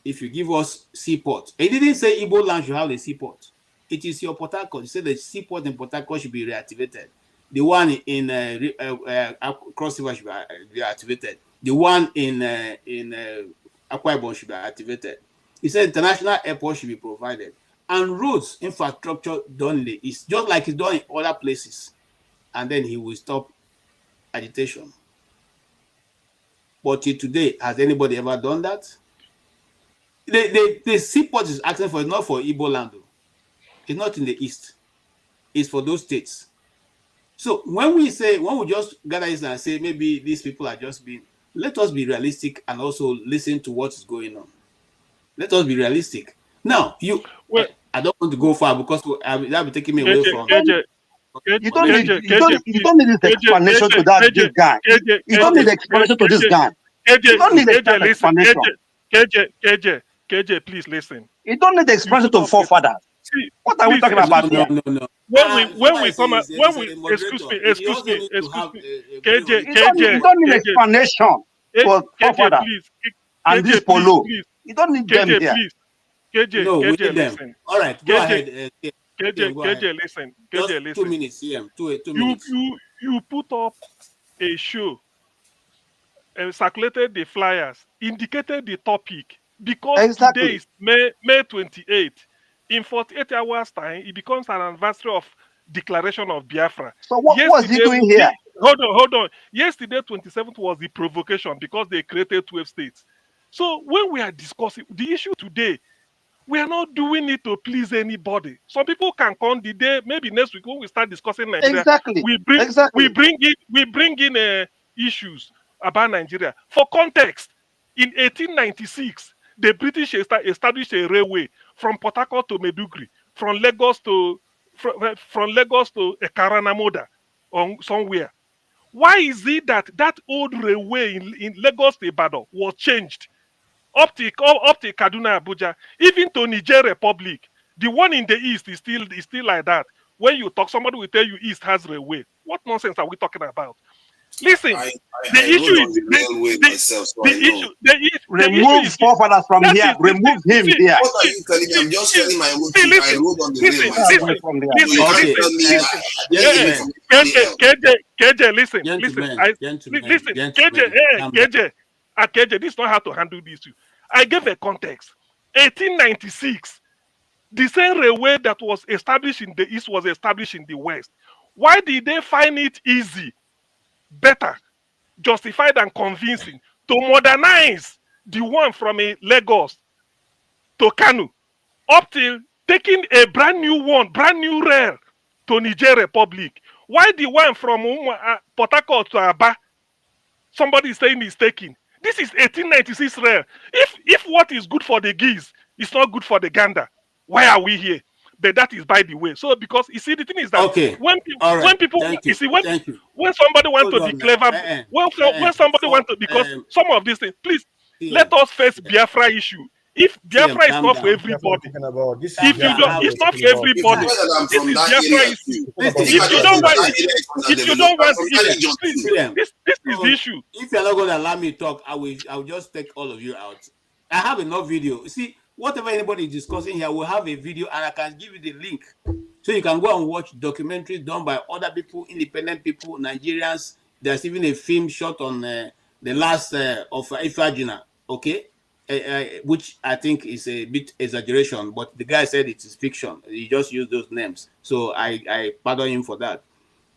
if you give us seaport. He didn't say Igbo land should have a seaport. It is your Port Harcourt. He said the seaport in Port Harcourt should be reactivated. The one in Cross River should be reactivated. The one in Akwa Ibom should be activated. He said international airport should be provided. And roads, infrastructure done in the East, just like it's done in other places. And then he will stop agitation. But till today, has anybody ever done that? The seaport is asking for, not for Igbo land. It's not in the East. It's for those states. So when we just gather this and say maybe these people are just being, let us be realistic and also listen to what is going on. Let us be realistic. Now, I don't want to go far, because that'll be taking me away from. You don't need this explanation to this guy. You don't need explanation to this guy. You don't need explanation. KJ, please listen. You don't need explanation to forefathers. What are we talking about here? No. When we come out, excuse me, KJ, you don't need explanation for forefathers and this polo. You don't need them here. KJ, listen. All right, go ahead. KJ, listen. KJ, listen. 2 minutes, CM. 2 minutes. You put up a show and circulated the flyers, indicated the topic, because today is May 28th. In 48 hours' time, it becomes an anniversary of Declaration of Biafra. So what was he doing here? Hold on. Yesterday, 27th, was the provocation because they created 12 states. So when we are discussing the issue today, we are not doing it to please anybody. Some people can come the day, maybe next week when we start discussing Nigeria. We bring in issues about Nigeria. For context, in 1896, the British established a railway from Port Harcourt to Maiduguri, from Lagos to Ekaranamoda, or somewhere. Why is it that old railway in Lagos to Ibadan was changed up to Kaduna, Abuja, even to Niger Republic? The one in the east is still like that. When you talk, somebody will tell you east has railway. What nonsense are we talking about? Listen, the issue is remove forefathers from here. Remove him here. What are you telling me? I'm just telling my emotion. I rode on the rail myself. KJ, listen. KJ, this is not how to handle this issue. I gave a context. 1896, the same railway that was established in the east was established in the west. Why did they find it easy, better, justified, and convincing to modernize the one from a Lagos to Kanu, up till taking a brand new one, brand new rail to Niger Republic? Why the one from Port Harcourt to Aba, somebody is saying is taking? This is 1896 rail. If what is good for the geese is not good for the gander, why are we here? But that is by the way. So because you see, the thing is that Okay. when All right. people Thank you you. see Thank you. when somebody want Hold to on now. declare when somebody want to, because some of these things, please yeah. let us face Biafra issue. If Biafra is calm not for down. everybody, This if you don't, it's not for everybody. This is Biafra issue. If you don't want, if you don't want, please, this is the issue. If you're not going to allow me to talk, I will just take all of you out. I have enough video. See, whatever anybody is discussing here, we'll have a video, and I can give you the link, so you can go and watch documentaries done by other people, independent people, Nigerians. There's even a film shot on the last of Ifajina, okay, which I think is a bit exaggeration, but the guy said it is fiction. He just used those names, so I pardon him for that,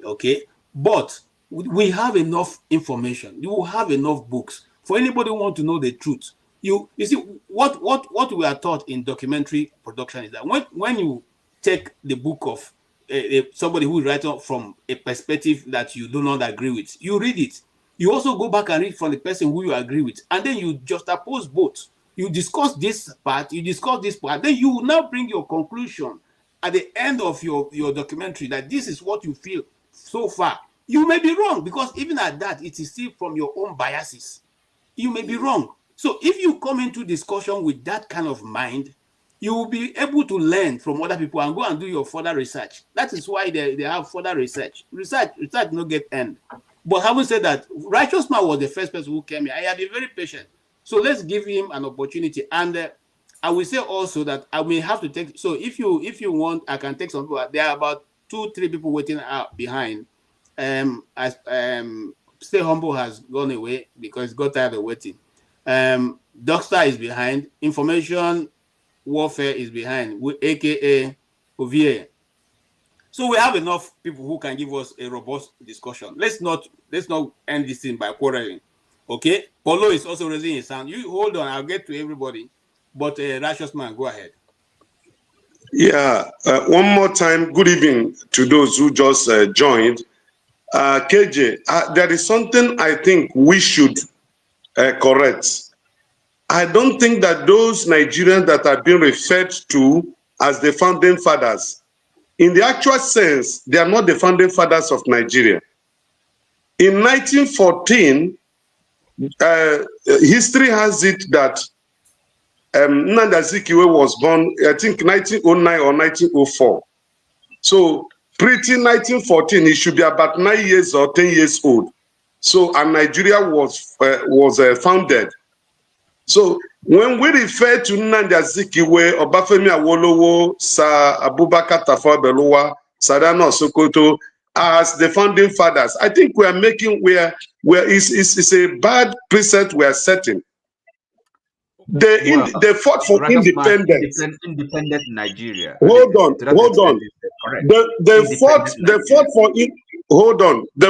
okay. But we have enough information. You will have enough books for anybody who want to know the truth. You see what we are taught in documentary production is that when you take the book of somebody who is writing from a perspective that you do not agree with, you read it. You also go back and read from the person who you agree with, and then you just oppose both. You discuss this part, you discuss this part, then you will now bring your conclusion at the end of your documentary that this is what you feel so far. You may be wrong, because even at that, it is still from your own biases. You may be wrong. So if you come into discussion with that kind of mind, you will be able to learn from other people and go and do your further research. That is why they have further research. Research no get end. But having said that, Righteous Man was the first person who came here. I had been very patient. So let's give him an opportunity. And I will say also that I may have to take. So if you want, I can take some people. There are about 2-3 people waiting out behind. Stay Humble has gone away because he got tired of waiting. Dockstar is behind. Information Warfare is behind, aka Ovie. So we have enough people who can give us a robust discussion. Let's not end this thing by quarreling. Okay? Polo is also raising his hand. You hold on, I'll get to everybody. But Righteous Man, go ahead. Yeah, one more time, good evening to those who just joined. KJ, there is something I think we should correct. I don't think that those Nigerians that are being referred to as the founding fathers, in the actual sense, they are not the founding fathers of Nigeria. In 1914, history has it that Nnamdi Azikiwe was born, I think 1909 or 1904. So, pretty 1914, he should be about 9 years or 10 years old. So, and Nigeria was founded. So, when we refer to Nnamdi Azikiwe, Obafemi Awolowo, Sir Abubakar Tafawa Balewa, Sardauna Sokoto as the founding fathers, I think we are making it's a bad precedent we are setting. They fought for independence. Independent Nigeria. Hold on. They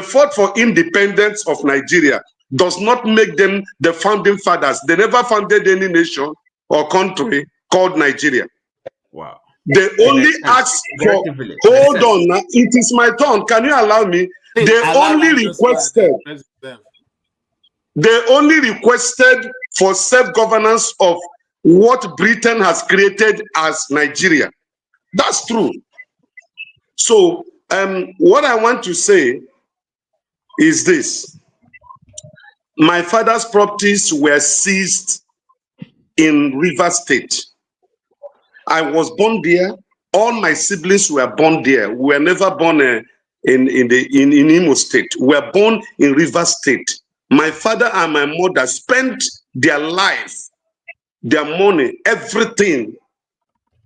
fought for independence of Nigeria. Does not make them the founding fathers. They never founded any nation or country called Nigeria. Wow. They only asked for, hold on, now, it is my turn. Can you allow me? They only requested for self-governance of what Britain has created as Nigeria. That's true. So what I want to say is this. My father's properties were seized in Rivers State. I was born there. All my siblings were born there. We were never born in Imo State. We were born in Rivers State. My father and my mother spent their life, their money, everything.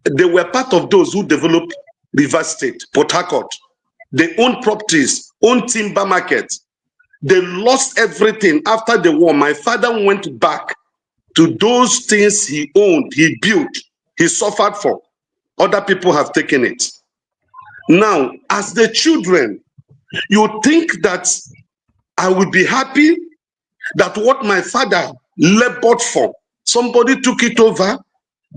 They were part of those who developed Rivers State, Port Harcourt. They owned properties, owned timber markets. They lost everything after the war. My father went back to those things he owned, he built, he suffered for. Other people have taken it. Now, as the children, You think that I would be happy that what my father labored for, somebody took it over?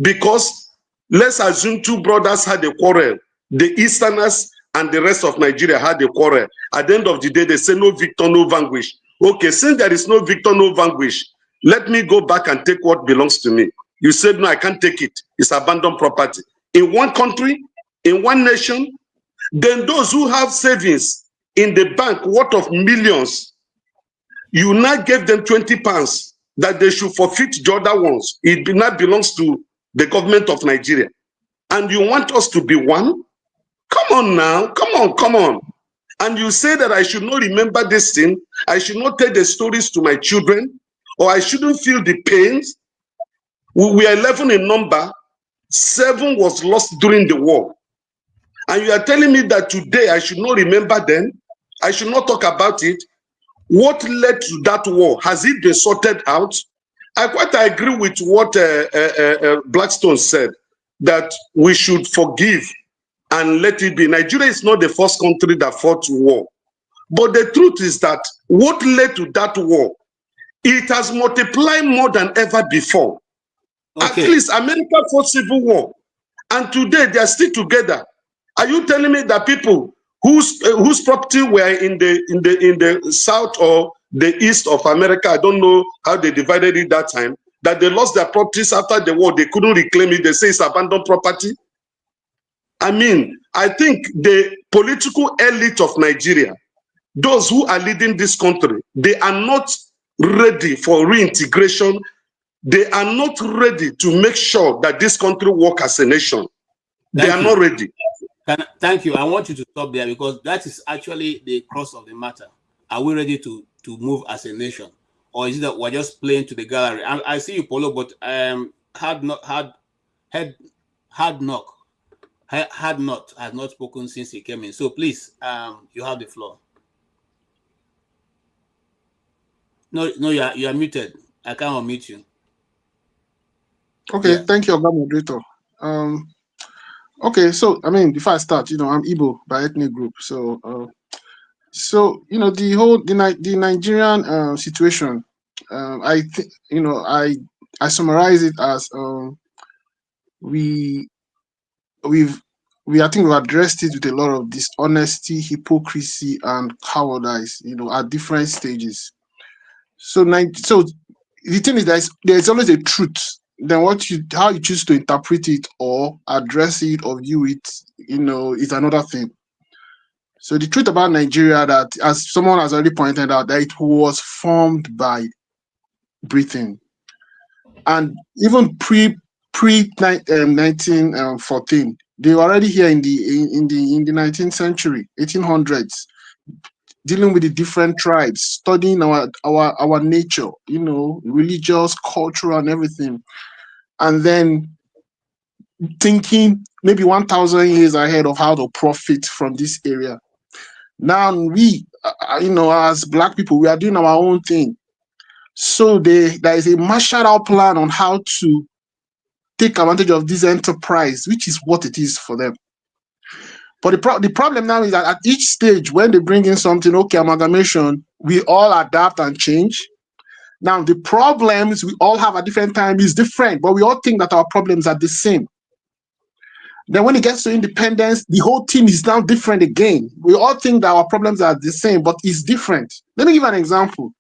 Because let's assume two brothers had a quarrel, the Easterners and the rest of Nigeria had a quarrel. At the end of the day, they say no victor, no vanquish. Okay, since there is no victor, no vanquish, let me go back and take what belongs to me. You said, no, I can't take it. It's abandoned property. In one country, in one nation, then those who have savings in the bank worth of millions, you now gave them 20 pounds that they should forfeit the other ones. It now belongs to the government of Nigeria. And you want us to be one? Come on now, come on. And you say that I should not remember this thing, I should not tell the stories to my children, or I shouldn't feel the pains. We are 11 in number, 7 was lost during the war. And you are telling me that today I should not remember them, I should not talk about it. What led to that war? Has it been sorted out? I quite agree with what Blackstone said, that we should forgive and let it be. Nigeria is not the first country that fought war. But the truth is that what led to that war, it has multiplied more than ever before. Okay. At least America fought civil war, and today they are still together. Are you telling me that people whose property were in the south or the east of America, I don't know how they divided it that time, that they lost their properties after the war, they couldn't reclaim it, they say it's abandoned property? I mean, I think the political elite of Nigeria, those who are leading this country, they are not ready for reintegration. They are not ready to make sure that this country works as a nation. They are not ready. Thank you. I want you to stop there, because that is actually the crux of the matter. Are we ready to move as a nation, or is it that we're just playing to the gallery? I see you, Polo, but Hard Knock has not spoken since he came in. So please, you have the floor. No, you are muted. I can't unmute you. Okay, thank you, moderator. Okay, so I mean, before I start, I'm Igbo by ethnic group, so the Nigerian situation, I think I summarize it as I think we've addressed it with a lot of dishonesty, hypocrisy, and cowardice, at different stages. So the thing is, there's always a truth. Then how you choose to interpret it or address it or view it, is another thing. So the truth about Nigeria, that as someone has already pointed out, that it was formed by Britain, and even pre 1914, they were already here in the 19th century, 1800s, dealing with the different tribes, studying our nature, religious, cultural, and everything, and then thinking maybe 1,000 years ahead of how to profit from this area. Now we, as Black people, we are doing our own thing. So there is a martial out plan on how to take advantage of this enterprise, which is what it is for them. But the problem now is that at each stage, when they bring in something, okay, amalgamation, we all adapt and change. Now, the problems we all have at different times is different, but we all think that our problems are the same. Then when it gets to independence, the whole thing is now different again. We all think that our problems are the same, but it's different. Let me give an example.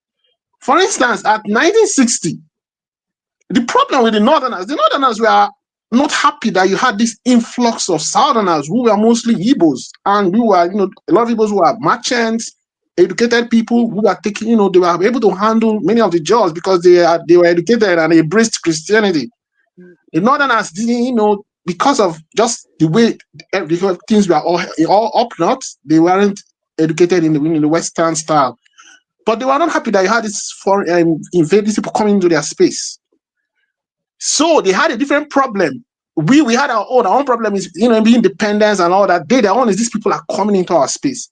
For instance, at 1960, the problem with the Northerners were not happy that you had this influx of Southerners who were mostly Igbos, and who were, a lot of Igbos who were merchants, educated people who were taking, they were able to handle many of the jobs because they were educated and embraced Christianity. The Northerners didn't, because of just the way things were all up north, they weren't educated in the Western style. But they were not happy that you had this foreign invading people coming into their space. So they had a different problem. We had our own problem is, being independence and all that. Their own is these people are coming into our space.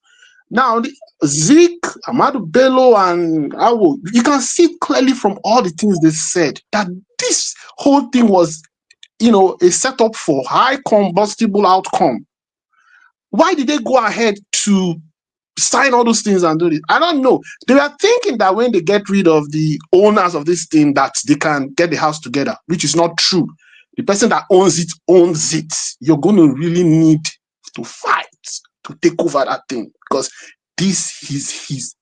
Now, Zeke, Ahmadu Bello, and Awo, you can see clearly from all the things they said that this whole thing was, a setup for high combustible outcome. Why did they go ahead to sign all those things and do this. I don't know. They are thinking that when they get rid of the owners of this thing, that they can get the house together, which is not true. The person that owns it. You're going to really need to fight to take over that thing, because this is his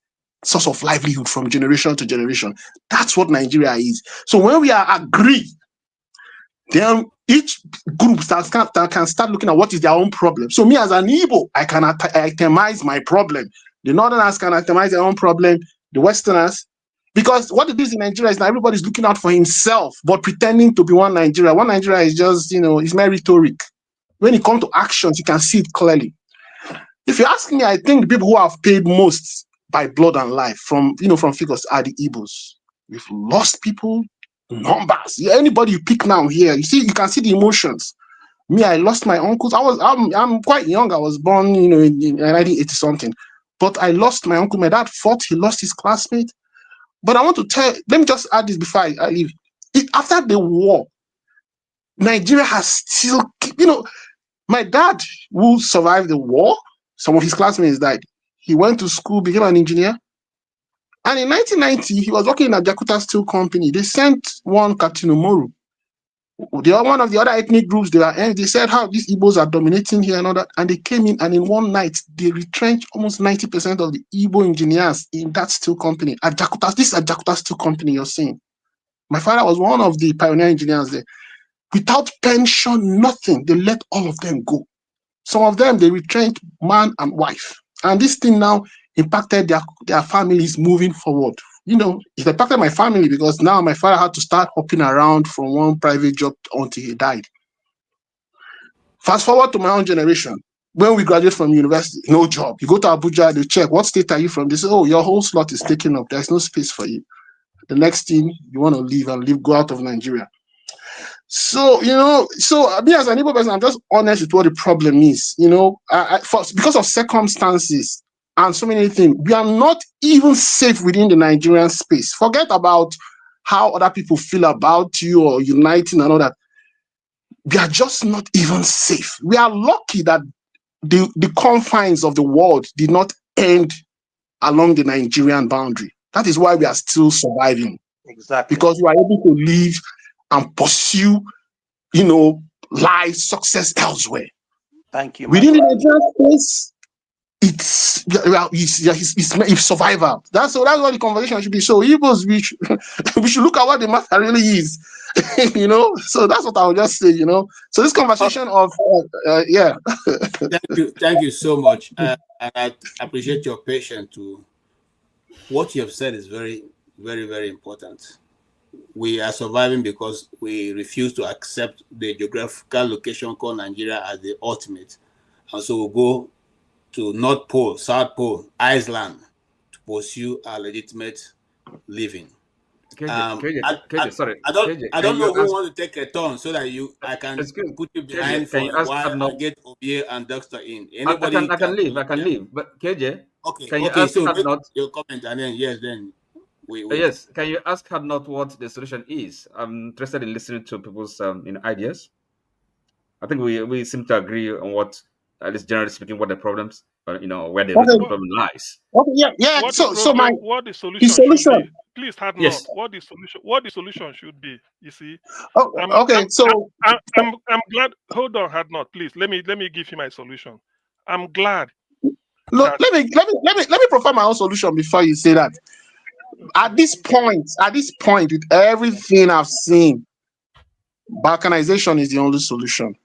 source of livelihood from generation to generation. That's what Nigeria is. So when we are agree, then each group can start looking at what is their own problem. So me as an Igbo, I can itemize my problem. The Northerners can itemize their own problem. The Westerners, because what it is in Nigeria is that everybody's looking out for himself, but pretending to be one Nigeria. One Nigeria is just, it's mere rhetoric. When it comes to actions, you can see it clearly. If you ask me, I think the people who have paid most by blood and life from figures are the Igbos. We've lost people, numbers. Yeah, anybody you pick now here, you can see the emotions. Me, I lost my uncles. I'm quite young. I was born, in 1980 something. But I lost my uncle. My dad fought. He lost his classmate. But I want to let me just add this before I leave. After the war, Nigeria has still, my dad who survived the war, some of his classmates died. He went to school, became an engineer. And in 1990, he was working in a Jakarta Steel Company. They sent one Captain Umoru. One of the other ethnic groups, they said how these Igbos are dominating here and all that. And they came in, and in one night, they retrenched almost 90% of the Igbo engineers in that steel company. This is a Jakarta Steel Company you're seeing. My father was one of the pioneer engineers there. Without pension, nothing. They let all of them go. Some of them, they retrenched man and wife. And this thing now impacted their families moving forward. It impacted my family because now my father had to start hopping around from one private job until he died. Fast forward to my own generation. When we graduate from university, no job. You go to Abuja, they check, what state are you from? They say, oh, your whole slot is taken up. There's no space for you. The next thing, you want to leave, go out of Nigeria. So, me as an Igbo person, I'm just honest with what the problem is. Because of circumstances and so many things, we are not even safe within the Nigerian space. Forget about how other people feel about you or uniting and all that. We are just not even safe. We are lucky that the confines of the world did not end along the Nigerian boundary. That is why we are still surviving. Exactly. Because we are able to live and pursue, life, success elsewhere. Thank you. Within the Nigerian space, it's survival. That's what the conversation should be. So Igbos, we should look at what the matter really is. So that's what I would just say. So this conversation of yeah. Thank you so much, and I appreciate your patience. What you have said is very, very, very important. We are surviving because we refuse to accept the geographical location called Nigeria as the ultimate, and so we'll go to North Pole, South Pole, Iceland to pursue our legitimate living. Sorry. I don't know who wants to take a turn so that I can put you behind for a while and get Obie and Dexter in. Anybody I can leave. But KJ, okay. So make your comment and then then we yes. Can you ask her not what the solution is? I'm interested in listening to people's ideas. I think we seem to agree on what, at least generally speaking, what the problems, where the root of the problem lies. Okay, yeah. What the solution should be? Please, Hadnot. Yes. What the solution should be? You see. I'm glad. Hold on, Hadnot. Please, let me give you my solution. I'm glad. Look, let me provide my own solution before you say that. At this point, with everything I've seen, balkanization is the only solution.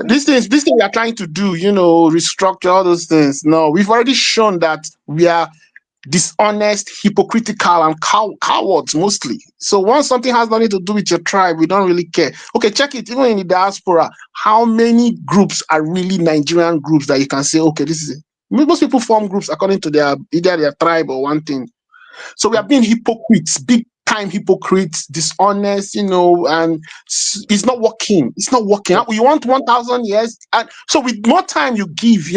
This thing we are trying to do, restructure all those things. No, we've already shown that we are dishonest, hypocritical, and cowards mostly. So once something has nothing to do with your tribe, we don't really care. Okay, check it. Even in the diaspora, how many groups are really Nigerian groups that you can say, okay, this is it? Most people form groups according to either their tribe or one thing. So we are being hypocrites, big time hypocrites, dishonest, and it's not working. It's not working. We want 1,000 years, and so with more time you give,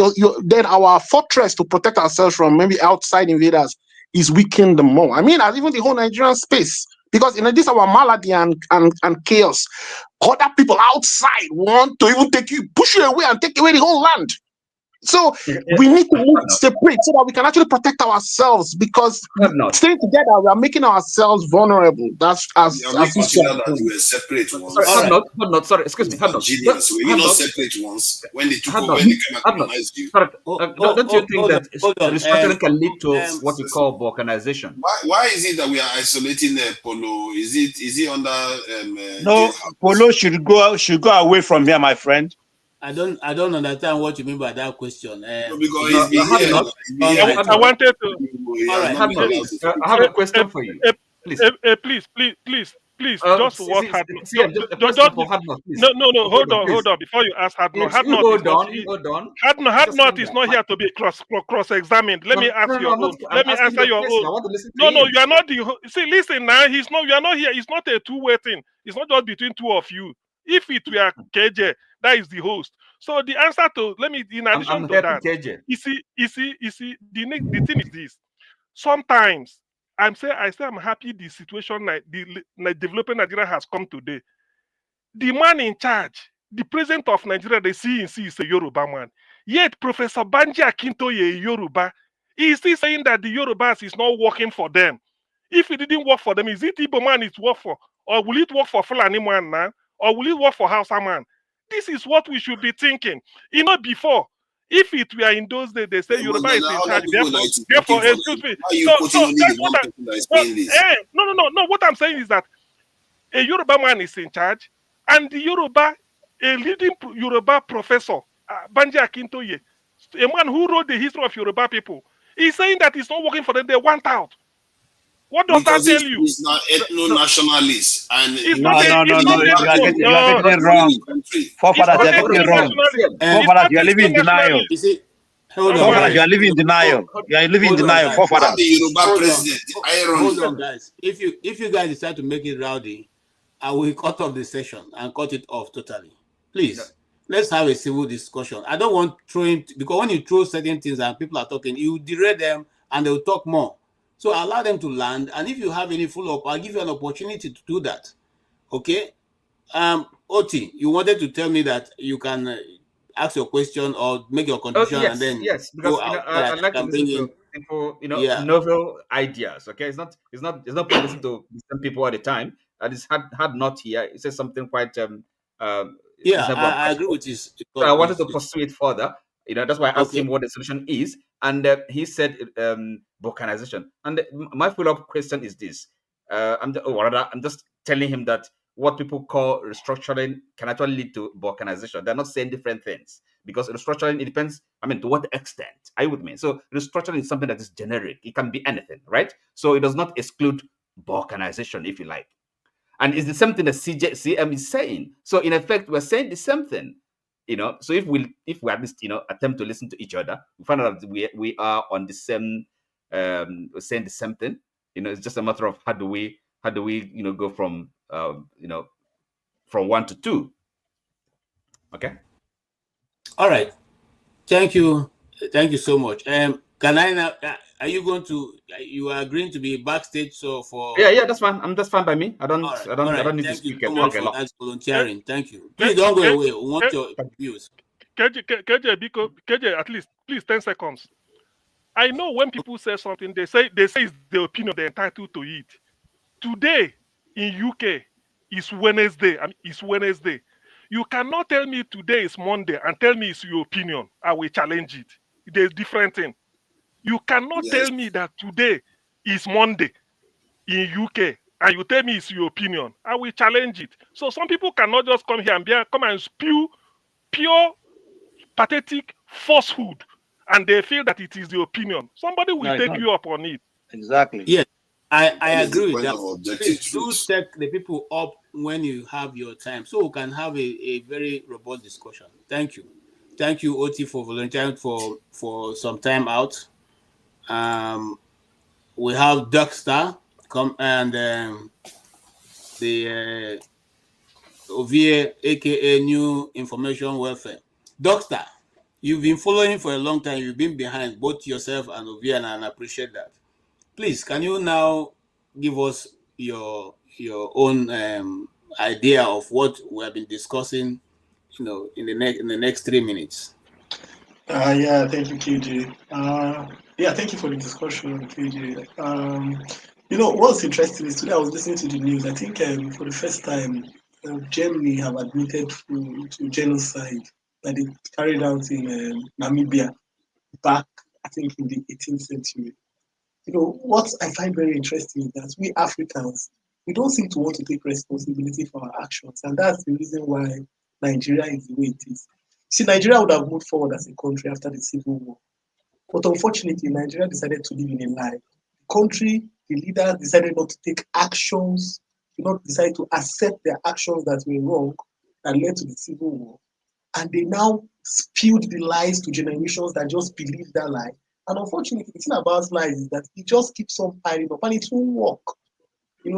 then our fortress to protect ourselves from maybe outside invaders is weakened the more. I mean, even the whole Nigerian space, because this our malady and chaos. Other people outside want to even push you away and take away the whole land. So we need to move separate so that we can actually protect ourselves, because staying together, we are making ourselves vulnerable. That's as Have we you considered said. that we were separate once? Sorry, not. Sorry, excuse me. Nigerians, were you not separate once when they took over, when they came and colonized you? Don't you think that hold on. restructuring can lead to what we call balkanization? Why is it that we are isolating Polo? Is it under No, Polo should go away from here, my friend. I don't understand what you mean by that question. No, because he's been here. I wanted to. All right, I have a question for you. Please, just what had no. Hold on. Before you ask Hadnot, Hadnot is not here to be cross-examined. Let me ask your own. Let me answer your own. No, you are not the. See, listen now. You are not here. It's not a two-way thing. It's not just between two of you. If it were KJ, that is the host. So the answer to in addition to that, you see, the thing is this. Sometimes I say I'm happy the situation the developing Nigeria has come today. The man in charge, the president of Nigeria, the CNC is a Yoruba man. Yet Professor Banji Akintoye, a Yoruba, is still saying that the Yorubas is not working for them. If it didn't work for them, is it Igbo man it work for? Or will it work for Fulani man now? Or will it work for Hausa man? This is what we should be thinking. Before, if it were in those days, they say Yoruba is in charge. Therefore, excuse me. No. What I'm saying is that a Yoruba man is in charge, and a leading Yoruba professor, Banji Akintoye, a man who wrote the history of Yoruba people, is saying that it's not working for them. They want out. What does that tell you? He's not ethno-nationalist. And no. You are getting it wrong. Forefathers, you are getting it wrong. Forefathers, you are living in denial. Forefathers, you are living in denial. You are living in denial. Forefathers. Hold on, guys. If you guys decide to make it rowdy, I will cut off the session and cut it off totally. Please, let's have a civil discussion. I don't want throwing, because when you throw certain things and people are talking, you derail them and they'll talk more. So allow them to land, and if you have any follow-up, I'll give you an opportunity to do that. Okay? Oti, you wanted to tell me that you can ask your question or make your contribution, and then because I like to listen to people, novel ideas. Okay, it's not listen to some people all the time. And it's hard not here. It says something quite I agree with this. So I wanted to pursue it further. That's why I asked him what the solution is, and he said balkanization. And my follow-up question is this: I'm just telling him that what people call restructuring can actually lead to balkanization. They're not saying different things, because restructuring, it depends. To what extent? Are you with me? So restructuring is something that is generic. It can be anything, right? So it does not exclude balkanization, if you like. And it's the same thing that CM is saying. So in effect, we're saying the same thing. So if we at least attempt to listen to each other, we find out that we are on the same saying the same thing. It's just a matter of how do we go from from 1 to 2. Okay. All right. Thank you so much. Can I now? Are you going to? You are agreeing to be backstage? So for yeah, that's fine. That's fine by me. I don't need to speak. Thank you so much for that volunteering. Thank you. Please don't go away. We want your views. KJ, at least, please, 10 seconds. I know when people say something, they say it's the opinion, they're entitled to it. Today in UK is Wednesday. It's Wednesday. You cannot tell me today is Monday and tell me it's your opinion. I will challenge it. There's different thing. You cannot tell me that today is Monday in UK and you tell me it's your opinion. I will challenge it. So some people cannot just come here and come and spew pure, pathetic falsehood, and they feel that it is the opinion. Somebody will take you up on it. Exactly. Yes, I agree with that. Please do take the people up when you have your time, so we can have a very robust discussion. Thank you. Thank you, Oti, for volunteering for some time out. We have Duckstar come and the Ovie, aka New Information Welfare. Duckstar, you've been following for a long time. You've been behind both yourself and Ovie, and I appreciate that. Please, can you now give us your own idea of what we have been discussing, in the next 3 minutes? Yeah, thank you, KJ. Yeah, thank you for the discussion, KJ. What's interesting is today I was listening to the news. I think for the first time, Germany have admitted to genocide that they carried out in Namibia back, I think, in the 18th century. What I find very interesting is that we Africans, we don't seem to want to take responsibility for our actions, and that's the reason why Nigeria is the way it is. See, Nigeria would have moved forward as a country after the Civil War, but unfortunately, Nigeria decided to live in a lie. The country, the leaders decided not to take actions, did not decide to accept their actions that were wrong, that led to the Civil War, and they now spewed the lies to generations that just believe that lie. And unfortunately, the thing about lies is that it just keeps on piling up and it won't work.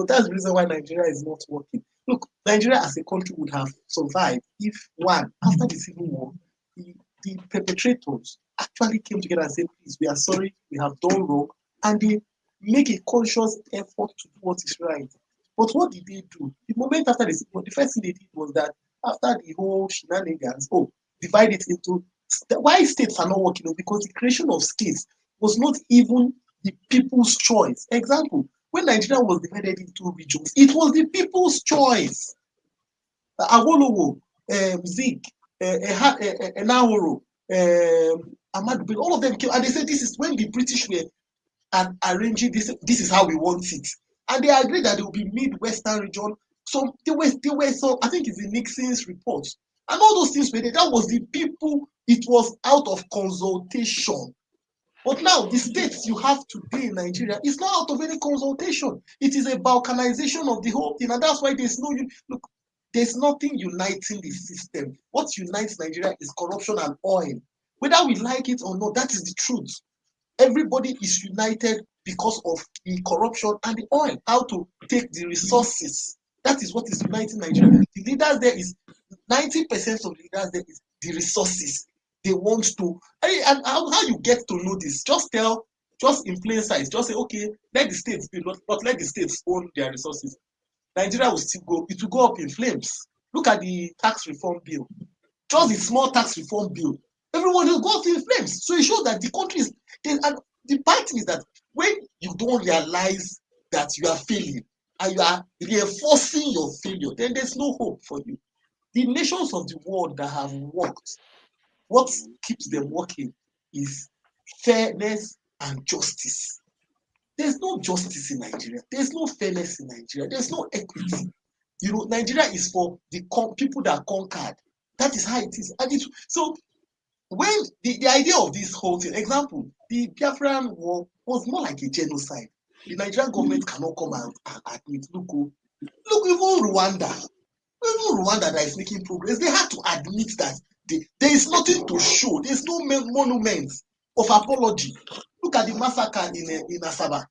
That's the reason why Nigeria is not working. Look, Nigeria as a country would have survived if, one, after the Civil War, the perpetrators actually came together and said, please, we are sorry, we have done wrong, and they make a conscious effort to do what is right. But what did they do? The moment after the Civil War, the first thing they did was that after the whole shenanigans, divide it into why states are not working on, because the creation of states was not even the people's choice. Example, when Nigeria was divided into regions, it was the people's choice. Awolowo, Zik, Enahoro, Ahmadu Bello, all of them came and they said this is when the British were arranging this. This is how we want it, and they agreed that it will be mid-western region. So they were so I think it's in Nixon's report, and all those things were there. That was the people. It was out of consultation. But now the states you have today in Nigeria is not out of any consultation. It is a balkanization of the whole thing, and that's why there's no look. There's nothing uniting the system. What unites Nigeria is corruption and oil. Whether we like it or not, that is the truth. Everybody is united because of the corruption and the oil. How to take the resources. That is what is uniting Nigeria. The leaders there is 90% of the leaders there is the resources. They want to, and how you get to know this? Just in plain sight, just say, okay, let the states be, but let the states own their resources. Nigeria will still go, it will go up in flames. Look at the tax reform bill. Just the small tax reform bill. Everyone will go up in flames. So it shows that the country is, and the bad thing is that when you don't realize that you are failing and you are reinforcing your failure, then there's no hope for you. The nations of the world that have worked, what keeps them working is fairness and justice. There's no justice in Nigeria. There's no fairness in Nigeria. There's no equity. Nigeria is for the people that conquered. That is how it is. And so when the idea of this whole thing, example, the Biafra-Nigeria War was more like a genocide. The Nigerian government cannot come and admit, look, even Rwanda that is making progress, they had to admit that there is nothing to show. There's no monument of apology. Look at the massacre in Asaba.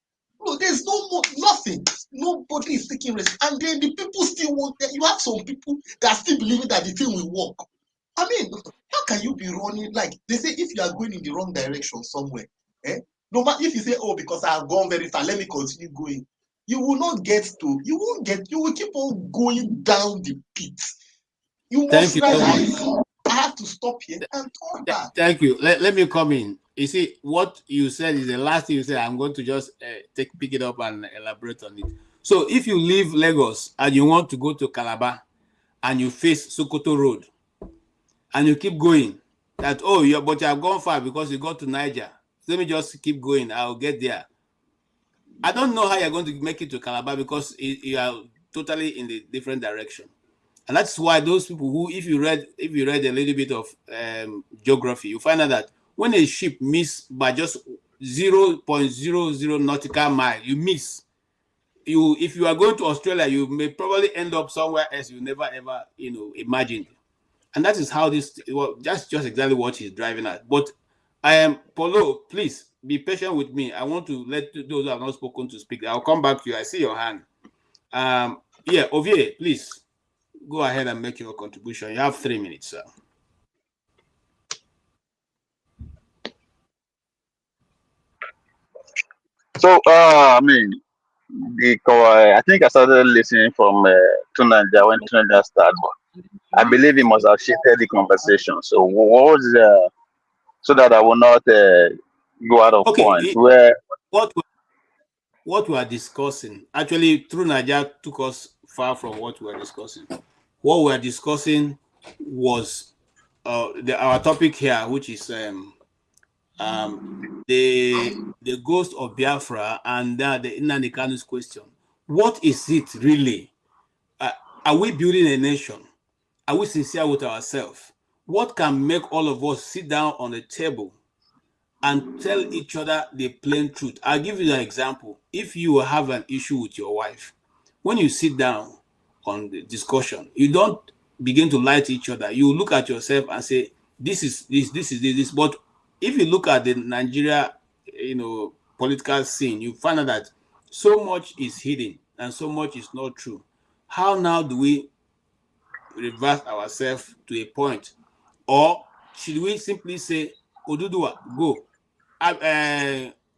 No, there's nothing. Nobody is taking risk. And then the people still want that. You have some people that are still believing that the thing will work. I mean, how can you be running? Like they say, if you are going in the wrong direction somewhere, no matter if you say, because I have gone very far, let me continue going. You will not get to, you will keep on going down the pit. You must realize, I have to stop here and turn back. Thank you. Let me come in. You see, what you said is the last thing you said. I'm going to just pick it up and elaborate on it. So if you leave Lagos and you want to go to Calabar and you face Sokoto Road and you keep going, but you have gone far because you got to Niger. Let me just keep going. I'll get there. I don't know how you're going to make it to Calabar because you are totally in the different direction. And that's why those people who, if you read a little bit of geography, you find out that when a ship misses by just 0.00 nautical mile, you miss. If you are going to Australia, you may probably end up somewhere else you never ever imagined. And that is how this. Well, that's just exactly what he's driving at. But Paulo, please be patient with me. I want to let those who have not spoken to speak. I'll come back to you. I see your hand. Ovie, please. Go ahead and make your contribution. You have 3 minutes, sir. So, I think I started listening from Tunanja when Tunanja started. I believe he must have shifted the conversation. So, what was so that I will not go out of point. Where what we are discussing, actually, True Nigeria took us far from what we are discussing. What we are discussing was our topic here, which is the ghost of Biafra and the Nnamdi Kanu's question. What is it really? Are we building a nation? Are we sincere with ourselves? What can make all of us sit down on a table and tell each other the plain truth? I'll give you an example. If you have an issue with your wife, when you sit down on the discussion, you don't begin to lie to each other. You look at yourself and say, this is this. But if you look at the Nigeria, political scene, you find out that so much is hidden and so much is not true. How now do we reverse ourselves to a point? Or should we simply say, Oduduwa, go.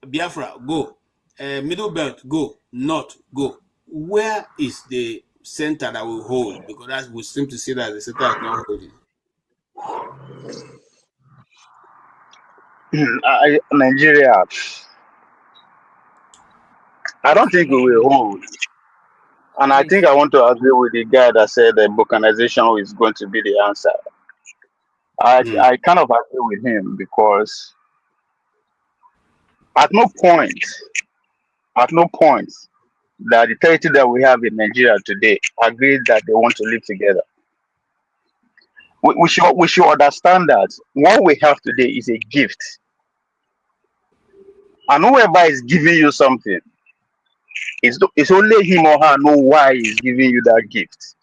Biafra, go. Middle belt, go. North, go. Where is the center that will hold? Because that we seem to see that the center is not holding. Nigeria, I don't think we will hold. And I think I want to agree with the guy that said that balkanization is going to be the answer. I kind of agree with him, because at no point that the territory that we have in Nigeria today agreed that they want to live together. We should understand that what we have today is a gift. And whoever is giving you something, it's only him or her know why he's giving you that gift.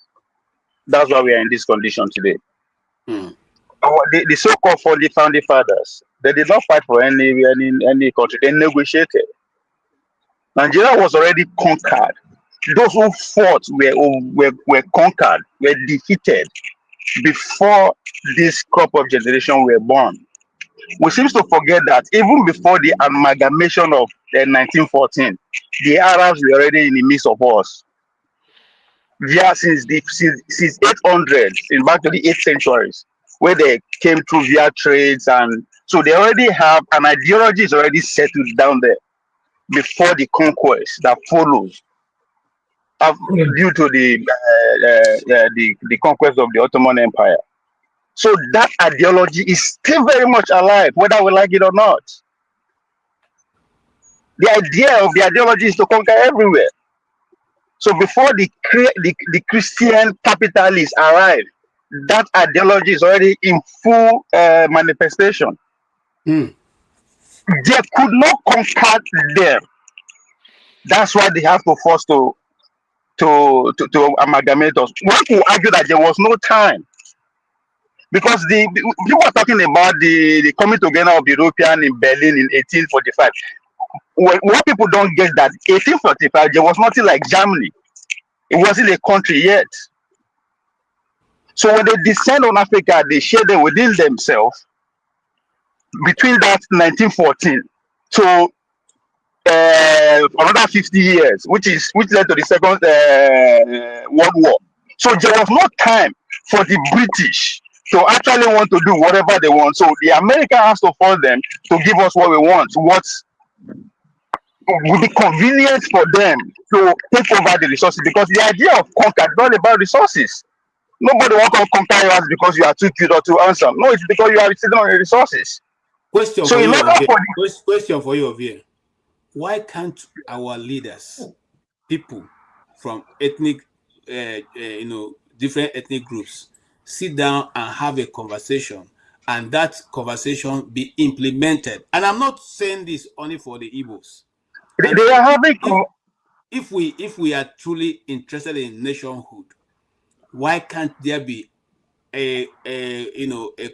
That's why we are in this condition today. The so-called founding fathers, they did not fight for any country. They negotiated. Nigeria was already conquered. Those who fought were conquered, were defeated before this crop of generation were born. We seem to forget that even before the amalgamation of 1914, the Arabs were already in the midst of us. Via since 800, in back to the 8th centuries, where they came through via trades, and so they already have an ideology is already settled down there before the conquest that follows, due to the conquest of the Ottoman Empire. So that ideology is still very much alive, whether we like it or not. The idea of the ideology is to conquer everywhere. So before the Christian capitalists arrive, that ideology is already in full manifestation. They could not conquer them. That's why they have to force to amalgamate us. One could argue that there was no time, because you were talking about the coming together of the European in Berlin in 1845. What people don't get that 1845 there was nothing like Germany. It wasn't a country yet. So when they descend on Africa, they share them within themselves between that 1914 to another 50 years, which led to the Second World War. So there was no time for the British to actually want to do whatever they want. So the America has to force them to give us what we want, what will be convenient for them to take over the resources, because the idea of conquer is not about resources. Nobody wants to conquer us because you are too cute or too handsome. No, it's because you are sitting on the resources. Question for you over here. Why can't our leaders, people from ethnic, different ethnic groups, sit down and have a conversation, and that conversation be implemented? And I'm not saying this only for the Igbos. They are having. If we are truly interested in nationhood, why can't there be a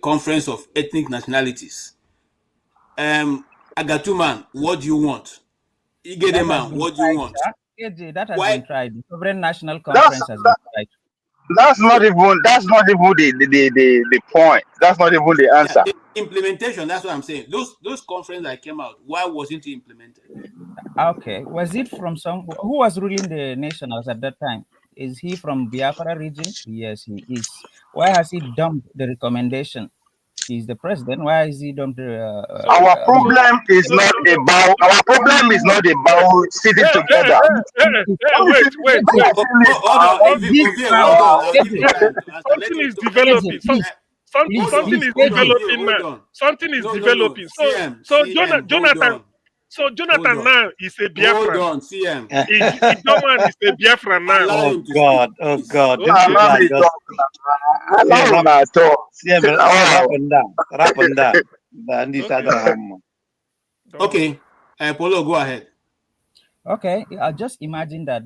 conference of ethnic nationalities? Agatuman, what do you want? Igedeman, what do you want? That has been tried. The Sovereign National Conference has been tried. That's not even the point. That's not even the answer. Yeah, the implementation, that's what I'm saying. Those conferences that came out, why wasn't it implemented? Okay. Was it from who was ruling the nation at that time? Is he from Biafra region? Yes, he is. Why has he dumped the recommendation? He's the president. Why is he don't? Our I mean, problem is not about sitting together. Wait. Hold on, Ovie, hold on. I'll give you time to answer. Let Something him is talk. developing. Hold on, Something is hold on, Ovie, developing now. hold on. Something is No. developing. CM, So hold Jonathan. on. So Hold Jonathan on. now is a Hold Biafran. on, CM. Idoman is a Biafran now. Allow Oh him to speak, God, oh please. God, these Okay. people are just rap on that. And this Okay. other hammer. Okay, Polo, go ahead. okay, just imagine that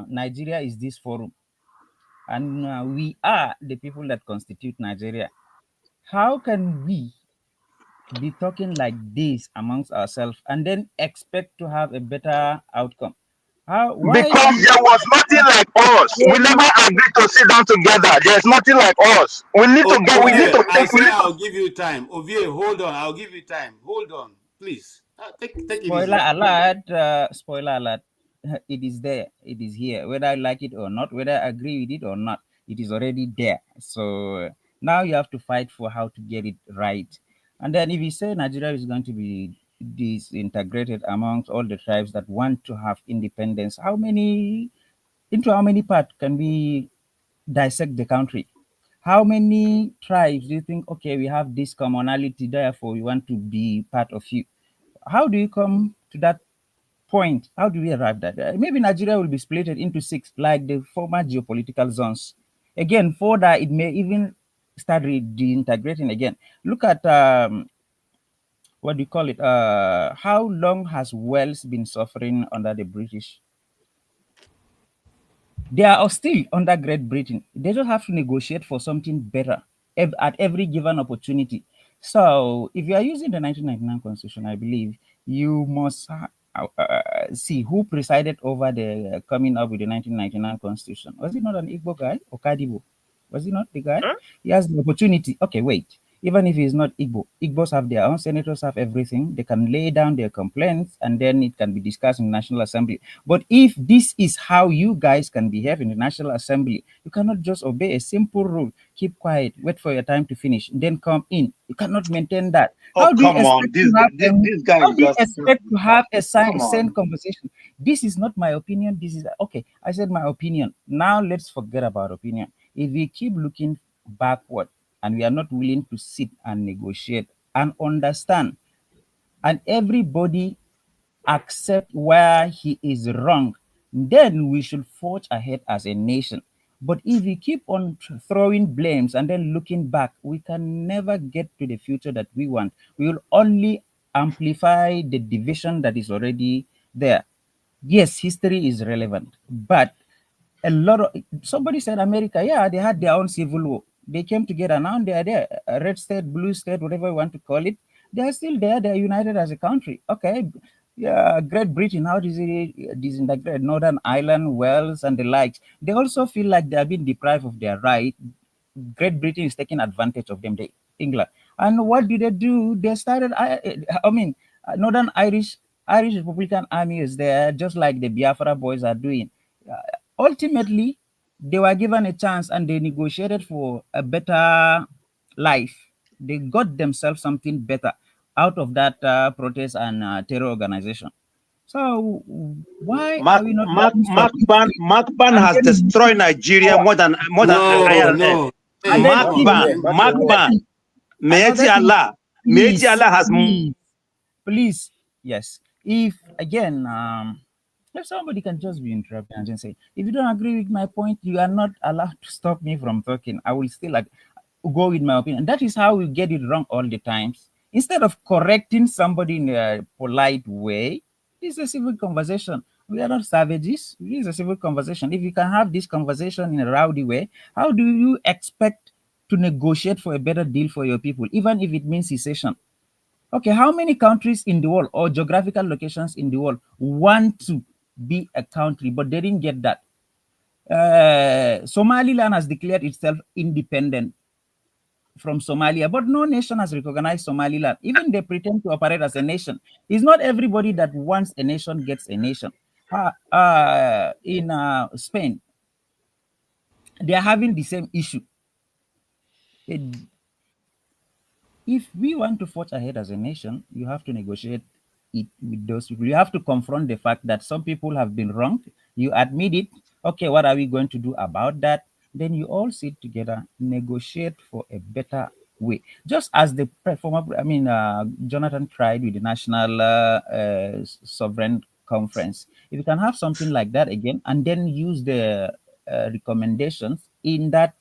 Nigeria is this forum, and we are the people that constitute Nigeria. How can we be talking like this amongst ourselves and then expect to have a better outcome? How? Why do Because you? there was nothing like us. We never agreed to sit down together. There's nothing like us. We need to get. We need Ovie, to I take. We say need to. I'll give you time. Ovie, hold on. I'll give you time. Hold on, please. Take it Spoiler easy. alert! Spoiler alert! It is there. It is here. Whether I like it or not, whether I agree with it or not, it is already there. So now you have to fight for how to get it right. And then if you say Nigeria is going to be disintegrated amongst all the tribes that want to have independence, how many parts can we dissect the country? How many tribes do you think? Okay, we have this commonality, therefore we want to be part of you. How do you come to that point? How do we arrive at that? Maybe Nigeria will be split into six, like the former geopolitical zones. Again, further, it may even start reintegrating again. Look at what do you call it? How long has Wales been suffering under the British? They are still under Great Britain. They just have to negotiate for something better at every given opportunity. So, if you are using the 1999 Constitution, I believe you must see who presided over the coming up with the 1999 Constitution. Was it not an Igbo guy, Okadibo? Was he not the guy? Huh? He has the opportunity. Okay, wait. Even if he's not Igbo, Igbos have their own senators, have everything. They can lay down their complaints and then it can be discussed in the National Assembly. But if this is how you guys can behave in the National Assembly, you cannot just obey a simple rule. Keep quiet, wait for your time to finish, then come in. You cannot maintain that. Oh come on, this guy How is do you just expect to have a come sane on. conversation? This is not my opinion. This is okay. I said my opinion. Now let's forget about opinion. If we keep looking backward and we are not willing to sit and negotiate and understand, and everybody accept where he is wrong, then we should forge ahead as a nation. But if we keep on throwing blames and then looking back, we can never get to the future that we want. We will only amplify the division that is already there. Yes, history is relevant, but a lot of somebody said America, yeah, they had their own civil war. They came together. Now they are there. Red state, blue state, whatever you want to call it. They are still there. They are united as a country. Okay. Yeah, Great Britain, how does it disintegrate? Northern Ireland, Wales, and the likes. They also feel like they are being deprived of their right. Great Britain is taking advantage of them, England. And what did they do? They started, I mean, Northern Irish Republican Army is there, just like the Biafra boys are doing. Ultimately, they were given a chance and they negotiated for a better life. They got themselves something better out of that protest and terror organization. So why are we not learning from history Mark Ban and has then moving destroyed Nigeria forward? more than No, IRS. no. And Hey, then Mark come on, Ban, man. Mark another Ban. thing, Mighty another thing, Allah, Mighty please, Allah has please, yes. If again, if somebody can just be interrupted and just say, if you don't agree with my point, you are not allowed to stop me from talking. I will still like go with my opinion. That is how we get it wrong all the times. Instead of correcting somebody in a polite way, this is a civil conversation. We are not savages. This is a civil conversation. If you can have this conversation in a rowdy way, how do you expect to negotiate for a better deal for your people, even if it means secession? Okay, how many countries in the world or geographical locations in the world want to be a country, but they didn't get that? Somaliland has declared itself independent from Somalia, but no nation has recognized Somaliland. Even they pretend to operate as a nation. It's not everybody that wants a nation gets a nation. In Spain, they are having the same issue. if we want to forge ahead as a nation, you have to negotiate it with those people. You have to confront the fact that some people have been wronged. You admit it. Okay, what are we going to do about that? Then you all sit together, negotiate for a better way. Just as the former, Jonathan tried with the National Sovereign Conference. If you can have something like that again, and then use the recommendations in that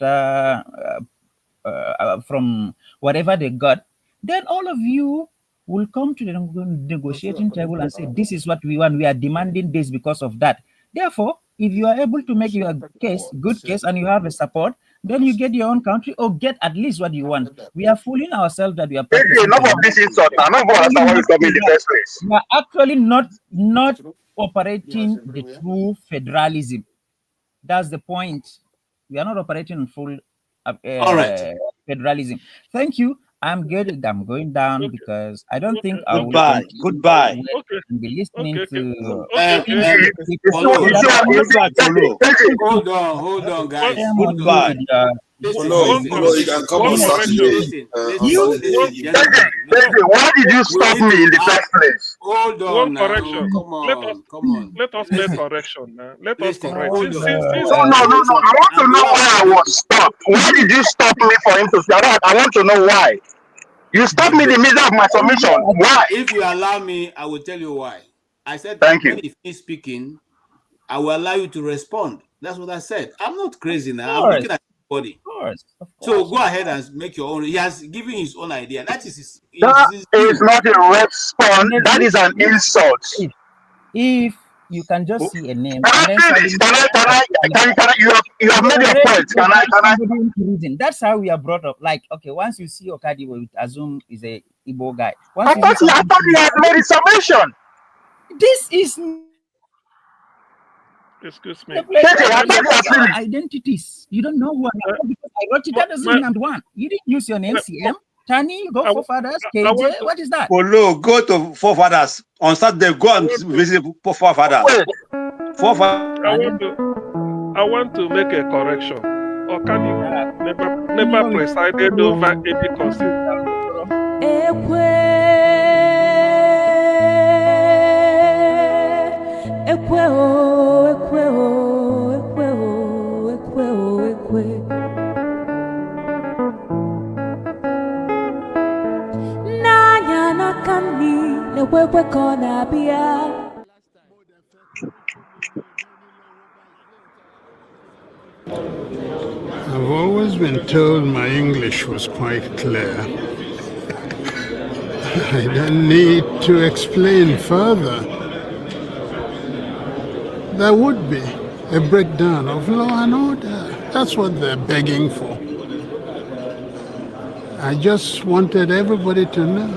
from whatever they got, then all of you will come to the negotiating table and say, this is what we want. We are demanding this because of that. Therefore, if you are able to make your case, good case, and you have a support, then you get your own country or get at least what you want. We are fooling ourselves that we are practicing. Enough of this insult. I'm not going to understand why you come in the first place. We are actually not operating the true federalism. That's the point. We are not operating in full All right. federalism. Thank you. I'm good. I'm going down because I don't think I will Goodbye. continue Okay. and be listening to Hold on, guys. Goodbye. Follow, you can come on Saturday. Why did you stop me in the first place? Hold on One now. correction. Come on. Let us make correction now. Let us Listen, correct. hold Since, on. since, No. I want to know why I was stopped. Why did you stop me for him to say? I want to know why. You stopped me in the middle of my submission. Why? If you allow me, I will tell you why. I said Thank you. when he finished speaking, I will allow you to respond. That's what I said. I'm not crazy now. I'm looking at everybody. Of course. So go ahead and make your own. He has given his own idea. That is That is not a response. That is an insult. If you can just see a name Can and I then finish? You have made your point. Can I? That's how we are brought up. Like, okay, once you see Okadi, we assume is a Igbo guy. I thought you had made a submission. This is excuse me. the place where our identities. You don't know who I am because I wrote it. That doesn't mean I'm the one. You didn't use your name, CM. Tani, go forefathers, KJ. What is that? Polo, go to forefathers. On Saturday, go and visit forefathers. I want to make a correction. Okadi never presided over any constitution. I've always been told my English was quite clear. I don't need to explain further. There would be a breakdown of law and order. That's what they're begging for. I just wanted everybody to know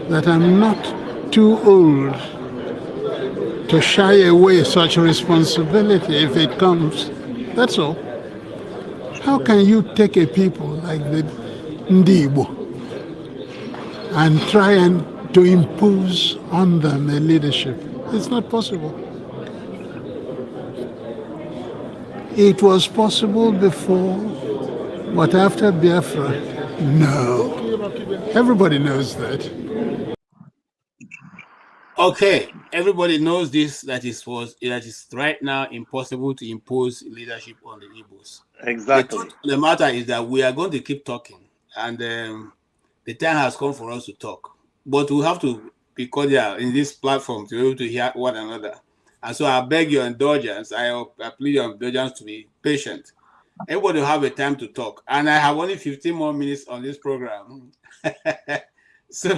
that I'm not too old to shy away such responsibility if it comes. That's all. How can you take a people like the Ndibo and try and to impose on them a leadership? It's not possible. It was possible before, but after Biafra, no. Everybody knows that. Okay, everybody knows this. That is right now impossible to impose leadership on the Igbos. Exactly. The matter is that we are going to keep talking, and the time has come for us to talk. But we have to be cordial in this platform to be able to hear one another. And so I beg your indulgence. I plead your indulgence to be patient. Everybody will have a time to talk, and I have only 15 more minutes on this program. So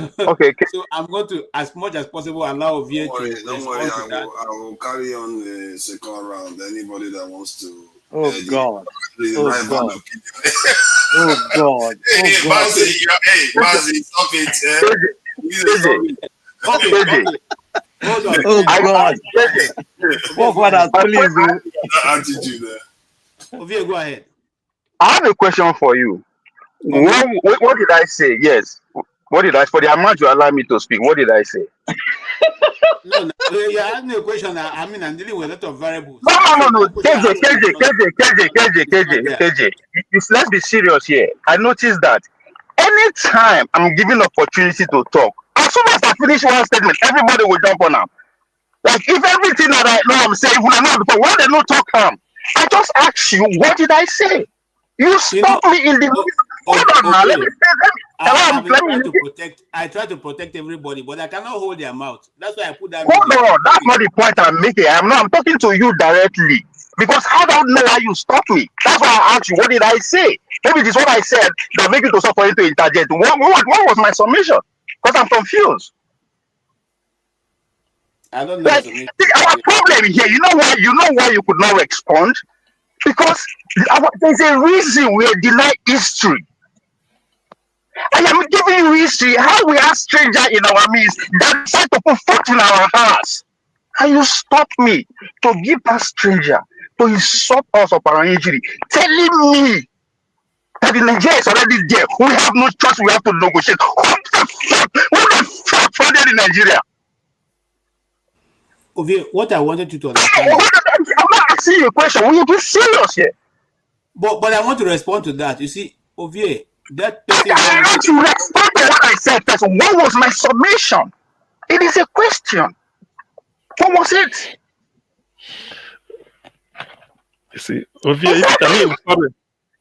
I'm going to, as much as possible, allow VA to. Don't worry. I will carry on the second round. Anybody that wants to. Oh God. Oh God. Oh God. Hey, Mazi, stop it. Okay. Hold on. Oh God. Forefathers, please. Attitude there. VA, go ahead. I have a question for you. What did I say? Yes. What did I, for the amount you allow me to speak, what did I say? No, you're asking a question. I mean, I'm dealing with a lot of variables. No. KJ. Let's be serious here. I noticed that anytime I'm given opportunity to talk, as soon as I finish one statement, everybody will jump on them. Like if everything that I know I'm saying, when I know before, why they not talk I just ask you, what did I say? You stop me in the middle. Hold on now, let me say I try to protect everybody, but I cannot hold their mouth. That's why I put that hold music. on, that's not the point I'm making. I'm talking to you directly. Because I don't know why you stop me. That's why I asked you, what did I say? Maybe it is what I said that make you to stop for you to interject. What was my submission? Because I'm confused. I don't know. Like our problem here, you know why you could not respond? Because there's a reason we are denied history. I am giving you history how we are stranger in our midst that decide to put foot in our house. And you stop me to give that stranger to insult us of our injury, telling me that the Nigeria is already there. We have no choice, we have to negotiate. Who the fuck funded in Nigeria? Okay, what I wanted you to understand is I'm not asking you a question. We are being serious here. But I want to respond to that. You see, Ovie, that person I want to respond to what I said first. What was my submission? It is a question. What was it? You see, Ovie, sorry.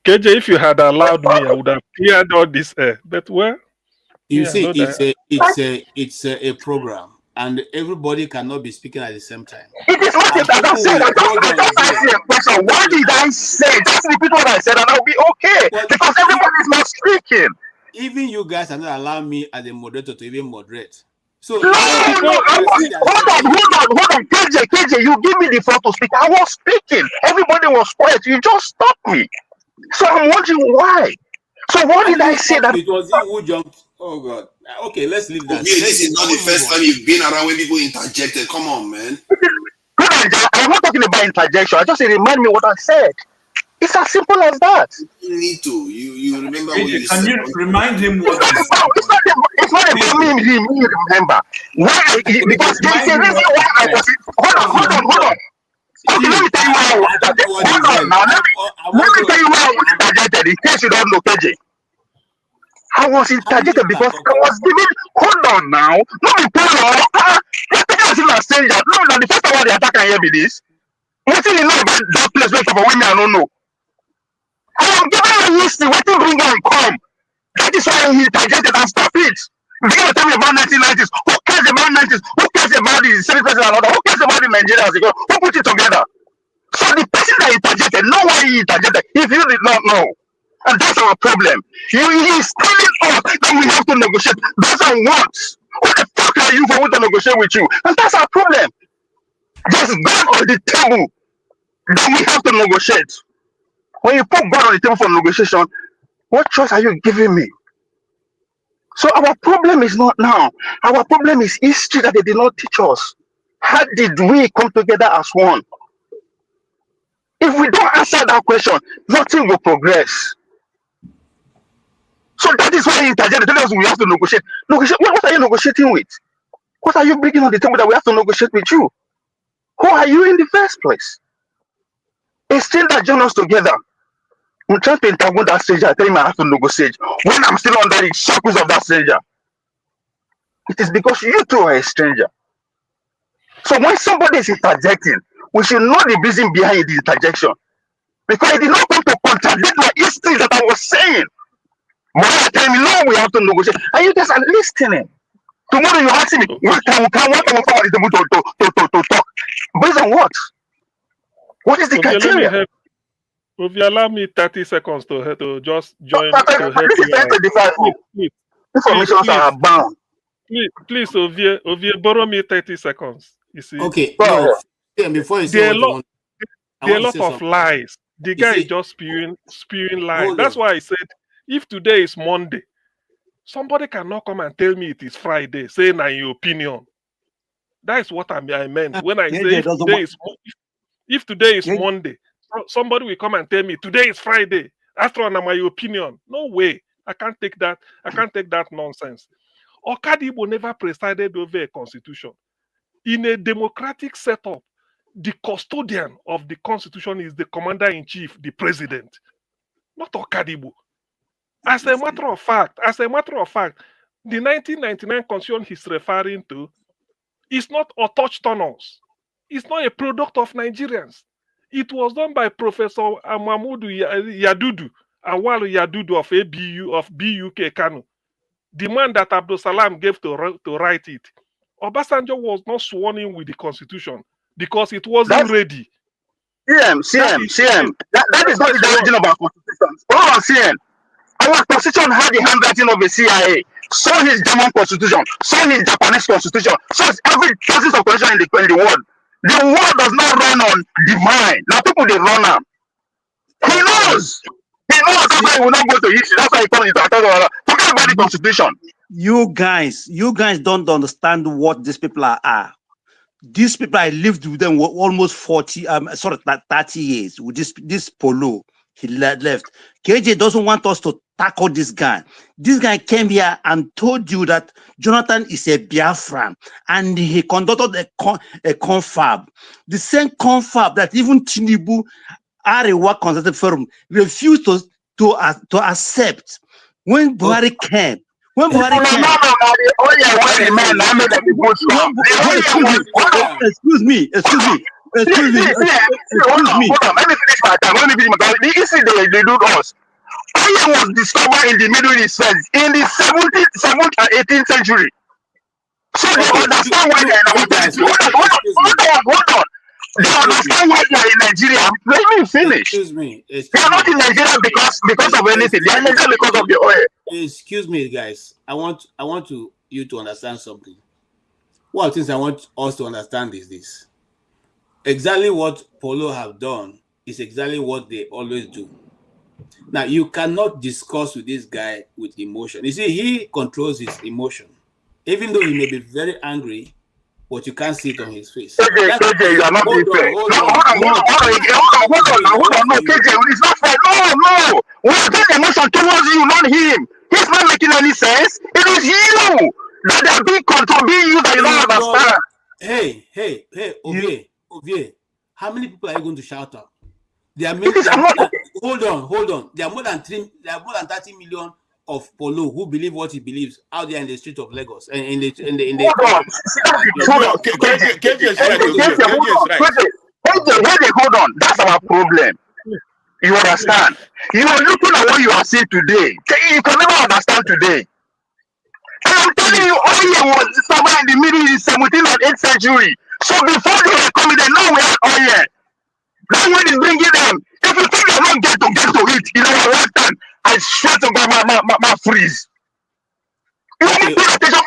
KJ, if you had allowed me, I would have cleared all this air. But well, you see, it's a program, and everybody cannot be speaking at the same time. It is not a I said, I just ask you a question. What did I say? Just repeat what I said, and I'll be okay. Because everybody is not speaking. Even you guys are not allowing me as a moderator to even moderate. So no, hold on, KJ, you give me the floor to speak. I was speaking. Everybody was quiet. You just stopped me. So I'm wondering why. So what did I say that? It was you who jumped. Oh God. Okay, let's leave that. This is not the first time you've been around when people interjected. Come on, man. I'm not talking about interjection. I just remind me what I said. It's as simple as that. You need to. You remember what you Can said. you remind him what you said? It's not about me remember. Why? Because there's a reason why I was. Hold on. Okay, let me tell you why I was interjected. Hold on now. Let me tell you why I was interjected in case you don't know, KJ. I was interjected because I was giving. Hold on now. Let me tell you. You're taking us in a stranger. No, now the first time the attack can hear me this. What do you know about that place where for women I don't know? I am giving you history. What you bring and come? That is why he interjected and stop it. You're going to tell me about 1990s. Who cares about 90s? Who cares about the Senate president and all that? Who cares about the Nigerians? Who put it together? So the person that interjected, know why he interjected if you did not know. And that's our problem. He is telling us that we have to negotiate. That's our wants. Who the fuck are you for me to negotiate with you? And that's our problem. There's God on the table that we have to negotiate. When you put God on the table for negotiation, what choice are you giving me? So our problem is not now. Our problem is history that they did not teach us. How did we come together as one? If we don't answer that question, nothing will progress. So that is why he interjected. Tell us we have to negotiate. Negotiate. What are you negotiating with? What are you bringing on the table that we have to negotiate with you? Who are you in the first place? A stranger join us together. I'm trying to intervene that stranger. I tell him I have to negotiate. When I'm still under the shackles of that stranger, it is because you two are a stranger. So when somebody is interjecting, we should know the reason behind the interjection. Because it did not come to contradict my history that I was saying. But I tell me, no, we have to negotiate. And you guys are listening. Tomorrow you ask me, what can we forward to talk? Based on what? What is the criteria? If you allow me 30 seconds to just join to help this you. Informations are bound. Please, Ovie, borrow me 30 seconds. You see? Okay, no. Before you say what there are a lot of lies. The guy is just spewing lies. That's why I said, if today is Monday, somebody cannot come and tell me it is Friday, saying in your opinion. That is what I meant. When I say if today is Monday, somebody will come and tell me today is Friday. After all, my opinion. No way. I can't take that. I can't take that nonsense. Okadibo never presided over a constitution. In a democratic setup, the custodian of the constitution is the commander-in-chief, the president, not Okadibo. As a matter of fact, the 1999 constitution he's referring to is not autochthonous. It's not a product of Nigerians. It was done by Professor Amamudu Yadudu, Awalu Yadudu of ABU of BUK Kanu, the man that Abdul Salam gave to write it. Obasanjo was not sworn in with the constitution because it wasn't That's ready. CM. That is not the origin of our constitution. Hold on, CM. Our constitution had the handwriting of the CIA. So his German constitution, so his Japanese constitution, so is every process of constitution in the world. The world does not run on divine. Now people they run on. He knows. He knows that's why he will not go to history. That's why he comes into forget about the constitution. You guys don't understand what these people are. These people, I lived with them almost 30 years with this Polo. He left. KJ doesn't want us to tackle this guy. This guy came here and told you that Jonathan is a Biafran, and he conducted a confab. The same confab that even Tinubu, Arewa Consulting Forum, refused to accept when Buhari came. When Buhari came, excuse me. Hold on. Let me finish my time. The issue they do to us. Oil was discovered in the Middle East first, in the 17th and 18th century. So they understand why they're in our territory. Hold on. They understand why they're in Nigeria. Let me finish. Excuse me. They are not in Nigeria because of anything. They are in Nigeria because of the oil. Excuse me, guys. I want you to understand something. One of the things I want us to understand is this. Exactly what Polo have done is exactly what they always do. Now, you cannot discuss with this guy with emotion. You see, he controls his emotion. Even though he may be very angry, but you can't see it on his face. KJ, you are not being fair. Hold on. No, KJ, it's not fair. No. We are getting emotion towards you, not him. He's not making any sense. It is you that are being controlled, being used, that you don't understand. Hey, Ovie, how many people are you going to shout out? There are hold on. There are more than 30 million of Polo who believe what he believes out there in the street of Lagos and in the hold on. KJ is right. Hold on. That's our problem. You understand? You are looking at what you are seeing today. You can never understand today. I'm telling you, oil was discovered in the middle 17th and 8th century. So before they were coming, they know we had oil. That's what is bringing them. If you think they're not get to it in our lifetime, I swear to God, my freeze. You are not paying attention.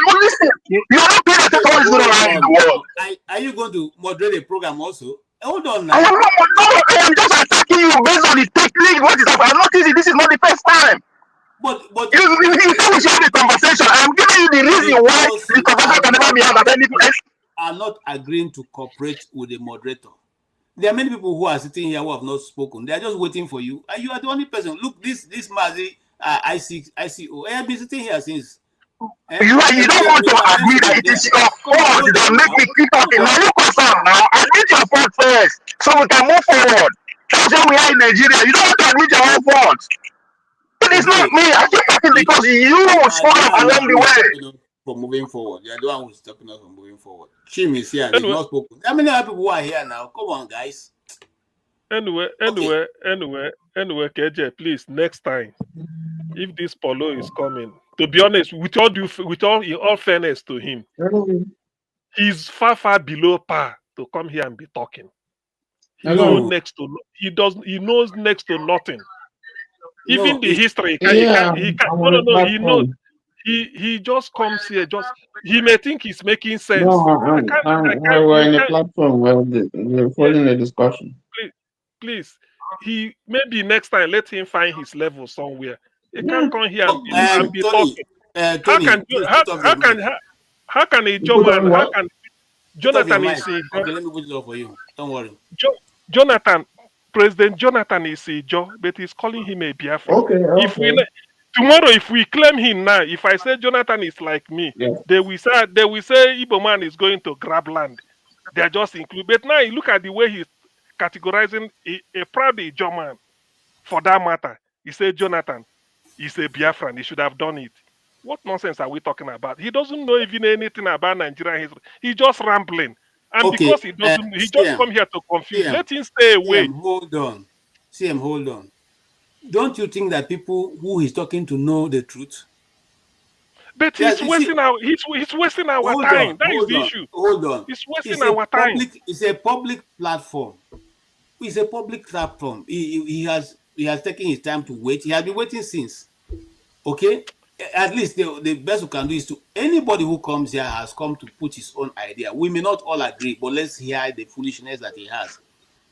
Listen, you are not paying attention to what is going on in the world. Are you going to moderate a program also? Hold on now. I am just attacking you based on the technique. What is up? I'm not easy. This is not the first time. But you think we should have a conversation. I'm giving you the reason why the conversation can never be had at any place. I'm not agreeing to cooperate with the moderator. There are many people who are sitting here who have not spoken. They are just waiting for you, and you are the only person. Look, this Mazi ICO. I have been sitting here since. You don't want to agree that it is your fault that make me keep talking. Now you confirm now. Admit your fault first, so we can move forward. That's why we are in Nigeria. You don't want to admit your own fault. It is not me. I keep talking because you spoke up along the way. For moving forward, you are the one who's stopping us from moving forward. Chim is here. He's not spoken. How many other people are here now? Come on, guys. Anyway, KJ, please, next time, if this Polo is coming, to be honest, with all fairness to him, he's far below par to come here and be talking. He knows next to nothing. Even the history, he knows. He just comes here. He may think he's making sense. We're in a platform where we're following a discussion. Please, maybe next time let him find his level somewhere. He can't come here and be talking. How can a German? How can Jonathan is a? Okay, let me put it up for you. Don't worry. Jonathan, President Jonathan is a Joe, but he's calling him a Biafra. Okay. Tomorrow, if we claim him now, if I say Jonathan is like me, they will say Igbo man is going to grab land. They are just included. But now you look at the way he's categorizing a proud Ijo man, for that matter. He said Jonathan He's a Biafran. He should have done it. What nonsense are we talking about? He doesn't know even anything about Nigerian history. He's just rambling. And Okay, because he doesn't, he just CM, come here to confuse. CM, Let him stay away. CM, hold on. CM, hold on. Don't you think that people who he's talking to know the truth? But Yes, he's you see, wasting our he's wasting our hold time. on, That is hold the on, issue. hold on. He's wasting our time. It's a public platform. It's a public platform. He has taken his time to wait. He has been waiting since. Okay? At least the best we can do is to anybody who comes here has come to put his own idea. We may not all agree, but let's hear the foolishness that he has.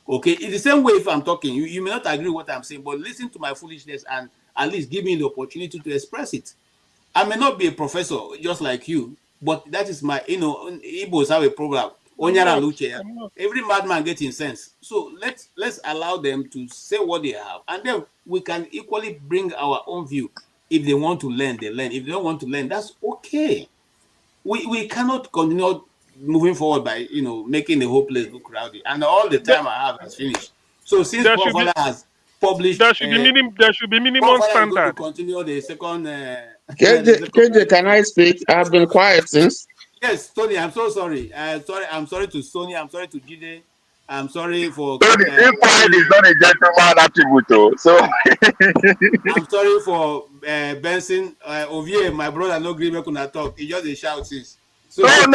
Okay, it's the same way if I'm talking, you may not agree with what I'm saying, but listen to my foolishness and at least give me the opportunity to express it. I may not be a professor just like you, but that is my, Igbos have a proverb. I'm Onyara not. luche. I'm not. Every madman gets in sense. So let's allow them to say what they have, and then we can equally bring our own view. If they want to learn, they learn. If they don't want to learn, that's okay. We cannot continue moving forward by making the whole place look rowdy. And all the There, time I have has finished. So since there Paul should be Father has published, there should be Paul minimum Father is going to standard. continue the second. the KJ, second KJ, can I speak? I've been quiet since. Yes, Tony, I'm so sorry. I'm sorry to Sony. I'm sorry to Jide. I'm sorry for. Tony, pride is not a gentleman attribute, though. So I'm sorry for Benson. Ovie, my brother, no green make una talk. He just a shout since. So, no. You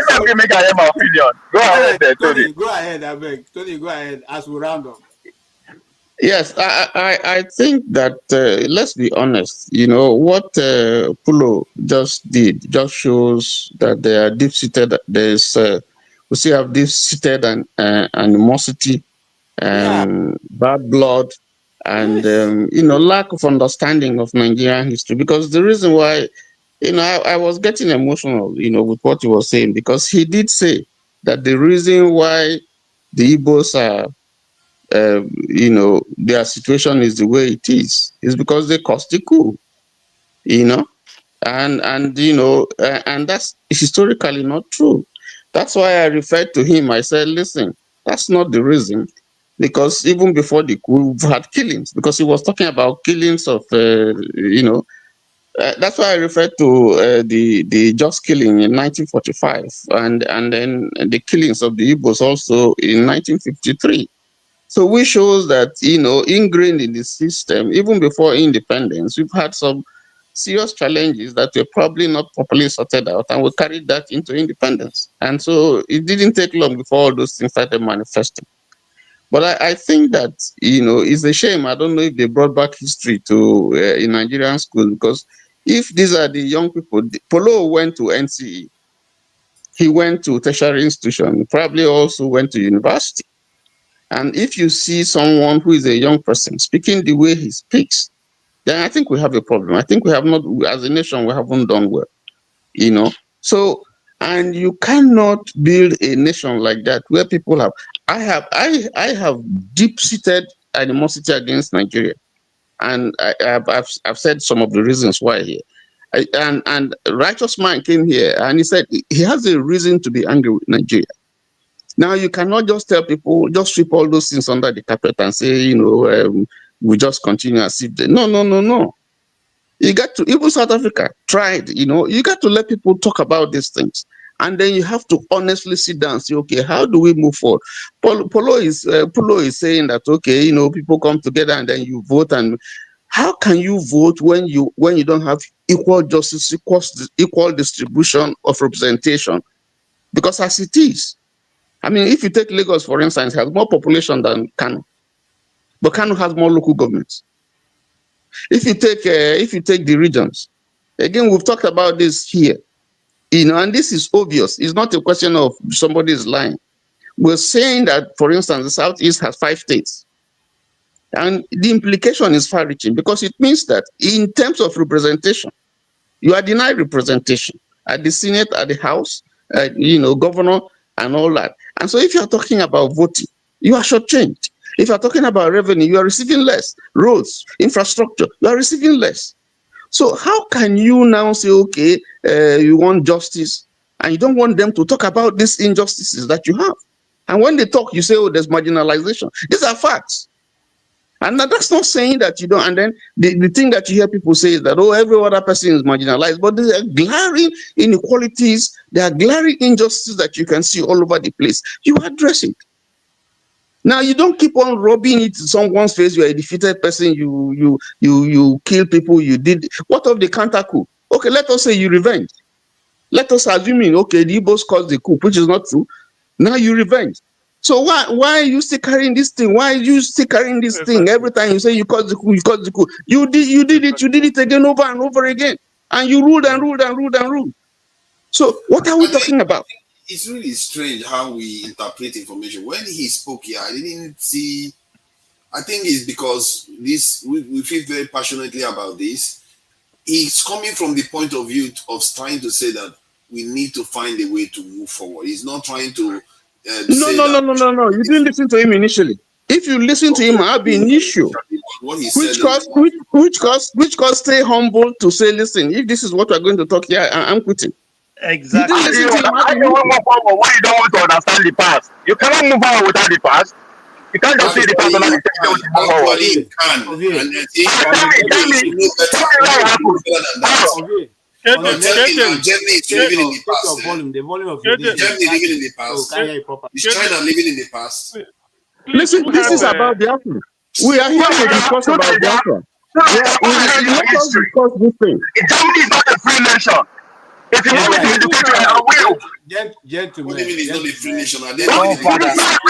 don't give me my opinion. Go ahead, there, Tony. Tony, go ahead, I beg. Tony, go ahead as we round up. Yes, I think that let's be honest. You know what Pulo just did just shows that they are deep seated. There's we still have deep seated and animosity, Yeah. bad blood, and Yes. lack of understanding of Nigerian history. Because the reason why, I was getting emotional, with what he was saying, because he did say that the reason why the Igbos are their situation is the way it is because they caused the coup, you know, and that's historically not true. That's why I referred to him. I said, listen, that's not the reason, because even before the coup, we've had killings, because he was talking about killings of, that's why I referred to the just killing in 1945, and then the killings of the Igbos also in 1953. So which shows that, ingrained in the system, even before independence, we've had some serious challenges that were probably not properly sorted out, and we carried that into independence. And so it didn't take long before all those things started manifesting. But I think that, it's a shame. I don't know if they brought back history to in Nigerian school, because if these are the young people, Polo went to NCE, he went to tertiary institution, probably also went to university. And if you see someone who is a young person speaking the way he speaks, then I think we have a problem. I think we have not, as a nation, we haven't done well, So, and you cannot build a nation like that where people have, I have deep-seated animosity against Nigeria. And I've said some of the reasons why here. And Righteous Man came here and he said he has a reason to be angry with Nigeria. Now, you cannot just tell people, just sweep all those things under the carpet and say, we just continue as if they. No. You got to, even South Africa tried, you got to let people talk about these things. And then you have to honestly sit down and say, okay, how do we move forward? Polo is saying that, okay, people come together and then you vote. And how can you vote when you don't have equal justice, equal distribution of representation? Because as it is, I mean, if you take Lagos, for instance, it has more population than Kano, but Kano has more local governments. If you take the regions, again, we've talked about this here, and this is obvious. It's not a question of somebody is lying. We're saying that, for instance, the Southeast has 5 states, and the implication is far-reaching, because it means that in terms of representation, you are denied representation at the Senate, at the House, governor, and all that. And so if you're talking about voting, you are shortchanged. If you're talking about revenue, you are receiving less. Roads, infrastructure, you are receiving less. So how can you now say, okay, you want justice, and you don't want them to talk about these injustices that you have? And when they talk, you say, oh, there's marginalization. These are facts. And that's not saying that you don't. And then the thing that you hear people say is that, oh, every other person is marginalized. But there are glaring inequalities, there are glaring injustices that you can see all over the place. You address it. Now you don't keep on rubbing it in someone's face. You are a defeated person. You kill people. You did. What of the counter coup? Okay, let us say you revenge. Let us assume, okay, the Igbos caused the coup, which is not true. Now you revenge. So why are you still carrying this thing? Why are you still carrying this thing? Every time you say you caused the coup, you caused the coup. You did it again over and over again. And you ruled and ruled and ruled and ruled. So what are we talking about? It's really strange how we interpret information. When he spoke here, I didn't see. I think it's because we feel very passionately about this. He's coming from the point of view of trying to say that we need to find a way to move forward. He's not trying to say that. No. You didn't listen to him initially. If you listen to him, I'll be an issue. What he Which said cause stay humble to say, listen, if this is what we're going to talk here, I'm quitting. Exactly. How do you move forward when you don't want to understand the past? You cannot move forward without the past. You can't just see the past and not move forward. Germany is living in the past. The volume of Germany living in the past. Is China living in the past? Listen, this is about Biafra. We are here to discuss about Biafra. We not discuss this thing. Germany is not a free nation. If you want to educate you, I will. Gentlemen, what do you mean it's not a free nation? Are they No, living in father. the past?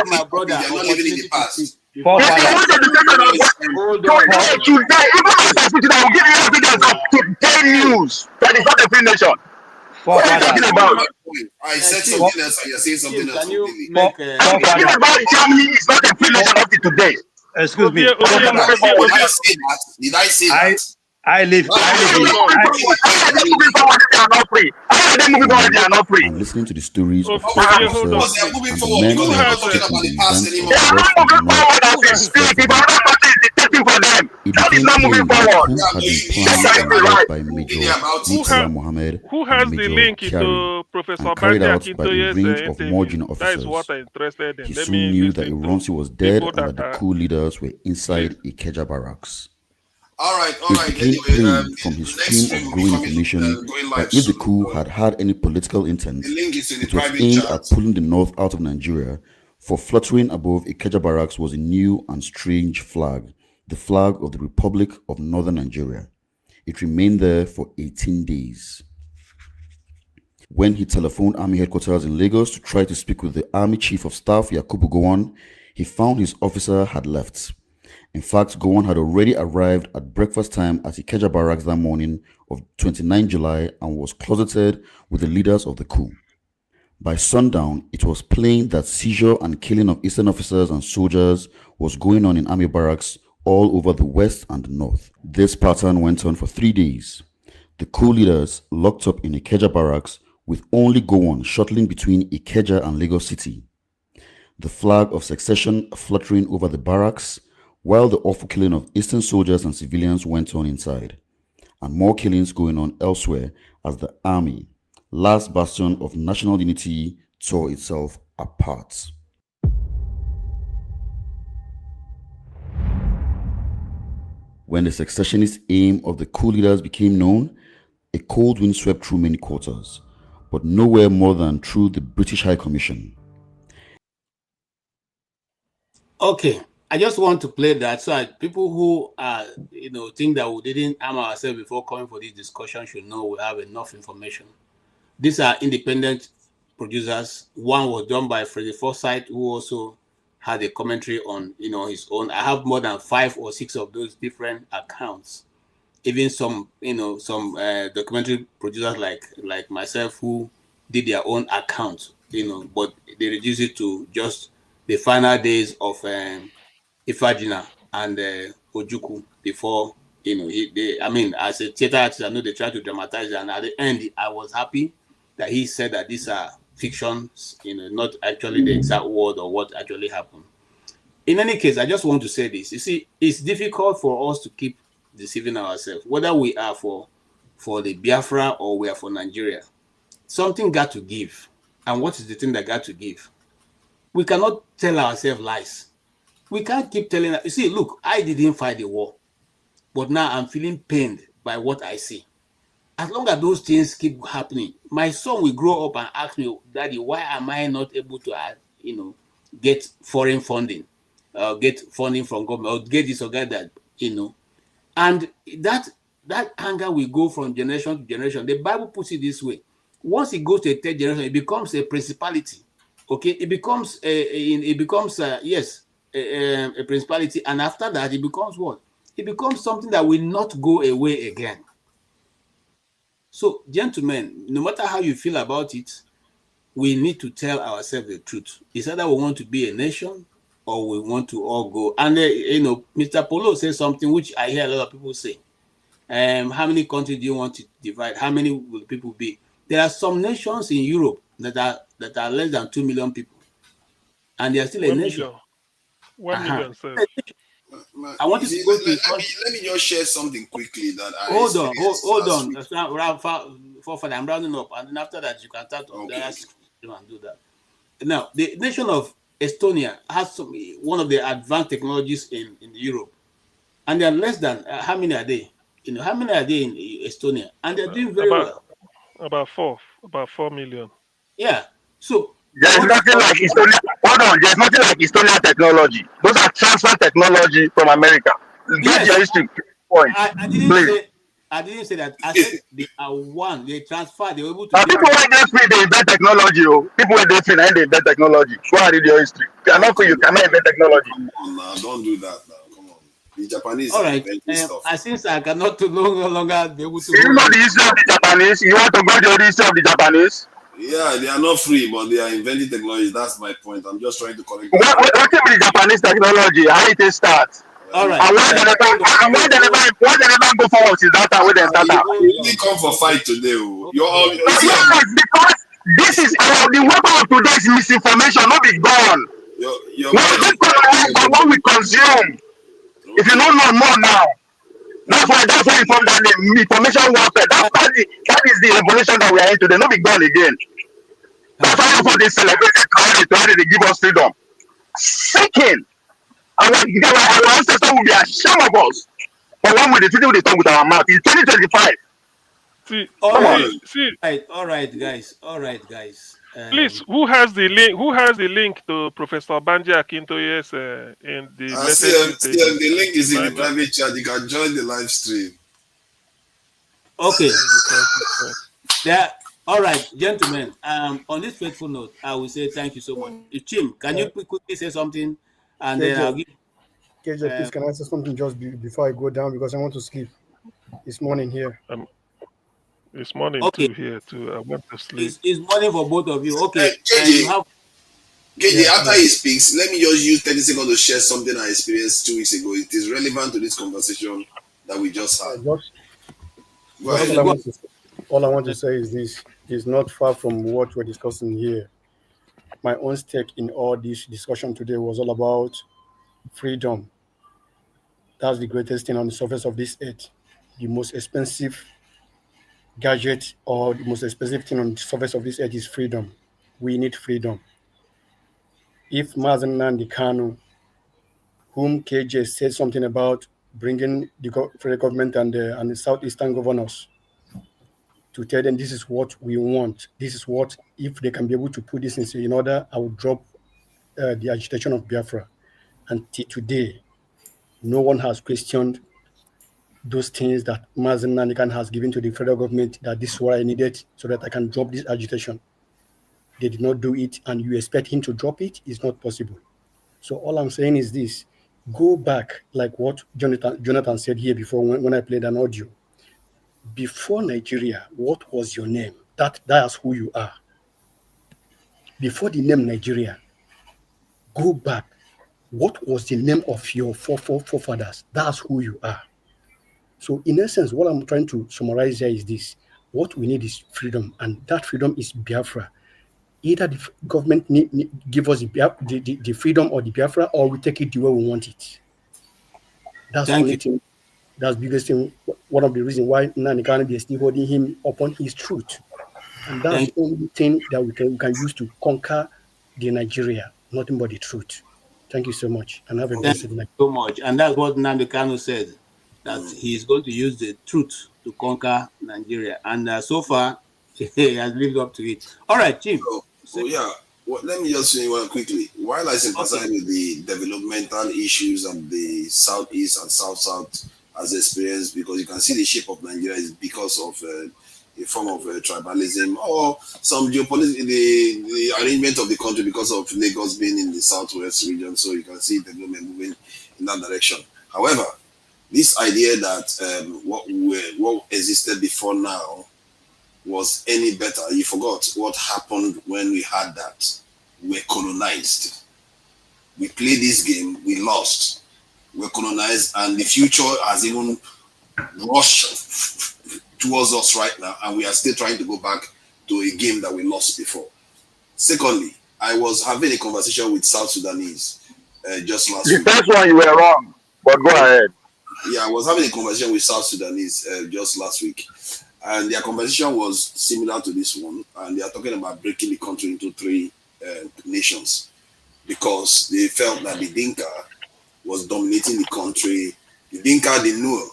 My brother, they are not living in the past. If you want education, today, even after speaking, I will give you evidence of today news that it's not a free nation. What are you talking about? I said something else and you're saying something else completely. I'm talking about Germany is not a free nation up to today. Excuse me. Did I say that? I live. And listening to the stories of Hold on. officers They're moving and the forward men because who they're have not talking taken about the the past events anymore. of West and North it became clear that coup had been planned and led by Major Murtala Mohammed and Major Kyari and carried out by a range of margin officers. He soon knew that Ironsi was dead and that the coup leaders were inside Ikeja barracks. All right. It became plain from his stream of growing information that if the coup had any political intent, it was aimed at pulling the North out of Nigeria, for fluttering above Ikeja barracks was a new and strange flag, the flag of the Republic of Northern Nigeria. It remained there for 18 days. When he telephoned Army headquarters in Lagos to try to speak with the Army Chief of Staff, Yakubu Gowon, he found his officer had left. In fact, Gowon had already arrived at breakfast time at Ikeja barracks that morning of 29 July and was closeted with the leaders of the coup. By sundown, it was plain that seizure and killing of Eastern officers and soldiers was going on in army barracks all over the west and the north. This pattern went on for 3 days. The coup leaders locked up in Ikeja barracks with only Gowon shuttling between Ikeja and Lagos City. The flag of secession fluttering over the barracks, while the awful killing of Eastern soldiers and civilians went on inside, and more killings going on elsewhere as the army, last bastion of national unity, tore itself apart. When the secessionist aim of the coup leaders became known, a cold wind swept through many quarters, but nowhere more than through the British High Commission. Okay, I just want to play that so that people who think that we didn't arm ourselves before coming for this discussion should know we have enough information. These are independent producers. One was done by Freddie Forsyth, who also had a commentary on his own. I have more than 5 or 6 of those different accounts. Even some documentary producers like myself who did their own account, but they reduced it to just the final days of Ifajina and Ojuku before as a theater artist, I know they try to dramatize it, and at the end I was happy that he said that these are fictions, not actually the exact word or what actually happened. In any case, I just want to say this. You see, it's difficult for us to keep deceiving ourselves, whether we are for the Biafra or we are for Nigeria. Something got to give. And what is the thing that got to give? We cannot tell ourselves lies. We can't keep telling her, you see, look, I didn't fight the war, but now I'm feeling pained by what I see. As long as those things keep happening, my son will grow up and ask me, Daddy, why am I not able to, get foreign funding, get funding from government, or get this or get that, and that anger will go from generation to generation. The Bible puts it this way: once it goes to a third generation, it becomes a principality. Okay, it becomes yes, a principality, and after that, it becomes what? It becomes something that will not go away again. So, gentlemen, no matter how you feel about it, we need to tell ourselves the truth. It's either we want to be a nation or we want to all go. And, Mr. Polo says something which I hear a lot of people say. How many countries do you want to divide? How many will people be? There are some nations in Europe that are less than 2 million people, and they are still a 1 nation. million. 1 million, sir. I want you to go to. Let me just share something quickly that I Hold on. I'm rounding up, and then after that you can start to and do that. Now, the nation of Estonia has one of the advanced technologies in Europe, and they are less than how many are they? How many are they in Estonia? And they're doing very well. About 4 million. Yeah. So there's nothing like Estonia. Hold on, there's nothing like Estonia technology. Those are transfer technology from America. Get your history point. I didn't say that. I said they are one. They transfer. They were able to. People when they free, they invent technology. People when they free, they invent technology. Go and read your history. If you are not free, you cannot invent technology. Come on now, don't do that now. Come on. The Japanese all are right. inventing stuff. Since I cannot no longer be able to. You know the history of the Japanese. You want to go to the history of the Japanese? Yeah, they are not free, but they are inventing technology. That's my point. I'm just trying to correct. What is the Japanese technology? How it starts? All right. And why they never go forward since that time when they start out? You really come for fight today. You're all. Yes, because this is the weapon of today is misinformation, not be gone. What we consume. If you don't know more now, that's why you form that name, information warfare. That is the revolution that we are in today, not be gone again. That's why for this celebrated to they give us freedom. Second, our ancestors will be ashamed of us. But when we treat with the tongue with our mouth, it's 2025. All right, guys. Please, who has the link? Who has the link to Professor Banji Akintoye's in the latest? The link is in the private chat. You can join the live stream. Okay. Yeah. All right, gentlemen. On this faithful note, I will say thank you so much. Chim, can you quickly say something, and then I'll give. KJ, please, can I say something just before I go down because I want to sleep. It's morning here. It's morning too here too. I want to sleep. It's morning for both of you. Okay. KJ, after he speaks, let me just use 30 seconds to share something I experienced 2 weeks ago. It is relevant to this conversation that we just had. All I want to say is this is not far from what we're discussing here. My own stake in all this discussion today was all about freedom. That's the greatest thing on the surface of this earth. The most expensive gadget or the most expensive thing on the surface of this earth is freedom. We need freedom. If Mazi Nnamdi Kanu, whom KJ said something about bringing the federal government and the southeastern governors to tell them this is what we want, this is what, if they can be able to put this in order, I will drop the agitation of Biafra. Until today, no one has questioned those things that Mazi Nnamdi Kanu has given to the federal government, that this is what I needed so that I can drop this agitation. They did not do it, and you expect him to drop it? It's not possible. So all I'm saying is this: go back, like what Jonathan said here before when I played an audio. Before Nigeria, what was your name? That's who you are. Before the name Nigeria, go back. What was the name of your forefathers? That's who you are. So in essence, what I'm trying to summarize here is this: what we need is freedom, and that freedom is Biafra. Either the government give us the freedom or the Biafra, or we take it the way we want it. That's the only thing. That's the biggest thing. One of the reasons why Nnamdi Kanu is still holding him upon his truth, and that's the only thing that we can use to conquer the Nigeria. Nothing but the truth. Thank you so much, and have a Thank blessed you night. so much. And that's what Nnamdi Kanu said, that he is going to use the truth to conquer Nigeria. And so far, he has lived up to it. All right, Jim. Yeah. Well, let me just say one quickly. While I sympathize with the developmental issues of the southeast and south as experienced, because you can see the shape of Nigeria is because of a form of tribalism or some geopolitical, the arrangement of the country because of Lagos being in the southwest region, so you can see development moving in that direction. However, this idea that what existed before now was any better. You forgot what happened when we had that. We were colonized. We played this game, we lost. We were colonized, and the future has even rushed towards us right now, and we are still trying to go back to a game that we lost before. Secondly, I was having a conversation with South Sudanese just last week. The first one you were wrong, but go ahead. Yeah, I was having a conversation with South Sudanese just last week. And their conversation was similar to this one, and they are talking about breaking the country into three nations because they felt that the Dinka was dominating the country. The Dinka, the Nuer,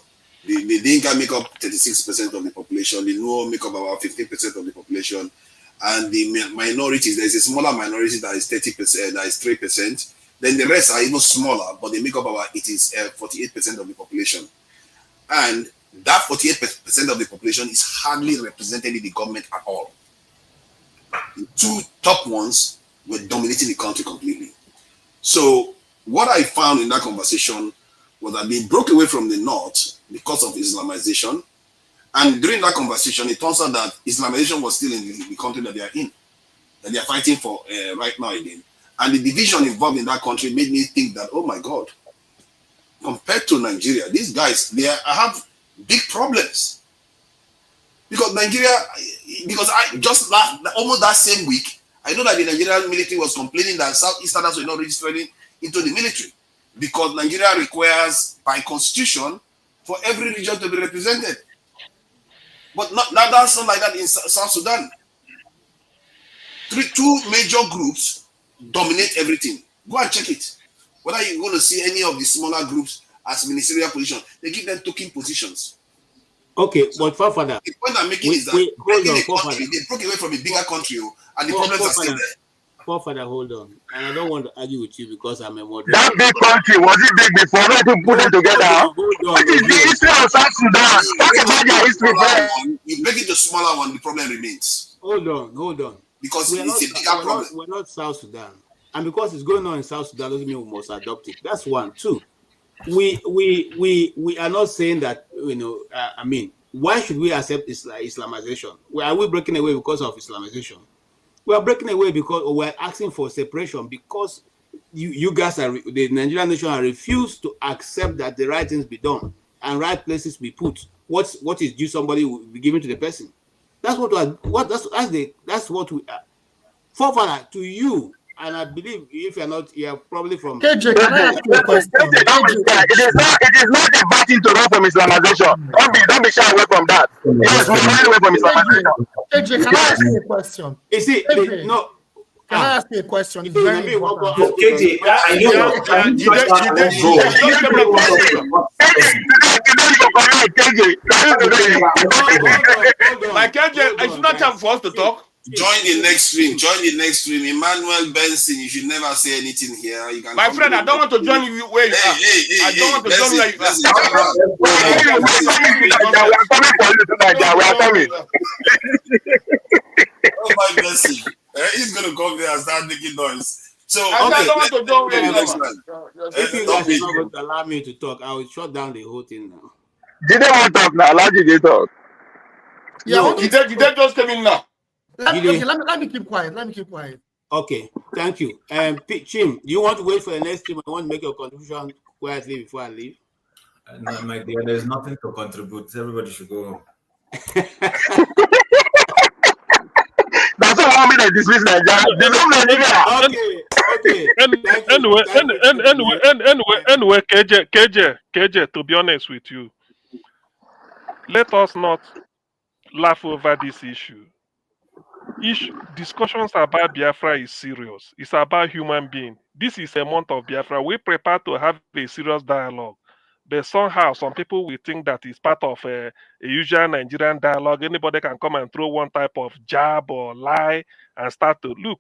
the Dinka make up 36% of the population, the Nuer make up about 15% of the population, and the minorities, there's a smaller minority that is 30%, that is 3%. Then the rest are even smaller, but they make up about 48% of the population. And that 48% of the population is hardly represented in the government at all. The two top ones were dominating the country completely. So what I found in that conversation was that they broke away from the north because of Islamization. And during that conversation, it turns out that Islamization was still in the country that they are in, that they are fighting for right now again. And the division involved in that country made me think that, oh my God, compared to Nigeria, these guys, they have big problems. Because Nigeria, because I just almost that same week, I know that the Nigerian military was complaining that Southeasterners were not registering into the military because Nigeria requires, by constitution, for every region to be represented. But that's not like that in South Sudan. Two major groups dominate everything. Go and check it. Whether you're going to see any of the smaller groups as ministerial positions, they give them token positions. Okay, but Fafada, the point I'm making is that they broke away from a bigger country, and the problems are still there. Fafada, hold on. And I don't want to argue with you because I'm a moderator. That big country, was it big before? Not to put it together. What is the history of South Sudan? Talk about their history. You make it the smaller one, the problem remains. Hold on. Because it's a bigger problem. We're not South Sudan. And because it's going on in South Sudan doesn't mean we must adopt it. That's one. Two, we are not saying that, I mean, why should we accept Islamization? Are we breaking away because of Islamization? We are breaking away because we're asking for separation because you guys the Nigerian nation are refused to accept that the right things be done and right places be put. What is due somebody will be given to the person. That's what we are. Forefather, to you, and I believe if you're not, you're probably from. KJ, can I ask you a question? It is not a bad thing to run from Islamization. Don't be shy away from that. Yes, we run away from Islamization. KJ, can I ask you a question? You see, no. Can I ask you a question? It's very important. KJ, my KJ, I should not have forced to talk. Join the next stream. Emmanuel Benson, you should never say anything here. You can my friend, I don't want to join you where you are. I don't want to join you where you are. We are coming. Oh my blessing. He's going to come there and start making noise. So, I don't want to join where you are. If you guys are not going to allow me to talk, I will shut down the whole thing now. Did they want to talk now? Allow you to talk. Yeah, no, did they just come in now? Let me keep quiet. Okay, thank you. Chim, do you want to wait for the next stream? I want to make your contribution quietly before I leave. No, my dear, there's nothing to contribute. Everybody should go home. That's what I mean. Dismiss Nigeria. Okay. Anyway, KJ, to be honest with you, let us not laugh over this issue. discussions about Biafra is serious. It's about human being. This is a month of Biafra. We prepare to have a serious dialogue. But somehow, some people will think that it's part of a usual Nigerian dialogue. Anybody can come and throw one type of jab or lie and start to look.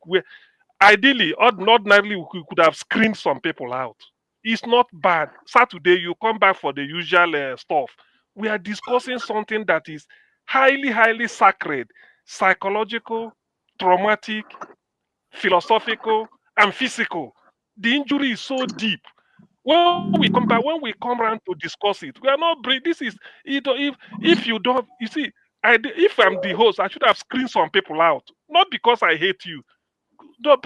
Ideally, ordinarily, we could have screened some people out. It's not bad. Saturday, you come back for the usual stuff. We are discussing something that is highly, highly sacred, psychological, traumatic, philosophical, and physical. The injury is so deep. When we come around to discuss it, we are not this is if you don't, you see, if I'm the host, I should have screened some people out, not because I hate you.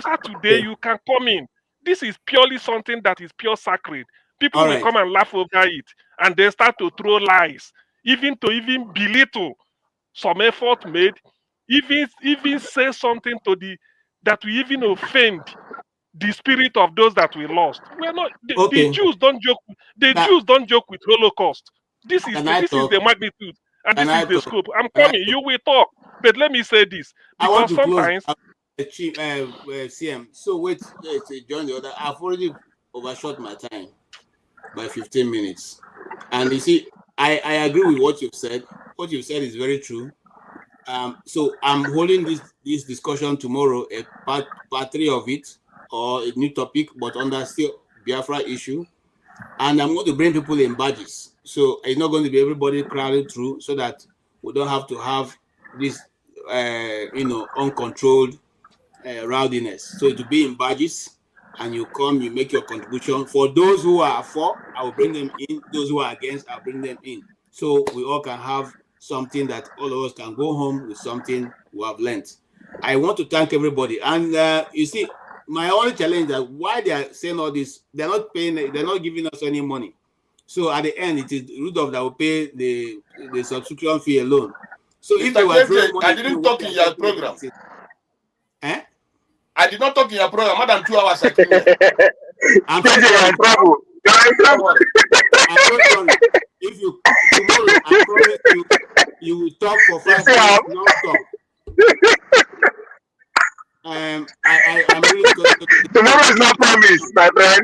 Saturday, you can come in. This is purely something that is pure sacred. People All will right. come and laugh over it, and they start to throw lies, even belittle some effort made, even say something that will even offend the spirit of those that we lost. We're not the Okay. Jews don't joke. The Jews don't joke with Holocaust. This is Can I this is talk? the magnitude, and Can this is I the talk? scope. I'm Can I coming. talk? You will talk, but let me say this I want because to close. sometimes. Chief, CM. So wait, join the other. I've already overshot my time by 15 minutes. And you see, I agree with what you've said. What you've said is very true. So I'm holding this discussion tomorrow, a part 3 of it, or a new topic, but under still Biafra issue. And I'm going to bring people in badges. So it's not going to be everybody crowded through, so that we don't have to have this, uncontrolled rowdiness. So it will be in badges, and you come, you make your contribution. For those who are for, I will bring them in. Those who are against, I'll bring them in. So we all can have something that all of us can go home with something we have learned. I want to thank everybody. And you see, my only challenge is that why they are saying all this, they're not paying, they're not giving us any money. So at the end, it is Rudolph that will pay the subscription fee alone. So if they were throwing money, I didn't talk in your program. Eh? I did not talk in your program more than 2 hours. I came here. I'm so sorry. You're in trouble. I'm so sorry. If you tomorrow, I promise you will talk for 5 minutes non-stop. I'm really tomorrow is not promised, my friend.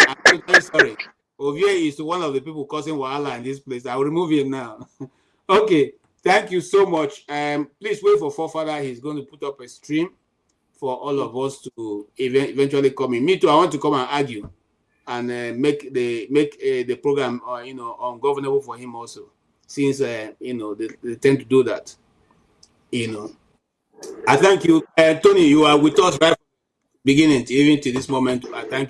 I'm totally sorry. Ovie is one of the people causing wahala in this place. I'll remove him now. Okay, thank you so much. Please wait for Forefather. He's going to put up a stream for all of us to eventually come in. Me too. I want to come and argue and make the program ungovernable for him also, since they tend to do that. I thank you, Tony. You are with us right from the beginning, even to this moment. I thank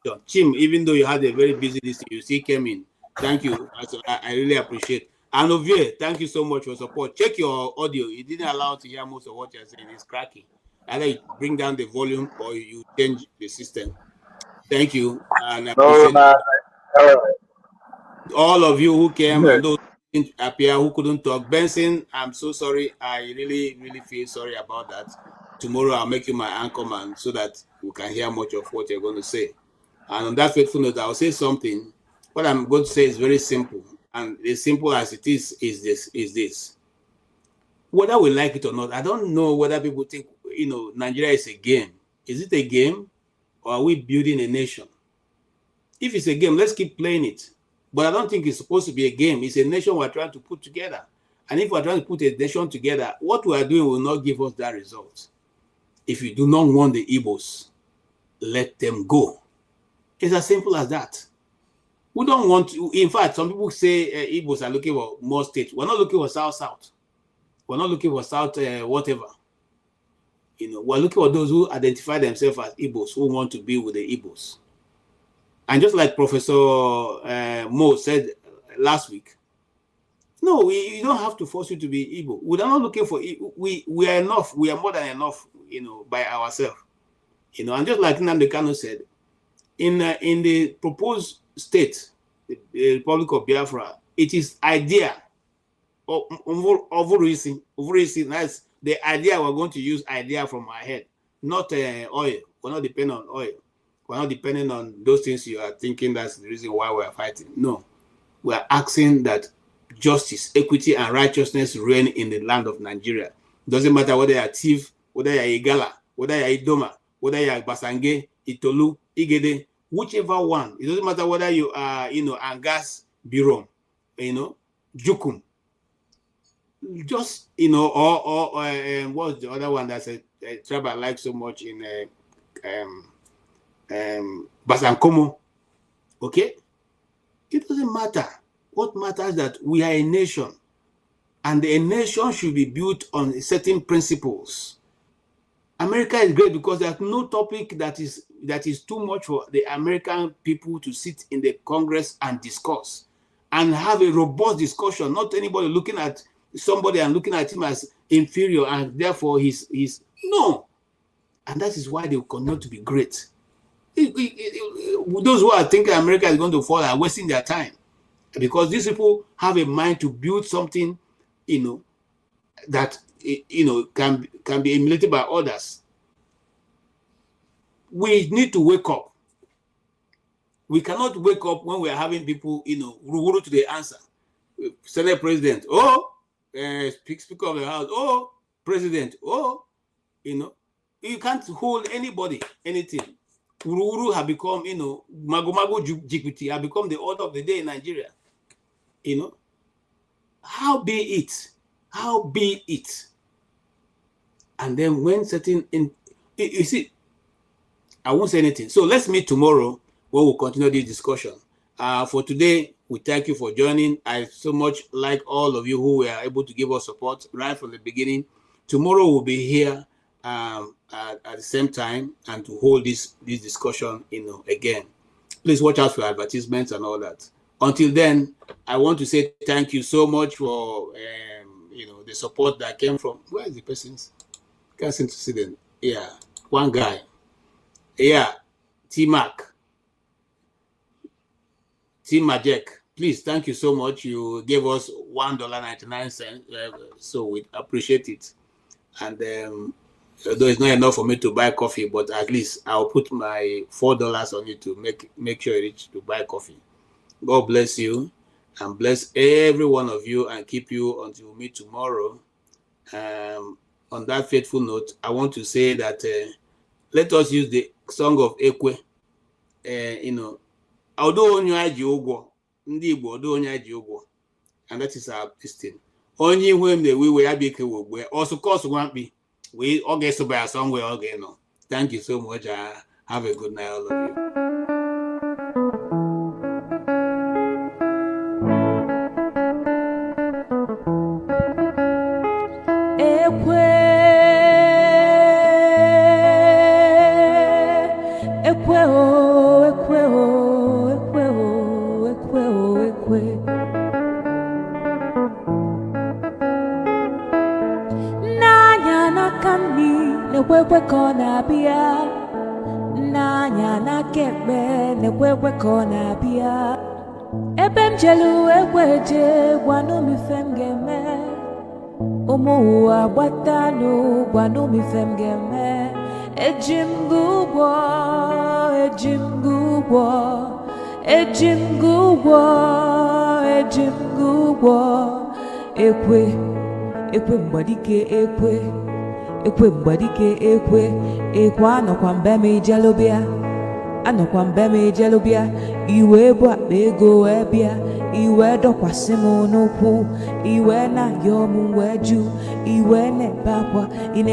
you. Chim, even though you had a very busy list, you still came in. Thank you. I really appreciate. And Ovie, thank you so much for support. Check your audio. It didn't allow to hear most of what you're saying. It's cracking. Either you bring down the volume or you change the system. Thank you. And I appreciate all of you who came and those who didn't appear, who couldn't talk. Benson, I'm so sorry. I really, really feel sorry about that. Tomorrow I'll make you my anchor man so that we can hear much of what you're going to say. And on that faithful note, I'll say something. What I'm going to say is very simple. And as simple as it is this. Whether we like it or not, I don't know whether people think, Nigeria is a game. Is it a game, or are we building a nation? If it's a game, let's keep playing it. But I don't think it's supposed to be a game. It's a nation we're trying to put together. And if we're trying to put a nation together, what we are doing will not give us that result. If you do not want the Igbos, let them go. It's as simple as that. We don't want to, in fact, some people say Igbos are looking for more states. We're not looking for South. We're not looking for South whatever. We're looking for those who identify themselves as Igbos, who want to be with the Igbos. And just like Professor Mo said last week, no, we don't have to force you to be Igbo. We're not looking for, we are enough. We are more than enough, by ourselves. And just like Nnamdi Kanu said, in the proposed state, the Republic of Biafra, it is idea of that's the idea we're going to use idea from our head, not oil. We're not depending on oil. We're not depending on those things you are thinking that's the reason why we're fighting. No, we're asking that justice, equity, and righteousness reign in the land of Nigeria. Doesn't matter whether you're Tiv, whether you're Igala, whether you're Idoma, whether you're Basange, Itolu, Igede, whichever one. It doesn't matter whether you are, Angas, Birom, Jukum. Just, or what's the other one that's a tribe I like so much in Basankomo. Okay? It doesn't matter. What matters is that we are a nation, and a nation should be built on certain principles. America is great because there's no topic that is too much for the American people to sit in the Congress and discuss and have a robust discussion. Not anybody looking at somebody and looking at him as inferior and therefore he's no. And that is why they will continue to be great. Those who are thinking America is going to fall are wasting their time, because these people have a mind to build something, that can be emulated by others. We need to wake up. We cannot wake up when we are having people, ruru to the answer. Senate President, Speaker of the House, President, you can't hold anybody, anything. Uru have become, mago jipiti have become the order of the day in Nigeria. How be it? How be it? And then when certain, you see, I won't say anything. So let's meet tomorrow when we'll continue this discussion. For today, we thank you for joining. I so much like all of you who were able to give us support right from the beginning. Tomorrow we'll be here at the same time and to hold this discussion, again. Please watch out for advertisements and all that. Until then, I want to say thank you so much for the support that came from, where is the persons? Can't seem to see them. Yeah, one guy. Yeah, T-Mac. T-Majek. Please, thank you so much. You gave us $1.99, so we appreciate it. And although it's not enough for me to buy coffee, but at least I'll put my $4 on it to make sure it reaches to buy coffee. God bless you and bless every one of you and keep you until we meet tomorrow. On that faithful note, I want to say that let us use the song of Ekwe. Although onye aji ụgwọ, ndị Igbo although onye aji ụgwọ, and that is our thing. Onye ihu na we ya be ke wogwe. Also course one be we all get so by somewhere okay no. Thank you so much. Have a good night, all of you. Nekwekwe kona bia nanya na kebe nekwekwe kona bia ebem jelu ekweje gwanu mi femgeme omo agbatalu gwanu mi femgeme ejimgugwo ekwe mgbadike ekwe mgbadike ekwe anọkwa mbeme ijelubia iwe bụ akpa ego ebia iwe dọkwasị m n'ụkwụ iwe na yọm wee ju iwe na-ebe akwa